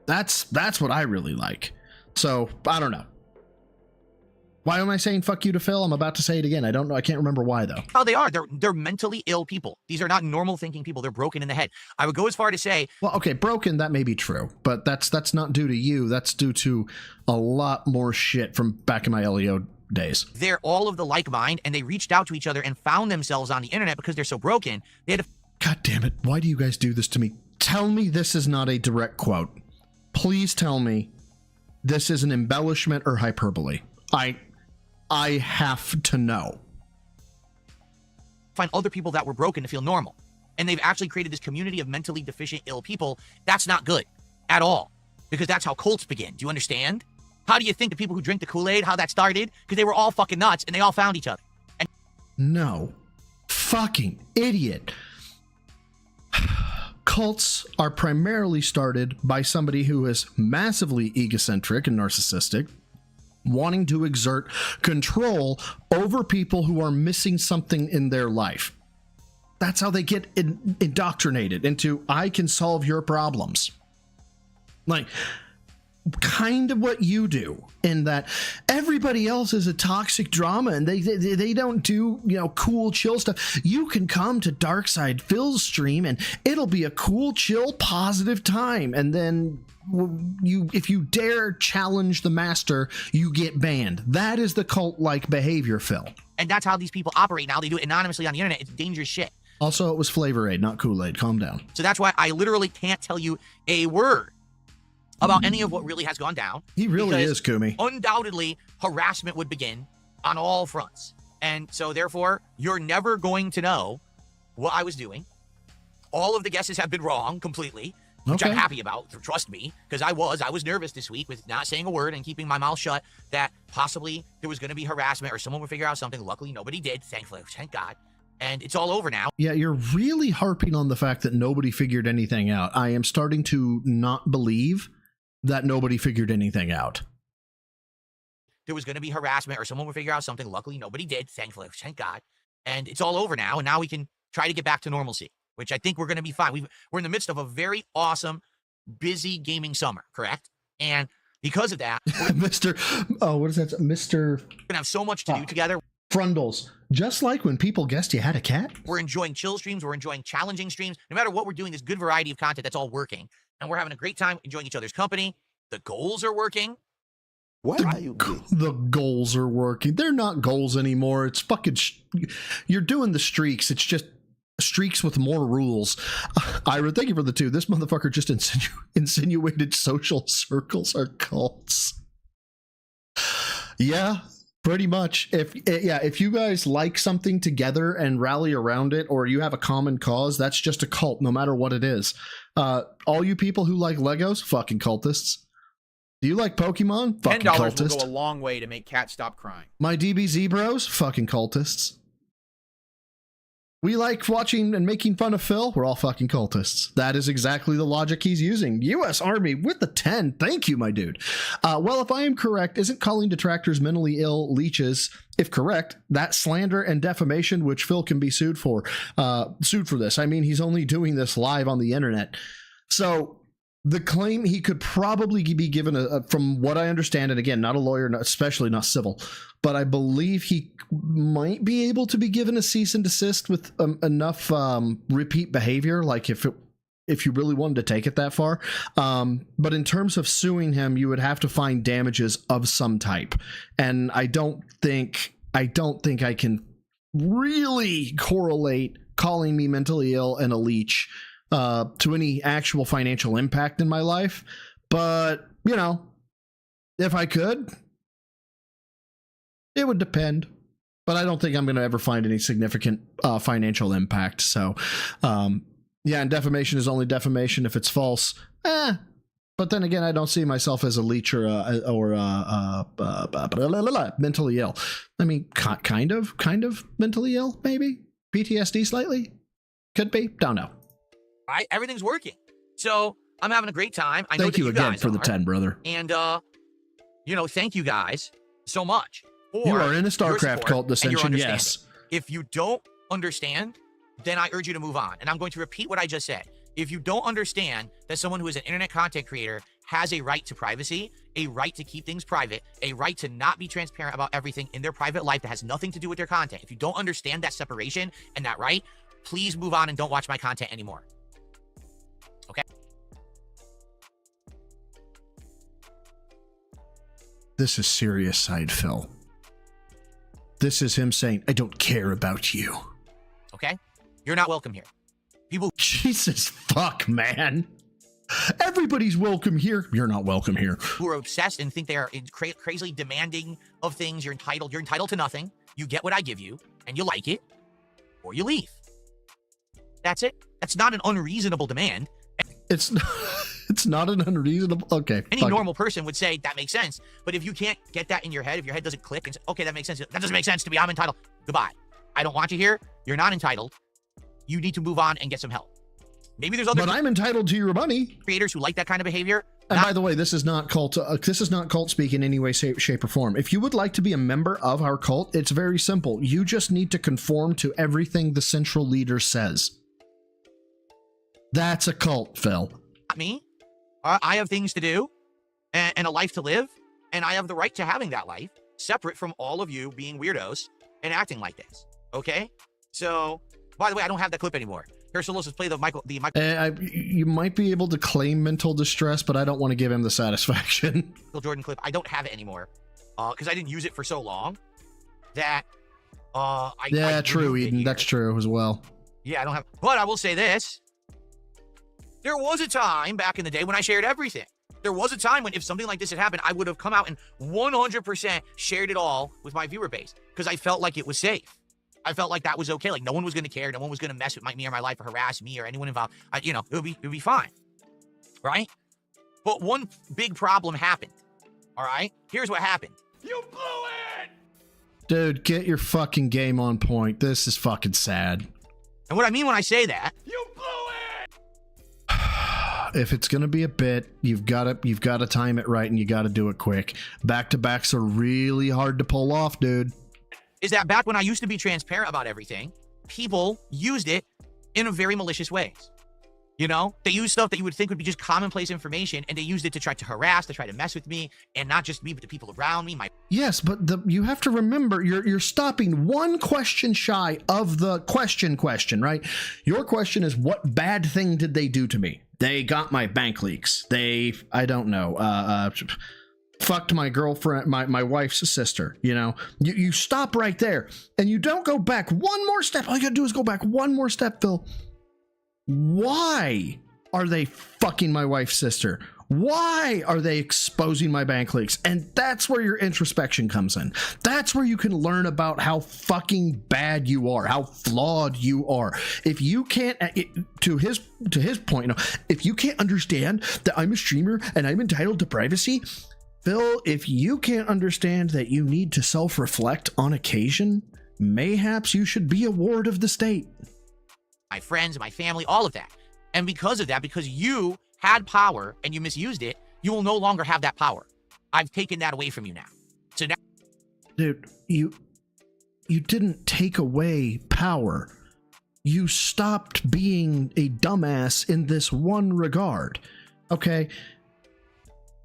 That's what I really like. So, I don't know. Why am I saying fuck you to Phil? I'm about to say it again. I don't know. I can't remember why, though. How they are. They're mentally ill people. These are not normal thinking people. They're broken in the head. I would go as far to say... Well, okay, broken, that may be true, but that's not due to you. That's due to a lot more shit from back in my LEO days. They're all of the like mind, and they reached out to each other and found themselves on the internet because they're so broken. They had to... God damn it. Why do you guys do this to me? Tell me this is not a direct quote. Please tell me this is an embellishment or hyperbole. I have to know. Find other people that were broken to feel normal. And they've actually created this community of mentally deficient, ill people. That's not good at all. Because that's how cults begin. Do you understand? How do you think the people who drink the Kool-Aid, how that started? Because they were all fucking nuts and they all found each other. And no. Fucking idiot. Cults are primarily started by somebody who is massively egocentric and narcissistic, wanting to exert control over people who are missing something in their life. That's how they get indoctrinated into, I can solve your problems. Like, kind of what you do, in that everybody else is a toxic drama and they don't do, cool, chill stuff. You can come to Darkside Phil's stream and it'll be a cool, chill, positive time. And then if you dare challenge the master, you get banned. That is the cult-like behavior, Phil. And that's how these people operate now. They do it anonymously on the internet. It's dangerous shit. Also, it was Flavor Aid, not Kool-Aid. Calm down. So that's why I literally can't tell you a word about any of what really has gone down. He really is, Kumi. Undoubtedly, harassment would begin on all fronts. And so therefore, you're never going to know what I was doing. All of the guesses have been wrong completely, which I'm happy about. Trust me, because I was nervous this week with not saying a word and keeping my mouth shut that possibly there was going to be harassment or someone would figure out something. Luckily, nobody did, thankfully, thank God. And it's all over now. Yeah, you're really harping on the fact that nobody figured anything out. I am starting to not believe that nobody figured anything out. There was going to be harassment or someone would figure out something. Luckily, nobody did, thankfully, thank God. And it's all over now, and now we can try to get back to normalcy, which I think we're going to be fine. We're in the midst of a very awesome, busy gaming summer, correct? And because of that, what is that? Mr. We're going to have so much to do together. Frundles. Just like when people guessed you had a cat. We're enjoying chill streams. We're enjoying challenging streams. No matter what we're doing, this good variety of content that's all working. And we're having a great time enjoying each other's company. The goals are working. The goals are working. They're not goals anymore. It's fucking... you're doing the streaks. It's just streaks with more rules. Ira, thank you for the 2. This motherfucker just insinuated social circles are cults. Yeah, pretty much. If you guys like something together and rally around it, or you have a common cause, that's just a cult, no matter what it is. All you people who like Legos, fucking cultists. Do you like Pokemon? Fucking $10 cultist. will go a long way to make cats stop crying. My DBZ bros? Fucking cultists. We like watching and making fun of Phil? We're all fucking cultists. That is exactly the logic he's using. U.S. Army with the 10. Thank you, my dude. Well, if I am correct, isn't calling detractors mentally ill leeches, if correct, that slander and defamation, which Phil can be sued for this. I mean, he's only doing this live on the internet. So... the claim he could probably be given from what I understand, and again, not a lawyer, especially not civil, but I believe he might be able to be given a cease and desist with enough repeat behavior, like if you really wanted to take it that far. But in terms of suing him, you would have to find damages of some type, and I don't think I can really correlate calling me mentally ill and a leech to any actual financial impact in my life. But, you know, if I could, it would depend. But I don't think I'm going to ever find any significant financial impact. So, yeah, and defamation is only defamation if it's false. But then again, I don't see myself as a leech or mentally ill. I mean, kind of mentally ill, maybe? PTSD slightly? Could be. Don't know. Right? Everything's working. So I'm having a great time. I know thank you again for the 10, brother. And, thank you guys so much. You are in a StarCraft cult dissension, yes. If you don't understand, then I urge you to move on. And I'm going to repeat what I just said. If you don't understand that someone who is an internet content creator has a right to privacy, a right to keep things private, a right to not be transparent about everything in their private life that has nothing to do with their content, if you don't understand that separation and that right, please move on and don't watch my content anymore. Okay. This is serious side Phil. This is him saying, I don't care about you. Okay? You're not welcome here. People... Jesus fuck, man. Everybody's welcome here. You're not welcome here. Who are obsessed and think they are crazily demanding of things. You're entitled to nothing. You get what I give you, and you like it, or you leave. That's it. That's not an unreasonable demand. It's not an unreasonable... Okay. Any normal person would say, that makes sense. But if you can't get that in your head, if your head doesn't click and say, okay, that makes sense. That doesn't make sense to me. I'm entitled. Goodbye. I don't want you here. You're not entitled. You need to move on and get some help. Maybe there's other... But I'm entitled to your money. Creators who like that kind of behavior. And by the way, this is not cult speak in any way, shape, or form. If you would like to be a member of our cult, it's very simple. You just need to conform to everything the central leader says. That's a cult, Phil. Not me. I have things to do and a life to live, and I have the right to having that life, separate from all of you being weirdos and acting like this. Okay? So, by the way, I don't have that clip anymore. Here, so let's just play the Michael. You might be able to claim mental distress, but I don't want to give him the satisfaction. Michael Jordan clip. I don't have it anymore because I didn't use it for so long that Yeah, true, Eden. That's true as well. Yeah, I don't have, but I will say this. There was a time back in the day when I shared everything. There was a time when if something like this had happened, I would have come out and 100% shared it all with my viewer base because I felt like it was safe. I felt like that was okay. Like no one was going to care. No one was going to mess with me or my life or harass me or anyone involved. It would be fine. Right? But one big problem happened. All right? Here's what happened. You blew it! Dude, get your fucking game on point. This is fucking sad. And what I mean when I say that, You blew it! If it's gonna be a bit, you've gotta time it right and you gotta do it quick. Back-to-backs are really hard to pull off, dude. is that back when I used to be transparent about everything, people used it in a very malicious ways. You know, they use stuff that you would think would be just commonplace information, and they used it to try to harass, to try to mess with me, and not just me, but the people around me. Yes, but you have to remember, you're stopping one question shy of the question, right? Your question is, what bad thing did they do to me? They got my bank leaks. I don't know, fucked my girlfriend, my wife's sister. You know, you stop right there, and you don't go back one more step. All you gotta do is go back one more step, Phil. Why are they fucking my wife's sister? Why are they exposing my bank leaks? And that's where your introspection comes in. That's where you can learn about how fucking bad you are, how flawed you are. If you can't, to his point, you know, if you can't understand that I'm a streamer and I'm entitled to privacy, Phil, if you can't understand that you need to self-reflect on occasion, mayhaps you should be a ward of the state. My friends, my family, all of that. And because of that, because you had power and you misused it, you will no longer have that power. I've taken that away from you now. So now, dude, you didn't take away power. You stopped being a dumbass in this one regard. Okay?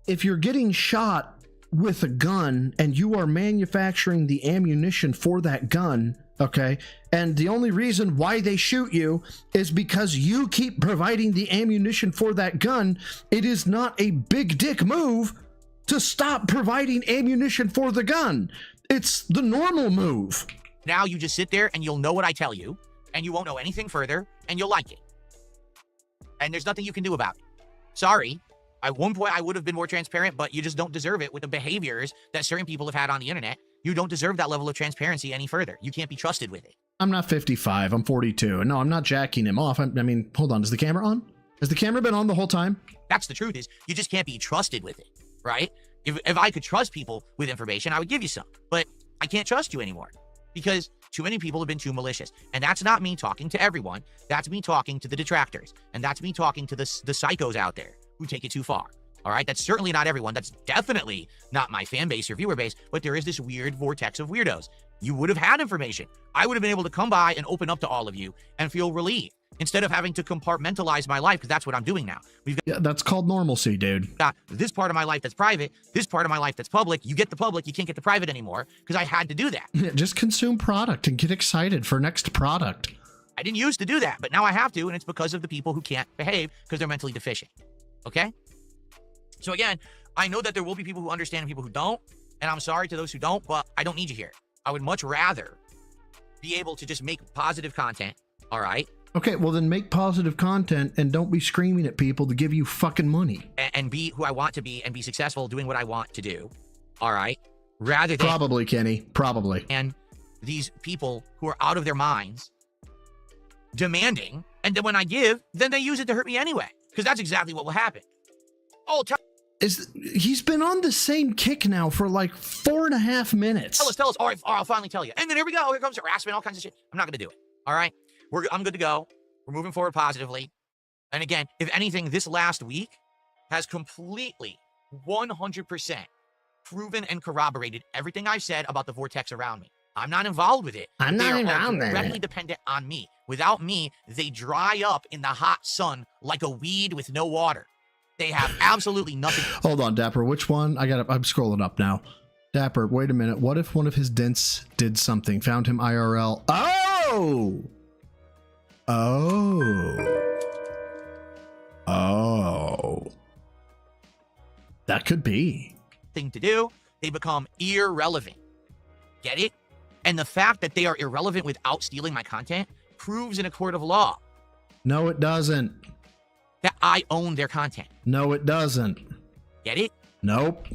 If you're getting shot with a gun and you are manufacturing the ammunition for that gun, okay, and the only reason why they shoot you is because you keep providing the ammunition for that gun, it is not a big dick move to stop providing ammunition for the gun. It's the normal move. now you just sit there and you'll know what I tell you, and you won't know anything further, and you'll like it. And there's nothing you can do about it. Sorry. At one point, I would have been more transparent, but you just don't deserve it with the behaviors that certain people have had on the internet. You don't deserve that level of transparency any further. You can't be trusted with it. I'm not 55. I'm 42. No, I'm not jacking him off. I mean, hold on. Is the camera on? Has the camera been on the whole time? That's the truth, is you just can't be trusted with it, right? If I could trust people with information, I would give you some. But I can't trust you anymore because too many people have been too malicious. And that's not me talking to everyone. That's me talking to the detractors. And that's me talking to the psychos out there who take it too far. All right, that's certainly not everyone. That's definitely not my fan base or viewer base, but there is this weird vortex of weirdos. You would have had information. I would have been able to come by and open up to all of you and feel relieved instead of having to compartmentalize my life, because that's what I'm doing now. Yeah, that's called normalcy, dude. Got this part of my life that's private, this part of my life that's public. You get the public, you can't get the private anymore because I had to do that. Yeah, just consume product and get excited for next product. I didn't used to do that, but now I have to, and it's because of the people who can't behave because they're mentally deficient. Okay? So again, I know that there will be people who understand and people who don't, and I'm sorry to those who don't, but I don't need you here. I would much rather be able to just make positive content, all right? Okay, well then make positive content and don't be screaming at people to give you fucking money. And be who I want to be and be successful doing what I want to do, all right? Rather than... Probably, Kenny, probably. And these people who are out of their minds demanding, and then when I give, then they use it to hurt me anyway, because that's exactly what will happen. Oh, he's been on the same kick now for like 4.5 minutes. Tell us. All right, I'll finally tell you. And then here we go. Here comes harassment, all kinds of shit. I'm not going to do it. All right? I'm good to go. We're moving forward positively. And again, if anything, this last week has completely 100% proven and corroborated everything I've said about the vortex around me. I'm not involved with it. I'm not involved with it. Directly dependent on me. Without me, they dry up in the hot sun like a weed with no water. They have absolutely nothing. Hold on, Dapper. Which one? I'm scrolling up now. Dapper, wait a minute. What if one of his dents did something? Found him IRL. Oh! That could be. Thing to do. They become irrelevant. Get it? And the fact that they are irrelevant without stealing my content proves in a court of law No, it doesn't. that I own their content. No, it doesn't. Get it? Nope.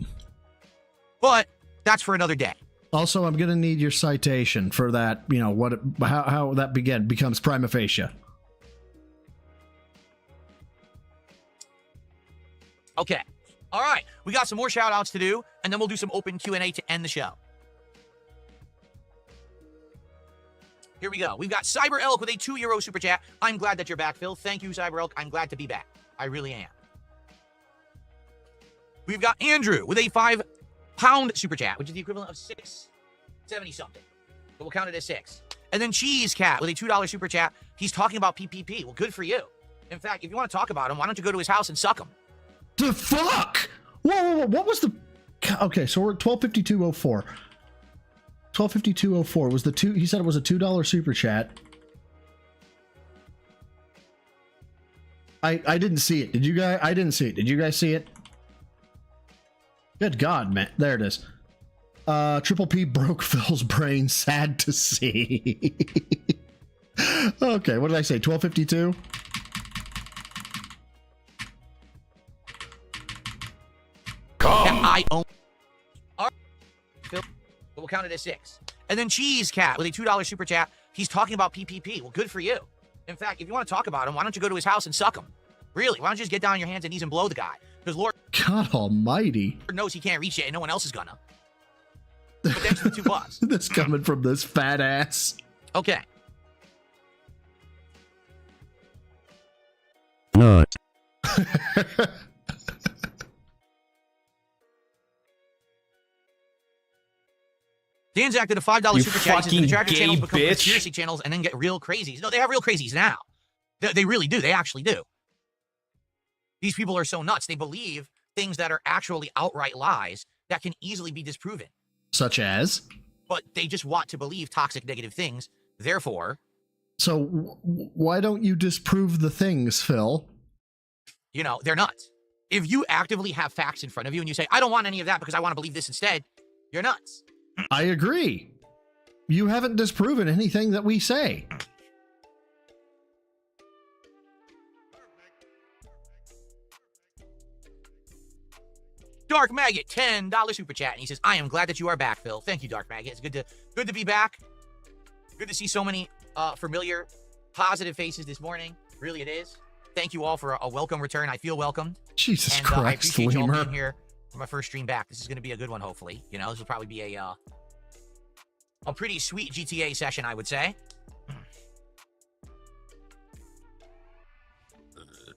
But that's for another day. Also, I'm gonna need your citation for that. You know how that becomes prima facie. Okay. All right. We got some more shout outs to do, and then we'll do some open Q&A to end the show. Here we go. We've got Cyber Elk with a €2 super chat. I'm glad that you're back, Phil. Thank you, Cyber Elk. I'm glad to be back. I really am. We've got Andrew with a £5 super chat, which is the equivalent of $6.70 something. But we'll count it as 6. And then Cheese Cat with a $2 super chat. He's talking about PPP. Well, good for you. In fact, if you want to talk about him, why don't you go to his house and suck him? The fuck? Whoa, what was the... Okay, so we're at 1252.04. 1252.04 was the two... He said it was a $2 super chat. I didn't see it. Did you guys? I didn't see it. Did you guys see it? Good God, man. There it is. Triple P broke Phil's brain. Sad to see. Okay, what did I say? 1252? I own. All right, Phil, we'll count it as 6. And then Cheese Cat with a $2 super chat. He's talking about PPP. Well, good for you. In fact, if you want to talk about him, why don't you go to his house and suck him? Really? Why don't you just get down on your hands and knees and blow the guy? Because Lord God almighty knows he can't reach it, and no one else is gonna. But thanks for the $2. This coming from this fat ass. Okay. Not. Dan's acted a $5 super chat. He says the tracker gay channels become bitch. conspiracy channels and then get real crazies. No, they have real crazies now. They really do. They actually do. These people are so nuts. They believe things that are actually outright lies that can easily be disproven. Such as? But they just want to believe toxic, negative things. Therefore... So why don't you disprove the things, Phil? You know, they're nuts. If you actively have facts in front of you and you say, I don't want any of that because I want to believe this instead, you're nuts. I agree. You haven't disproven anything that we say. Dark Maggot, $10 super chat, and he says, I am glad that you are back, Phil. Thank you, Dark Maggot. It's good to be back. Good to see so many familiar, positive faces this morning. Really, it is. Thank you all for a welcome return. I feel welcomed. Jesus and, Christ, I appreciate you all Lemur. being here for my first stream back. This is going to be a good one, hopefully. You know, this will probably be a pretty sweet GTA session, I would say.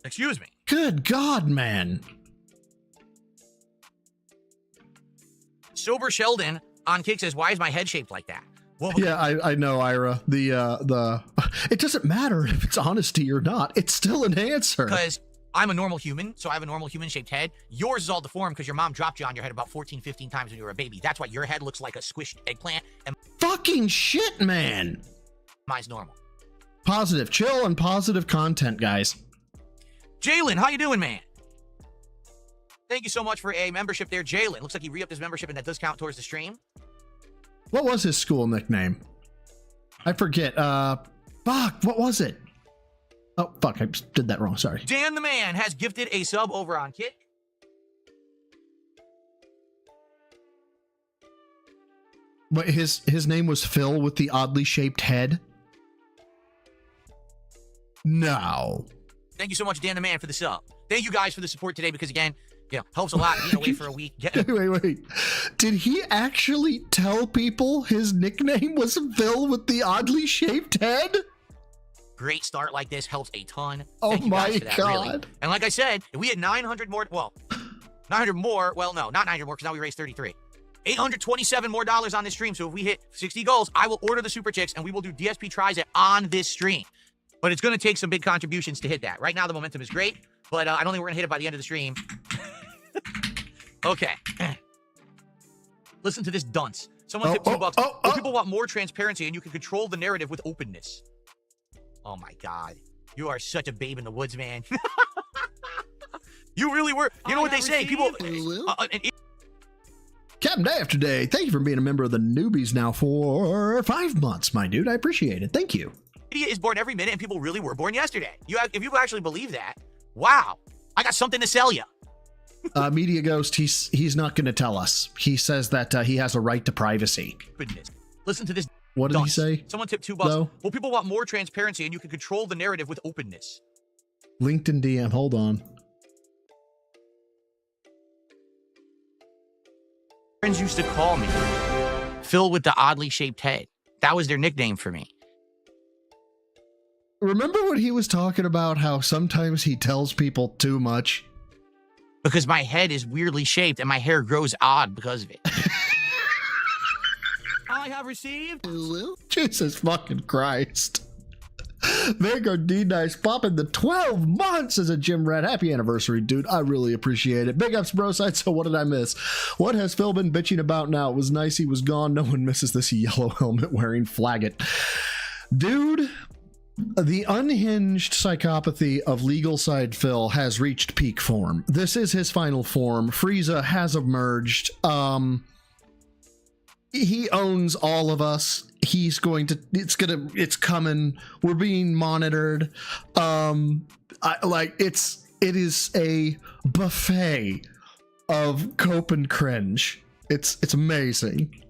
Excuse me. Good God, man. Sober Sheldon on Kick says, why is my head shaped like that? Well, Yeah, I know, Ira. The it doesn't matter if it's honesty or not. It's still an answer. Because I'm a normal human, so I have a normal human-shaped head. Yours is all deformed because your mom dropped you on your head about 14, 15 times when you were a baby. That's why your head looks like a squished eggplant, and Fucking shit, man. mine's normal. Positive. Chill and positive content, guys. Jalen, how you doing, man? Thank you so much for a membership there, Jalen. Looks like he re-upped his membership, and that does count towards the stream. What was his school nickname? I forget. Fuck, what was it? Oh, fuck, I did that wrong. Sorry. Dan the Man has gifted a sub over on Kick. But his name was Phil with the oddly shaped head? No. Thank you so much, Dan the Man, for the sub. Thank you guys for the support today because, again, you know, helps a lot being away for a week. Wait. Did he actually tell people his nickname was Phil with the oddly shaped head? Great start like this helps a ton. Oh Thank you guys my for that, God. really. And like I said, if we had 900 more, well, 900 more, well, no, not 900 more because now we raised 33. $827 more on this stream. So if we hit 60 goals, I will order the Super Chicks and we will do DSP tries it on this stream. But it's going to take some big contributions to hit that. Right now, the momentum is great, but I don't think we're going to hit it by the end of the stream. Okay. Listen to this dunce. Someone tipped $2. But people want more transparency and you can control the narrative with openness. Oh my God. You are such a babe in the woods, man. You really were. You know what they say? People... Captain Day After Day, thank you for being a member of the Newbies now for 5 months, my dude. I appreciate it. Thank you. Idiot is born every minute, and people really were born yesterday. If you actually believe that, wow, I got something to sell you. Media Ghost, he's not going to tell us. He says that he has a right to privacy. Goodness. Listen to this. What did he say? Someone tipped $2. No. Well, people want more transparency, and you can control the narrative with openness. LinkedIn DM, hold on. Friends used to call me Phil with the oddly shaped head. That was their nickname for me. Remember when he was talking about how sometimes he tells people too much? Because my head is weirdly shaped and my hair grows odd because of it. I have received. Jesus fucking Christ. Vanguard D Nice popping the 12 months as a gym rat. Happy anniversary, dude. I really appreciate it. Big ups, bro side. So what did I miss? What has Phil been bitching about now? It was nice he was gone. No one misses this yellow helmet wearing flaggot. Dude, the unhinged psychopathy of legal side Phil has reached peak form. This is his final form. Frieza has emerged. He owns all of us. He's going to, it's coming. We're being monitored. It is a buffet of cope and cringe. It's amazing.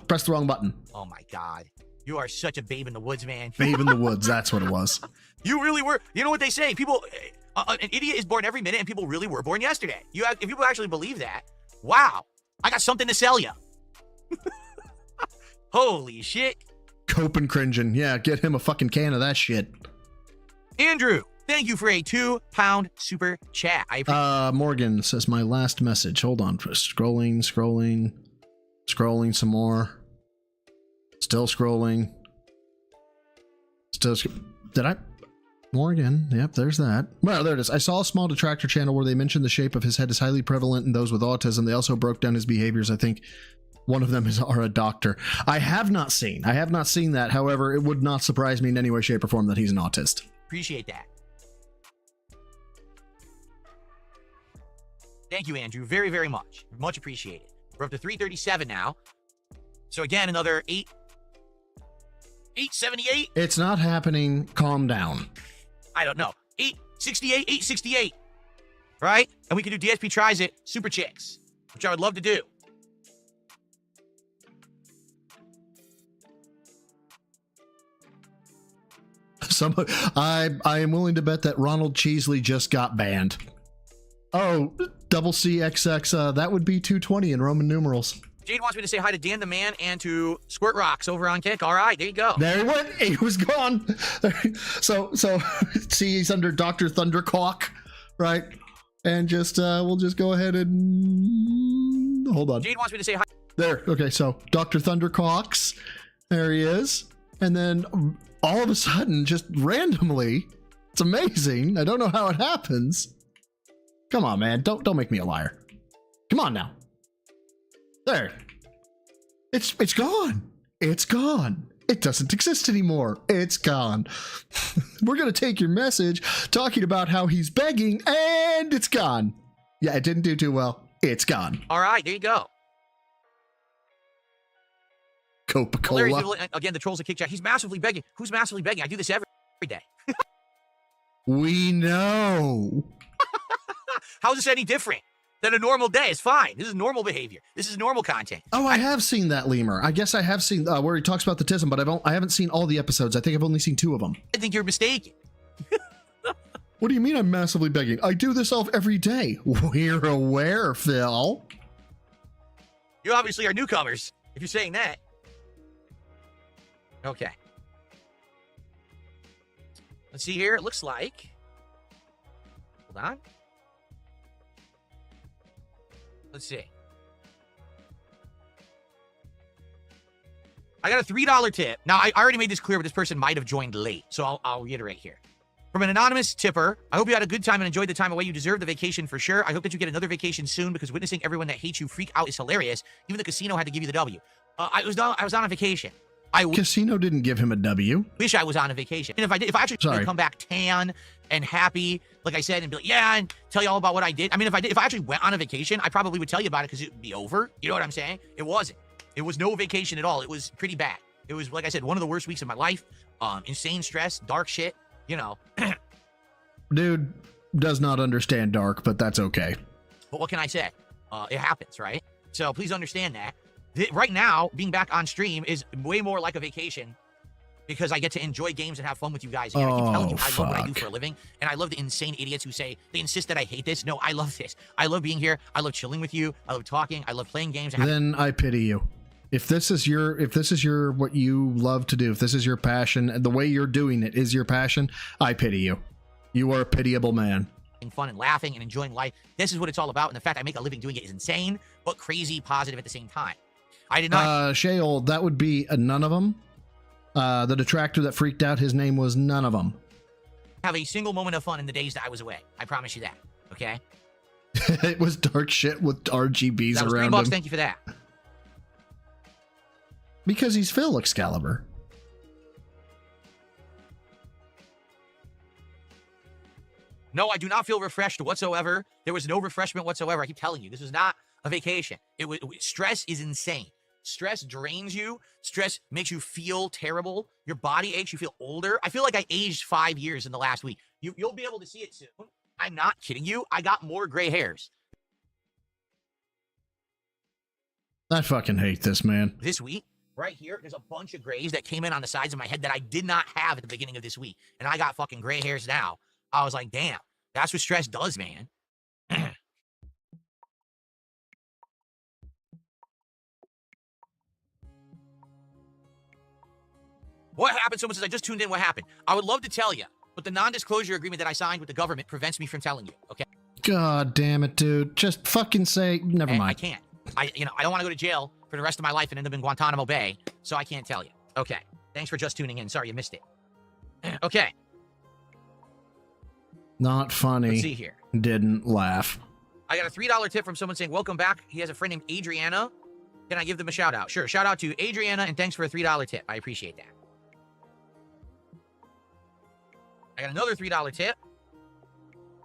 Press the wrong button. Oh my God. You are such a babe in the woods, man. Babe in the woods. That's what it was. You really were. You know what they say? People, an idiot is born every minute, and people really were born yesterday. If people actually believe that, wow, I got something to sell you. Holy shit. Cope and cringing. Yeah, get him a fucking can of that shit. Andrew, thank you for a £2 super chat. I appreciate Morgan says my last message. Hold on. Scrolling some more. Still scrolling. Did I? Morgan. Yep, there's that. Well, there it is. I saw a small detractor channel where they mentioned the shape of his head is highly prevalent in those with autism. They also broke down his behaviors. I think one of them are a doctor. I have not seen that. However, it would not surprise me in any way, shape, or form that he's an autist. Appreciate that. Thank you, Andrew. Very, very much. Much appreciated. We're up to 337 now. So again, another 878. It's not happening. Calm down. I don't know. 868. Right? And we can do DSP tries it, super chicks, which I would love to do. I am willing to bet that Ronald Cheesley just got banned. Oh, double CXX, that would be 220 in Roman numerals. Jade wants me to say hi to Dan the Man and to Squirt Rocks over on Kick. All right, there you go. There he went. He was gone. So see, he's under Dr. Thundercock, right? And just we'll just go ahead and hold on. Jade wants me to say hi. There. Okay, so Dr. Thundercocks, there he is. And then all of a sudden, just randomly, it's amazing. I don't know how it happens. Come on, man. Don't make me a liar. Come on now. There. It's gone. It's gone. It doesn't exist anymore. It's gone. We're going to take your message talking about how he's begging, and it's gone. Yeah, it didn't do too well. It's gone. All right, there you go. Coca-Cola. Again, the trolls at Kick Chat. He's massively begging. Who's massively begging? I do this every day. We know. How is this any different than a normal day? It's fine. This is normal behavior. This is normal content. Oh, I have seen that lemur. I guess I have seen where he talks about the tism, but I haven't seen all the episodes. I think I've only seen 2 of them. I think you're mistaken. What do you mean I'm massively begging? I do this every day. We're aware, Phil. You obviously are newcomers, if you're saying that. Okay. Let's see here. It looks like... Hold on. Let's see. I got a $3 tip. Now, I already made this clear, but this person might have joined late, so I'll reiterate here. From an anonymous tipper, I hope you had a good time and enjoyed the time away. You deserve the vacation for sure. I hope that you get another vacation soon because witnessing everyone that hates you freak out is hilarious. Even the casino had to give you the W. I was on a vacation. Casino didn't give him a W. Wish I was on a vacation. And if I actually could come back tan and happy, like I said, and be like, yeah, and tell you all about what I did. I mean, if I actually went on a vacation, I probably would tell you about it because it would be over. You know what I'm saying? It wasn't. It was no vacation at all. It was pretty bad. It was, like I said, one of the worst weeks of my life. Insane stress, dark shit, you know. Dude does not understand dark, but that's okay. But what can I say? It happens, right? So please understand that. Right now, being back on stream is way more like a vacation because I get to enjoy games and have fun with you guys. Again, I keep telling you, I love what I do for a living, and I love the insane idiots who say, they insist that I hate this. No, I love this. I love being here. I love chilling with you. I love talking. I love playing games. Then I pity you. If this is your what you love to do, if this is your passion, and the way you're doing it is your passion, I pity you. You are a pitiable man. Fun and laughing and enjoying life. This is what it's all about. And the fact I make a living doing it is insane, but crazy positive at the same time. I did not. Shale, that would be none of them. The detractor that freaked out, his name was none of them. Have a single moment of fun in the days that I was away. I promise you that. Okay. It was dark shit with RGBs that was around $3. him. Thank you for that. Because he's Phil Excalibur. No, I do not feel refreshed whatsoever. There was no refreshment whatsoever. I keep telling you, this was not a vacation. Stress is insane. Stress drains you. Stress makes you feel terrible. Your body aches. You feel older. I feel like I aged 5 years in the last week. You'll be able to see it soon. I'm not kidding you. I got more gray hairs. I fucking hate this, man. This week, right here, there's a bunch of grays that came in on the sides of my head that I did not have at the beginning of this week. And I got fucking gray hairs now. I was like, damn, that's what stress does, man. What happened? Someone says, I just tuned in. What happened? I would love to tell you, but the non-disclosure agreement that I signed with the government prevents me from telling you, okay? God damn it, dude. Just fucking say, never mind. I can't. I don't want to go to jail for the rest of my life and end up in Guantanamo Bay, so I can't tell you. Okay. Thanks for just tuning in. Sorry you missed it. Okay. Not funny. Let's see here. Didn't laugh. I got a $3 tip from someone saying, welcome back. He has a friend named Adriana. Can I give them a shout out? Sure. Shout out to Adriana and thanks for a $3 tip. I appreciate that. I got another $3 tip.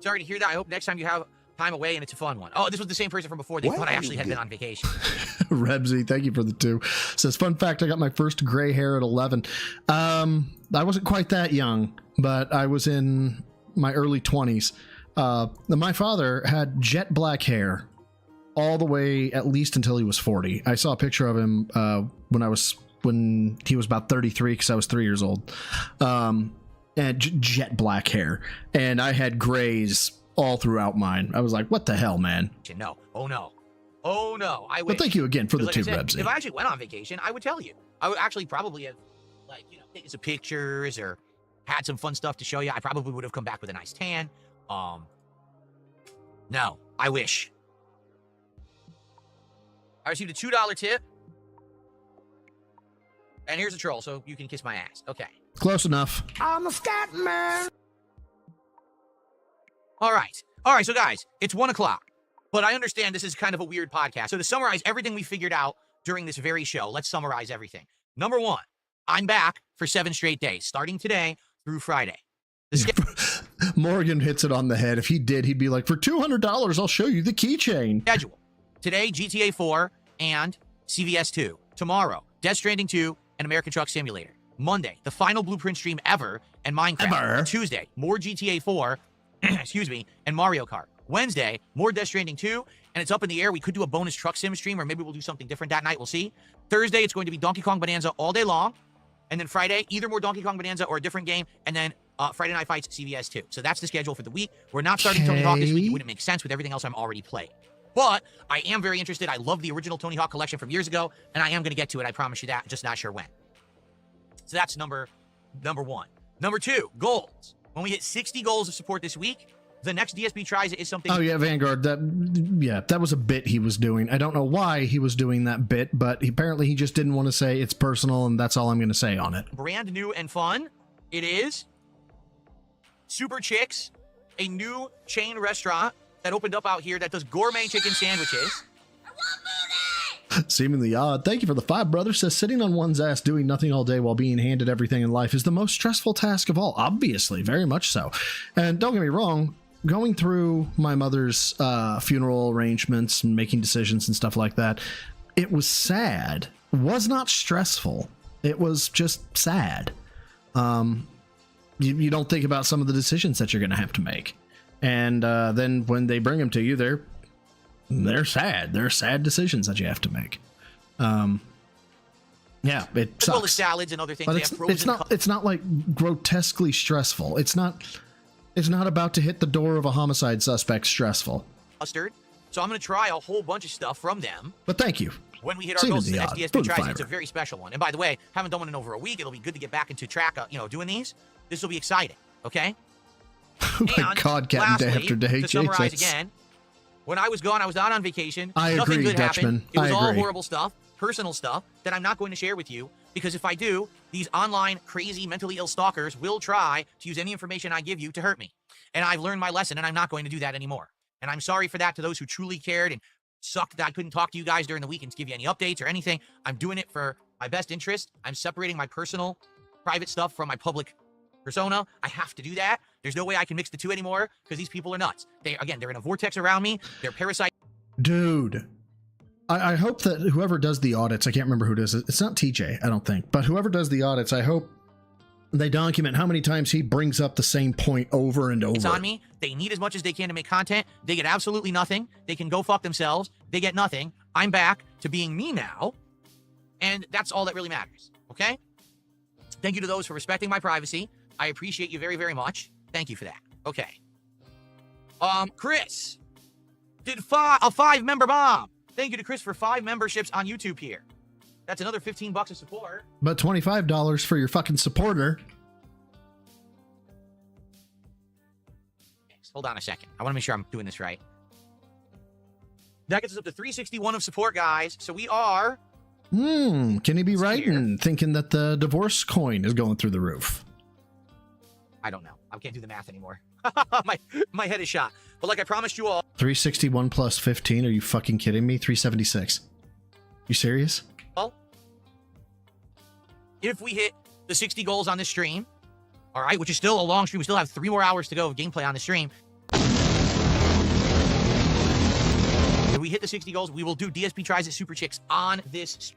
Sorry to hear that. I hope next time you have time away and it's a fun one. Oh, this was the same person from before. They thought I actually had been on vacation. Rebsy, thank you for the 2. Says, fun fact, I got my first gray hair at 11. I wasn't quite that young, but I was in my early 20s. My father had jet black hair all the way at least until he was 40. I saw a picture of him when he was about 33 because I was 3 years old. And jet black hair. And I had grays all throughout mine. I was like, what the hell, man? No. Oh, no. Oh, no. I wish. But thank you again for the like 2, said, Rebsy. If I actually went on vacation, I would tell you. I would actually probably have, taken some pictures or had some fun stuff to show you. I probably would have come back with a nice tan. No. I wish. I received a $2 tip. And here's a troll, so you can kiss my ass. Okay. Close enough. I'm a scat man. All right. All right, so guys, it's 1 o'clock. But I understand this is kind of a weird podcast. So to summarize everything we figured out during this very show, let's summarize everything. Number 1, I'm back for 7 straight days, starting today through Friday. Morgan hits it on the head. If he did, he'd be like, for $200, I'll show you the keychain. Schedule. Today, GTA 4 and CVS 2. Tomorrow, Death Stranding 2 and American Truck Simulator. Monday, the final Blueprint stream ever and Minecraft. Tuesday, more GTA 4, excuse me, and Mario Kart. Wednesday, more Death Stranding 2, and it's up in the air. We could do a bonus truck sim stream, or maybe we'll do something different that night. We'll see. Thursday, it's going to be Donkey Kong Bonanza all day long. And then Friday, either more Donkey Kong Bonanza or a different game. And then Friday Night Fights, CVS 2. So that's the schedule for the week. We're not starting Tony Hawk this week. It wouldn't make sense with everything else I'm already playing. But I am very interested. I love the original Tony Hawk collection from years ago, and I am going to get to it. I promise you that. Just not sure when. So that's number 1. Number 2, goals. When we hit 60 goals of support this week, the next DSB tries it is something. Oh yeah, Vanguard. That was a bit he was doing. I don't know why he was doing that bit, but apparently he just didn't want to say it's personal, and that's all I'm going to say on it. Brand new and fun. It is Super Chicks, a new chain restaurant that opened up out here that does gourmet chicken sandwiches. Seemingly odd. Thank you for the 5, brother. Says sitting on one's ass doing nothing all day while being handed everything in life is the most stressful task of all. Obviously, very much so. And don't get me wrong, going through my mother's funeral arrangements and making decisions and stuff like that, it was sad. Was not stressful. It was just sad. You don't think about some of the decisions that you're going to have to make. And then when they bring them to you, they're sad. They're sad decisions that you have to make. Yeah, it sucks. Well, the salads and other things. But it's not like grotesquely stressful. It's not about to hit the door of a homicide suspect stressful. Mustard. So I'm going to try a whole bunch of stuff from them. But thank you. When we hit our goals, the next DSP tries, it's a very special one. And by the way, haven't done one in over a week. It'll be good to get back into track, doing these. This will be exciting. Okay. Oh my God, Captain Day after Day. To summarize again, when I was gone, I was not on vacation. I Nothing agree, good Dutchman. happened. It was I all agree. horrible stuff, personal stuff that I'm not going to share with you, because if I do, these online crazy mentally ill stalkers will try to use any information I give you to hurt me. And I've learned my lesson, and I'm not going to do that anymore. And I'm sorry for that to those who truly cared and sucked that I couldn't talk to you guys during the week and give you any updates or anything. I'm doing it for my best interest. I'm separating my personal, private stuff from my public persona. I have to do that. There's no way I can mix the two anymore because these people are nuts. They're in a vortex around me. They're parasites. Dude, I hope that whoever does the audits, I can't remember who does it. It's not TJ, I don't think. But whoever does the audits, I hope they document how many times he brings up the same point over and over. It's on me. They need as much as they can to make content. They get absolutely nothing. They can go fuck themselves. They get nothing. I'm back to being me now. And that's all that really matters. Okay? Thank you to those for respecting my privacy. I appreciate you very, very much. Thank you for that. Okay. Chris did a 5-member bomb. Thank you to Chris for 5 memberships on YouTube here. That's another $15 of support. But $25 for your fucking supporter. Hold on a second. I want to make sure I'm doing this right. That gets us up to 361 of support, guys. So we are... Can he be right in thinking that the divorce coin is going through the roof? I don't know. I can't do the math anymore. my head is shot. But like I promised you all... 361 plus 15? Are you fucking kidding me? 376. You serious? Well, if we hit the 60 goals on this stream, all right, which is still a long stream. We still have 3 more hours to go of gameplay on the stream. If we hit the 60 goals, we will do DSP Tries It Super Chicks on this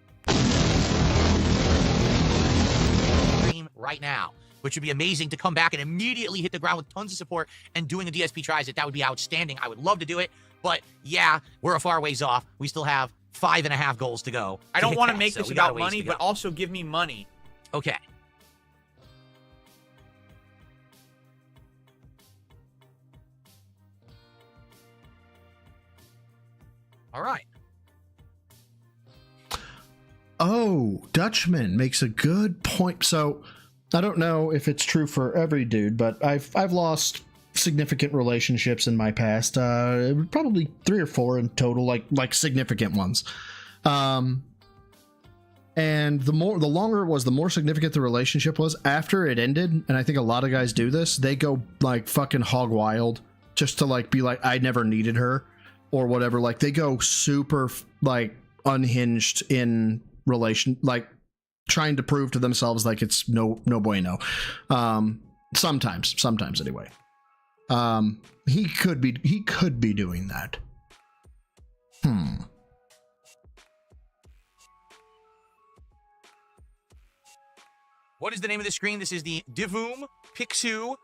stream right now, which would be amazing to come back and immediately hit the ground with tons of support and doing the DSP Tries It. That would be outstanding. I would love to do it, but yeah, we're a far ways off. We still have 5.5 goals to go. I don't want to make so this we got a about ways money, to go. but also give me money. Okay. All right. Oh, Dutchman makes a good point. So I don't know if it's true for every dude, but I've lost significant relationships in my past. Probably 3 or 4 in total, like significant ones. And the longer it was, the more significant the relationship was. After it ended, and I think a lot of guys do this, they go like fucking hog wild just to like be like, I never needed her or whatever. Like they go super like unhinged in relation, like trying to prove to themselves like it's no bueno. Sometimes anyway. He could be doing that. What is the name of the screen? This is the Divoom Pixu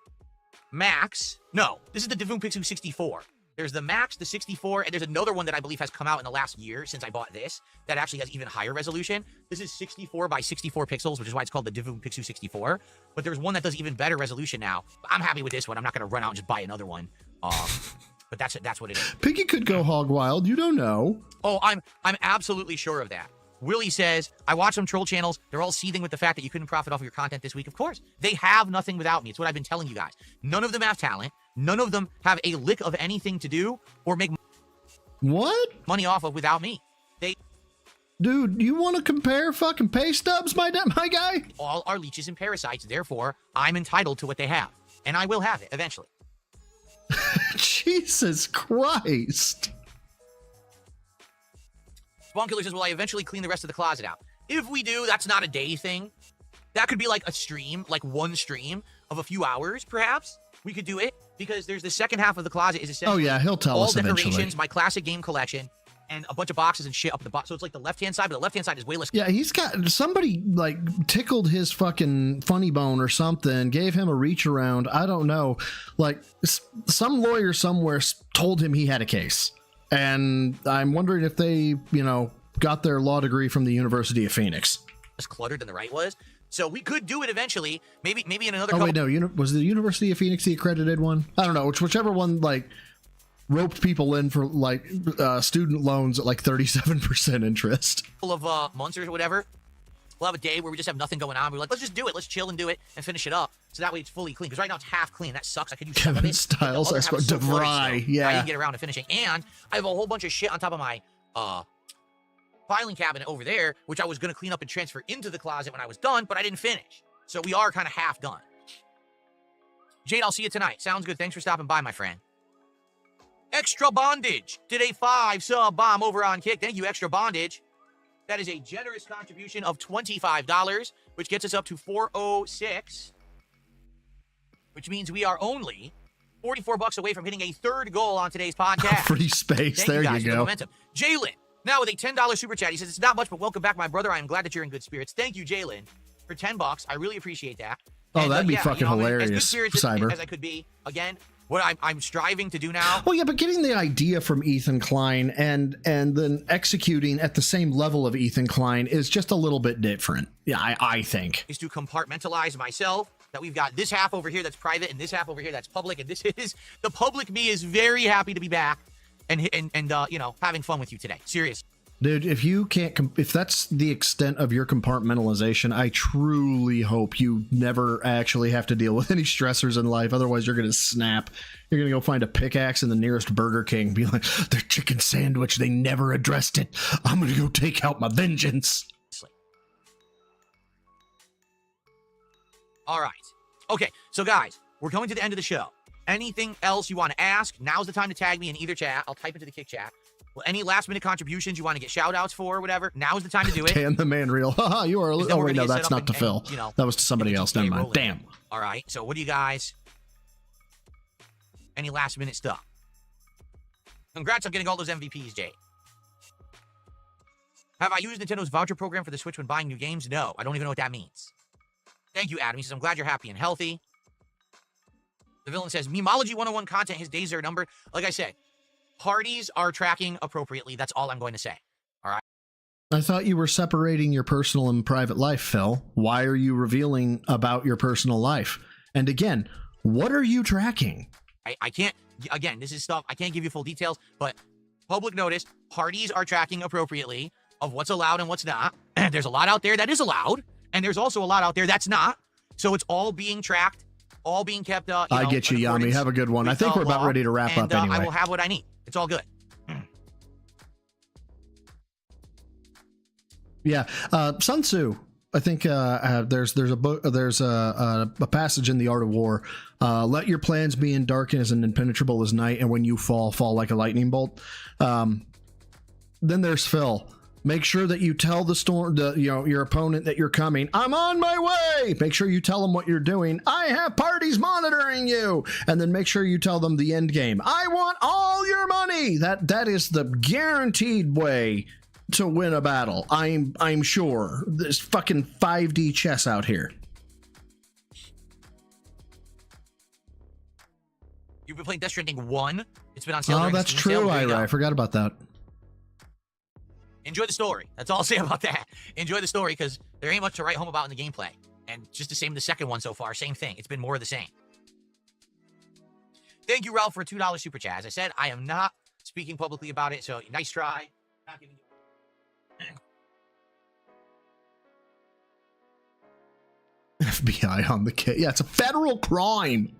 Max. No, this is the Divoom Pixu 64. There's the Max, the 64, and there's another one that I believe has come out in the last year since I bought this that actually has even higher resolution. This is 64 by 64 pixels, which is why it's called the Divoom Pixu 64. But there's one that does even better resolution now. I'm happy with this one. I'm not going to run out and just buy another one. But that's what it is. Piggy could go hog wild. You don't know. Oh, I'm absolutely sure of that. Willie says, I watch some troll channels. They're all seething with the fact that you couldn't profit off of your content this week. Of course, they have nothing without me. It's what I've been telling you guys. None of them have talent. None of them have a lick of anything to do or make money off of without me. Dude, you want to compare fucking pay stubs, my guy? All are leeches and parasites. Therefore, I'm entitled to what they have. And I will have it eventually. Jesus Christ. Spawnkiller says, will I eventually clean the rest of the closet out? If we do, that's not a day thing. That could be like a stream, like one stream of a few hours, perhaps. We could do it because there's the second half of the closet is essentially he'll tell us all decorations, eventually. my classic game collection, and a bunch of boxes and shit up the box. So it's like the left-hand side, but the left-hand side is way less. Yeah, he's got somebody like tickled his fucking funny bone or something, gave him a reach around. I don't know. Like some lawyer somewhere told him he had a case. And I'm wondering if they, got their law degree from the University of Phoenix. Cluttered than the right was. So we could do it eventually. Maybe in another wait, no. Was the University of Phoenix the accredited one? I don't know. Whichever one, like, roped people in for, like, student loans at, like, 37% interest. Couple of months or whatever, we'll have a day where we just have nothing going on. We're like, let's just do it. Let's chill and do it and finish it up. So that way it's fully clean. Because right now it's half clean. That sucks. I could use Kevin Styles, DeVry. Yeah. I didn't get around to finishing. And I have a whole bunch of shit on top of my filing cabinet over there, which I was going to clean up and transfer into the closet when I was done, but I didn't finish. So we are kind of half done. Jade, I'll see you tonight. Sounds good. Thanks for stopping by, my friend. Extra Bondage did a 5-sub bomb over on Kick. Thank you, Extra Bondage. That is a generous contribution of $25, which gets us up to $406, which means we are only $44 away from hitting a third goal on today's podcast. Free space. Thank there you, guys, you for the go. momentum. Jalen, now with a $10 super chat. He says, it's not much, but welcome back, my brother. I am glad that you're in good spirits. Thank you, Jalen, for $10. I really appreciate that. Oh, And, that'd be fucking hilarious, as good spirits Cyber. as I could be. Again, what I'm striving to do now. Well, yeah, but getting the idea from Ethan Klein and then executing at the same level of Ethan Klein is just a little bit different. Yeah, I think. Is to compartmentalize myself. That we've got this half over here that's private and this half over here that's public. And this is the public me is very happy to be back and having fun with you today. Serious. Dude, if you can't, if that's the extent of your compartmentalization, I truly hope you never actually have to deal with any stressors in life. Otherwise, you're going to snap. You're going to go find a pickaxe in the nearest Burger King. Be like, their chicken sandwich, they never addressed it. I'm going to go take out my vengeance. All right. Okay, so guys, we're coming to the end of the show. Anything else you want to ask? Now's the time to tag me in either chat. I'll type into the Kick chat. Well, any last-minute contributions you want to get shout-outs for or whatever, now's the time to do it. Damn the man reel. Haha, you are. Oh, wait, no, that's not to Phil. That was to somebody else. Never mind. Damn. All right, so what do you guys... Any last-minute stuff? Congrats on getting all those MVPs, Jay. Have I used Nintendo's voucher program for the Switch when buying new games? No, I don't even know what that means. Thank you, Adam. He says, I'm glad you're happy and healthy. The villain says, Memology 101 content, his days are numbered. Like I said, parties are tracking appropriately. That's all I'm going to say. All right. I thought you were separating your personal and private life, Phil. Why are you revealing about your personal life? And again, what are you tracking? I can't, again, this is stuff, I can't give you full details, but public notice, parties are tracking appropriately of what's allowed and what's not. There's a lot out there that is allowed, and there's also a lot out there that's not. So it's all being tracked, all being kept up. I get you, Yami. Have a good one. I think we're about ready to wrap up anyway. I will have what I need. It's all good. Yeah, Sun Tzu. I think there's a book. There's a passage in The Art of War. Let your plans be in darkness and impenetrable as night, and when you fall like a lightning bolt. Then there's Phil. Make sure that you tell your opponent that you're coming. I'm on my way. Make sure you tell them what you're doing. I have parties monitoring you. And then make sure you tell them the end game. I want all your money. That is the guaranteed way to win a battle. I'm sure. There's fucking 5D chess out here. You've been playing Death Stranding 1. It's been on sale. Oh, that's true, Ira. I forgot about that. Enjoy the story. That's all I'll say about that. Enjoy the story, because there ain't much to write home about in the gameplay. And just the same the second one so far. Same thing. It's been more of the same. Thank you, Ralph, for a $2 super chat. As I said, I am not speaking publicly about it, so nice try. Not giving you... FBI on the case. Yeah, it's a federal crime.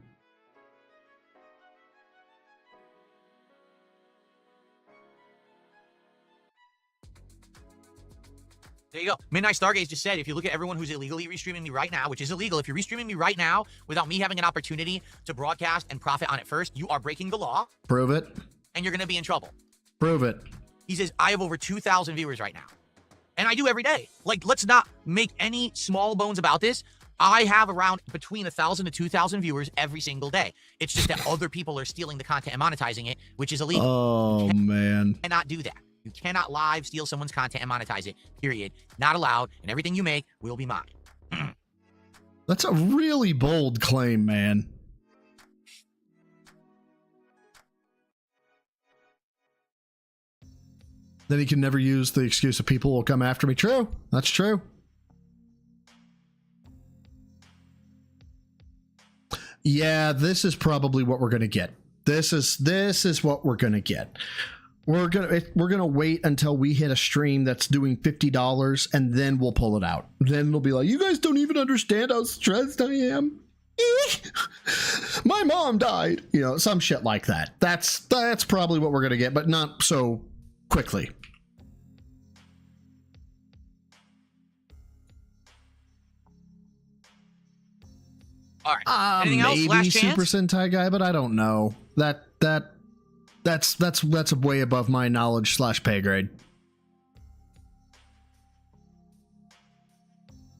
There you go. Midnight Stargaze just said, if you look at everyone who's illegally restreaming me right now, which is illegal, if you're restreaming me right now without me having an opportunity to broadcast and profit on it first, you are breaking the law. Prove it. And you're going to be in trouble. Prove it. He says, I have over 2,000 viewers right now. And I do every day. Like, let's not make any small bones about this. I have around between 1,000 to 2,000 viewers every single day. It's just that other people are stealing the content and monetizing it, which is illegal. Oh, man. Cannot do that. You cannot live steal someone's content and monetize it, period. Not allowed, and everything you make will be mine. That's a really bold claim, man. Then he can never use the excuse of people will come after me. True. That's true. Yeah, this is probably what we're going to get. This is what we're going to get. We're gonna wait until we hit a stream that's doing $50, and then we'll pull it out. Then it'll be like, you guys don't even understand how stressed I am. My mom died. You know, some shit like that. That's probably what we're gonna get, but not so quickly. All right. Anything else? Maybe Last chance? Super Sentai guy, but I don't know. That's way above my knowledge / pay grade.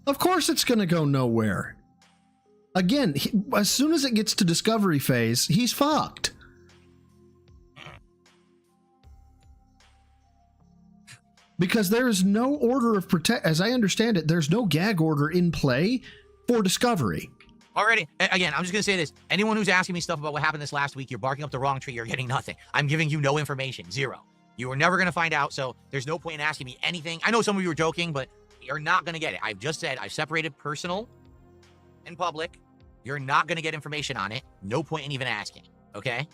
Of course it's going to go nowhere. Again, as soon as it gets to discovery phase, he's fucked. Because there is no order of as I understand it, there's no gag order in play for discovery. Already, again, I'm just going to say this. Anyone who's asking me stuff about what happened this last week, you're barking up the wrong tree. You're getting nothing. I'm giving you no information. Zero. You are never going to find out, so there's no point in asking me anything. I know some of you were joking, but you're not going to get it. I've just said I've separated personal and public. You're not going to get information on it. No point in even asking, okay?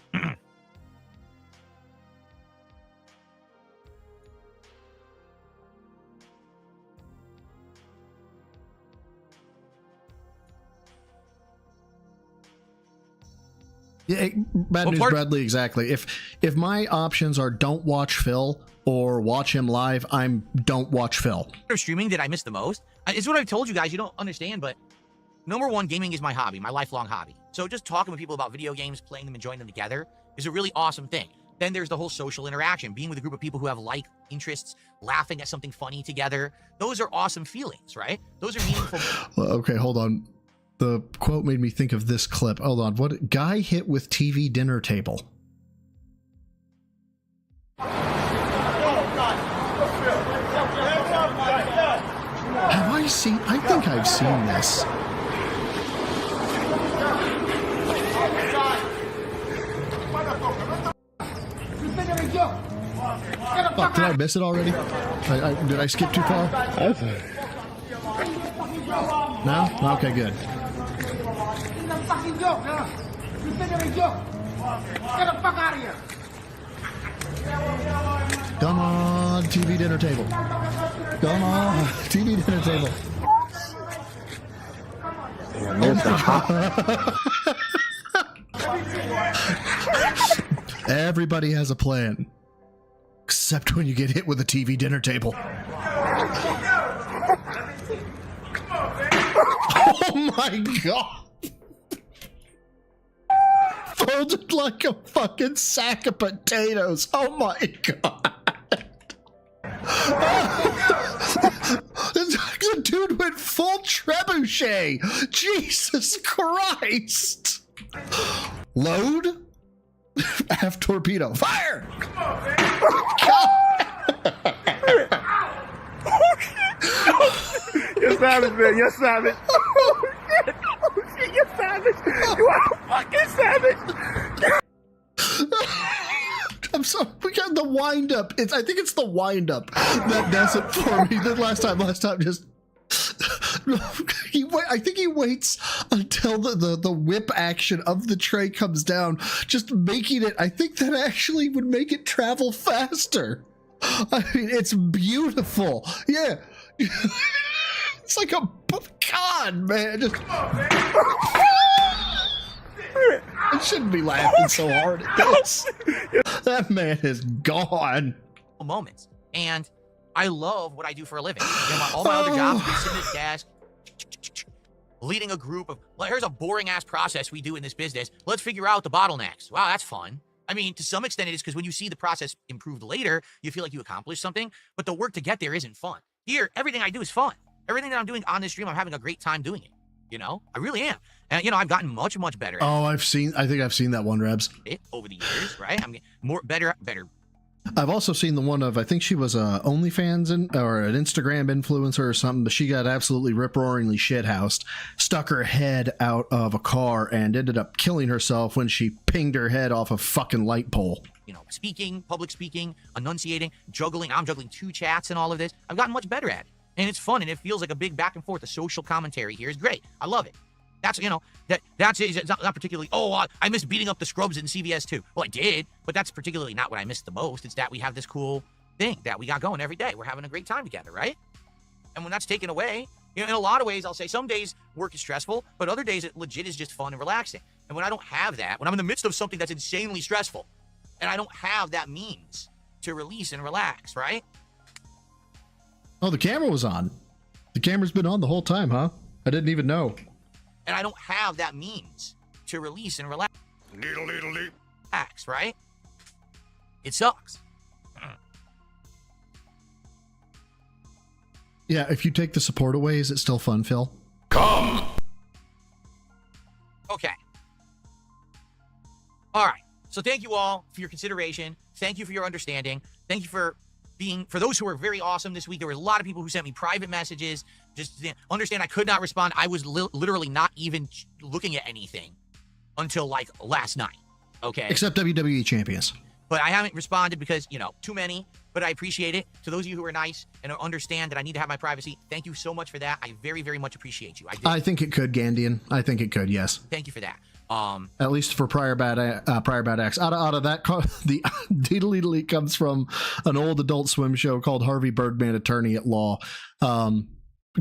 Yeah, bad news, Bradley. Exactly. If my options are don't watch Phil or watch him live, I'm don't watch Phil. Streaming that I miss the most. It's what I've told you guys. You don't understand, but number one, gaming is my hobby, my lifelong hobby. So just talking with people about video games, playing them, enjoying them together is a really awesome thing. Then there's the whole social interaction, being with a group of people who have like interests, laughing at something funny together. Those are awesome feelings, right? Those are meaningful. Well, okay, hold on. The quote made me think of this clip. Hold on. What guy hit with TV dinner table? Have I seen? I think I've seen this. Fuck, did I miss it already? Did I skip too far? No? Okay, good. Fucking joke, huh? You think I'm a joke? Get the fuck out of here! Come on, TV dinner table. Come on, TV dinner table. Everybody has a plan. Except when you get hit with a TV dinner table. Oh my god! Folded like a fucking sack of potatoes. Oh my god! The dude went full trebuchet. Jesus Christ! Load. Half torpedo. Fire! You're savage, man. You're savage. Oh, shit. Oh, shit. You're savage. You are fucking savage. I'm sorry. We got the wind up. I think it's the wind up that does it for me. The last time just. I think he waits until the whip action of the tray comes down, just making it. I think that actually would make it travel faster. I mean, it's beautiful. Yeah. It's like a God, man. Just, I shouldn't be laughing so hard at this. That man is gone. Moments. And I love what I do for a living. You know, all my other jobs, I'm sitting at the desk, leading a group of, well, here's a boring ass process we do in this business. Let's figure out the bottlenecks. Wow, that's fun. I mean, to some extent it is, because when you see the process improved later, you feel like you accomplished something, but the work to get there isn't fun. Here, everything I do is fun. Everything that I'm doing on this stream, I'm having a great time doing it. You know, I really am. And, you know, I've gotten much, much better. Oh, I think I've seen that one, Rebs. Over the years, right? I'm getting more, better I've also seen the one of, I think she was a OnlyFans or an Instagram influencer or something, but she got absolutely rip-roaringly shithoused, stuck her head out of a car, and ended up killing herself when she pinged her head off a fucking light pole. You know, speaking, public speaking, enunciating, juggling. I'm juggling 2 chats and all of this. I've gotten much better at it. And it's fun, and it feels like a big back and forth. The social commentary here is great. I love it. That's, you know, that's it. It's not particularly, I missed beating up the scrubs in CVS too. Well, I did, but that's particularly not what I missed the most. It's that we have this cool thing that we got going every day. We're having a great time together, right? And when that's taken away, you know, in a lot of ways, I'll say some days work is stressful, but other days it legit is just fun and relaxing. And when I don't have that, when I'm in the midst of something that's insanely stressful, and I don't have that means to release and relax, right? Oh, the camera was on. The camera's been on the whole time, huh? I didn't even know. And I don't have that means to release and relax. Relax, right? It sucks. Yeah, if you take the support away, is it still fun, Phil? Come! Okay. All right. So thank you all for your consideration. Thank you for your understanding. Thank you for those who were very awesome this week. There were a lot of people who sent me private messages. Just understand I could not respond. I was literally not even looking at anything until like last night. Okay. Except WWE champions. But I haven't responded because, you know, too many, but I appreciate it. To those of you who are nice and understand that I need to have my privacy, thank you so much for that. I very, very much appreciate you. I think it could, Gandian. I think it could, yes. Thank you for that. At least for prior bad acts. Out of that, the Deedle comes from an old Adult Swim show called Harvey Birdman, Attorney at Law.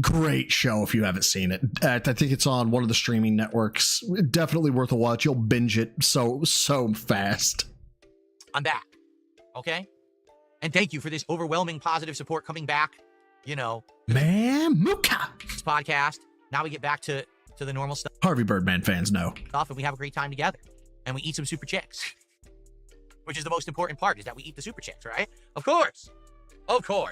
Great show if you haven't seen it. I think it's on one of the streaming networks. Definitely worth a watch. You'll binge it so fast. I'm back. Okay? And thank you for this overwhelming positive support coming back. You know, man, Muka. This podcast. Now we get back to the normal stuff. Harvey Birdman fans know. And we have a great time together. And we eat some super chicks. Which is the most important part, is that we eat the super chicks, right? Of course.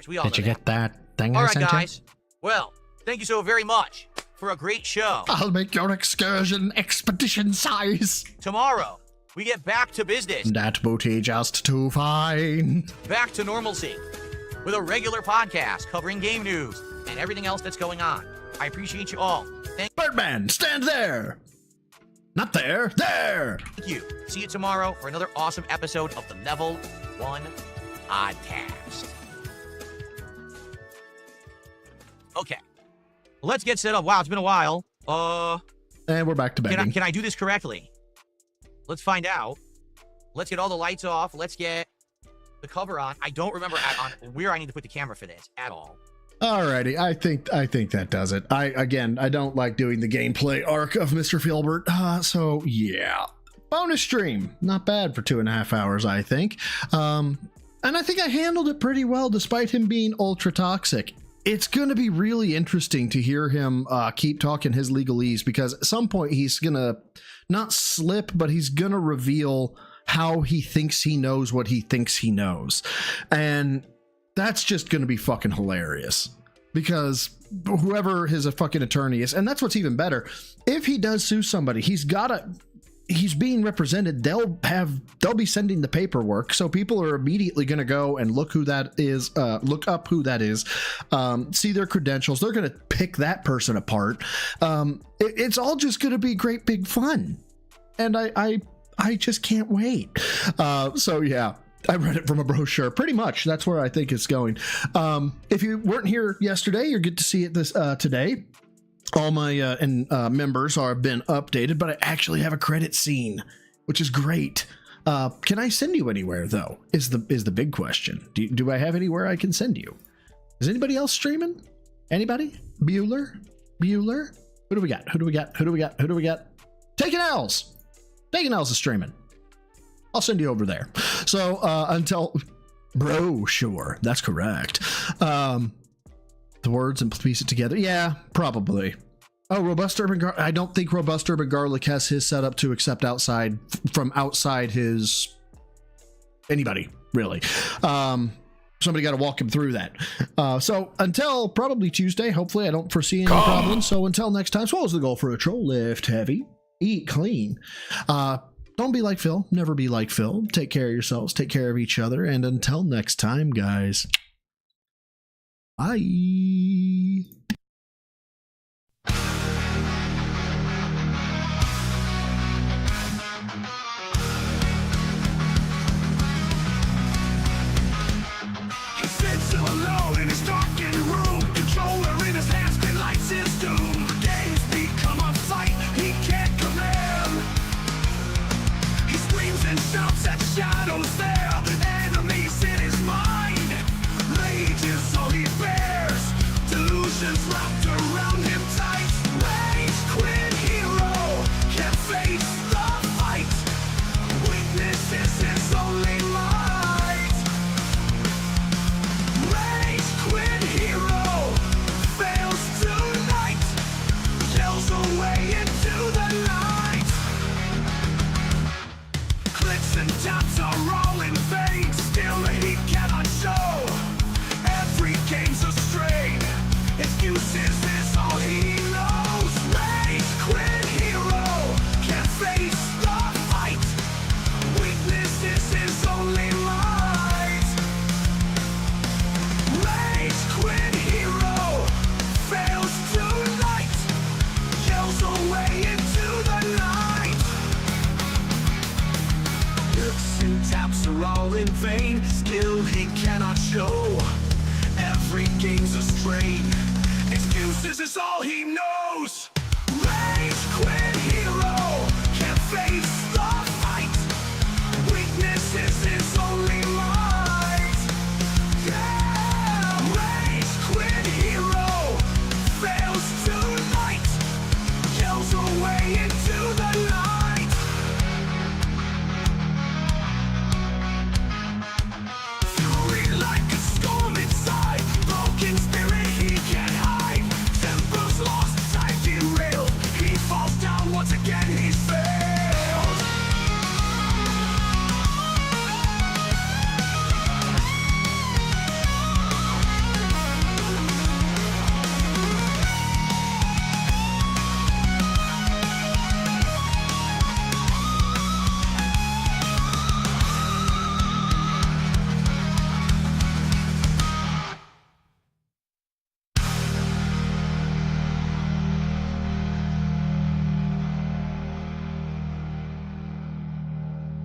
We all Did you get that thing all I right, sent guys. you? Well, thank you so very much for a great show. I'll make your excursion expedition size. Tomorrow, we get back to business. That booty just too fine. Back to normalcy with a regular podcast covering game news and everything else that's going on. I appreciate you all. Birdman, stand there. Not there. There. Thank you. See you tomorrow for another awesome episode of the Level 1 Podcast. Okay. Let's get set up. Wow, it's been a while. And we're back to begging. Can I do this correctly? Let's find out. Let's get all the lights off. Let's get the cover on. I don't remember on where I need to put the camera for this at all. Alrighty, I think that does it. I don't like doing the gameplay arc of Mr. Filbert, so yeah. Bonus stream, not bad for 2.5 hours, I think. And I think I handled it pretty well, despite him being ultra toxic. It's going to be really interesting to hear him keep talking his legalese, because at some point he's going to not slip, but he's going to reveal how he thinks he knows what he thinks he knows. And that's just going to be fucking hilarious, because whoever his fucking attorney is, and that's what's even better, if he does sue somebody, he's being represented. They'll be sending the paperwork, so people are immediately going to go and look who that is, look up who that is, see their credentials. They're going to pick that person apart. It's all just going to be great big fun, and I just can't wait. So yeah, I read it from a brochure. Pretty much, that's where I think it's going. If you weren't here yesterday, you're good to see it today. All my members have been updated, but I actually have a credit scene, which is great. Can I send you anywhere, though? Is the big question. Do I have anywhere I can send you? Is anybody else streaming? Anybody? Bueller? Who do we got? Taking L's. Taking L's is streaming. I'll send you over there. So until brochure, that's correct. The words and piece it together. Yeah, probably. Oh, Robust Urban Garlic. I don't think Robust Urban Garlic has his set up to accept outside his anybody, really. Somebody got to walk him through that. So until probably Tuesday, hopefully I don't foresee any problems. So until next time, so what was the goal for a troll? Lift heavy, eat clean. Don't be like Phil. Never be like Phil. Take care of yourselves. Take care of each other. And until next time, guys. Bye. He sits alone in his darkened room, controller in his hands, spin lights his doom. Games become a fight he can't command. He screams and shouts at shadows there, enemies in his mind. Rage is all he bears, delusions wrapped around him tight. Rage quit hero, can't face the fight. Weakness is his only light. Rage quit hero, fails tonight, yells away into the night. Clicks and taps are all in vain, still he cannot show. Every game's a strain, excuses is all he knows. Rage quit hero, can't face the fight. Weakness is his only light. Rage quit hero, fails tonight, yells away into the night. Looks and taps are all in vain, skill he cannot show. Every game's a strain, excuses is all he knows.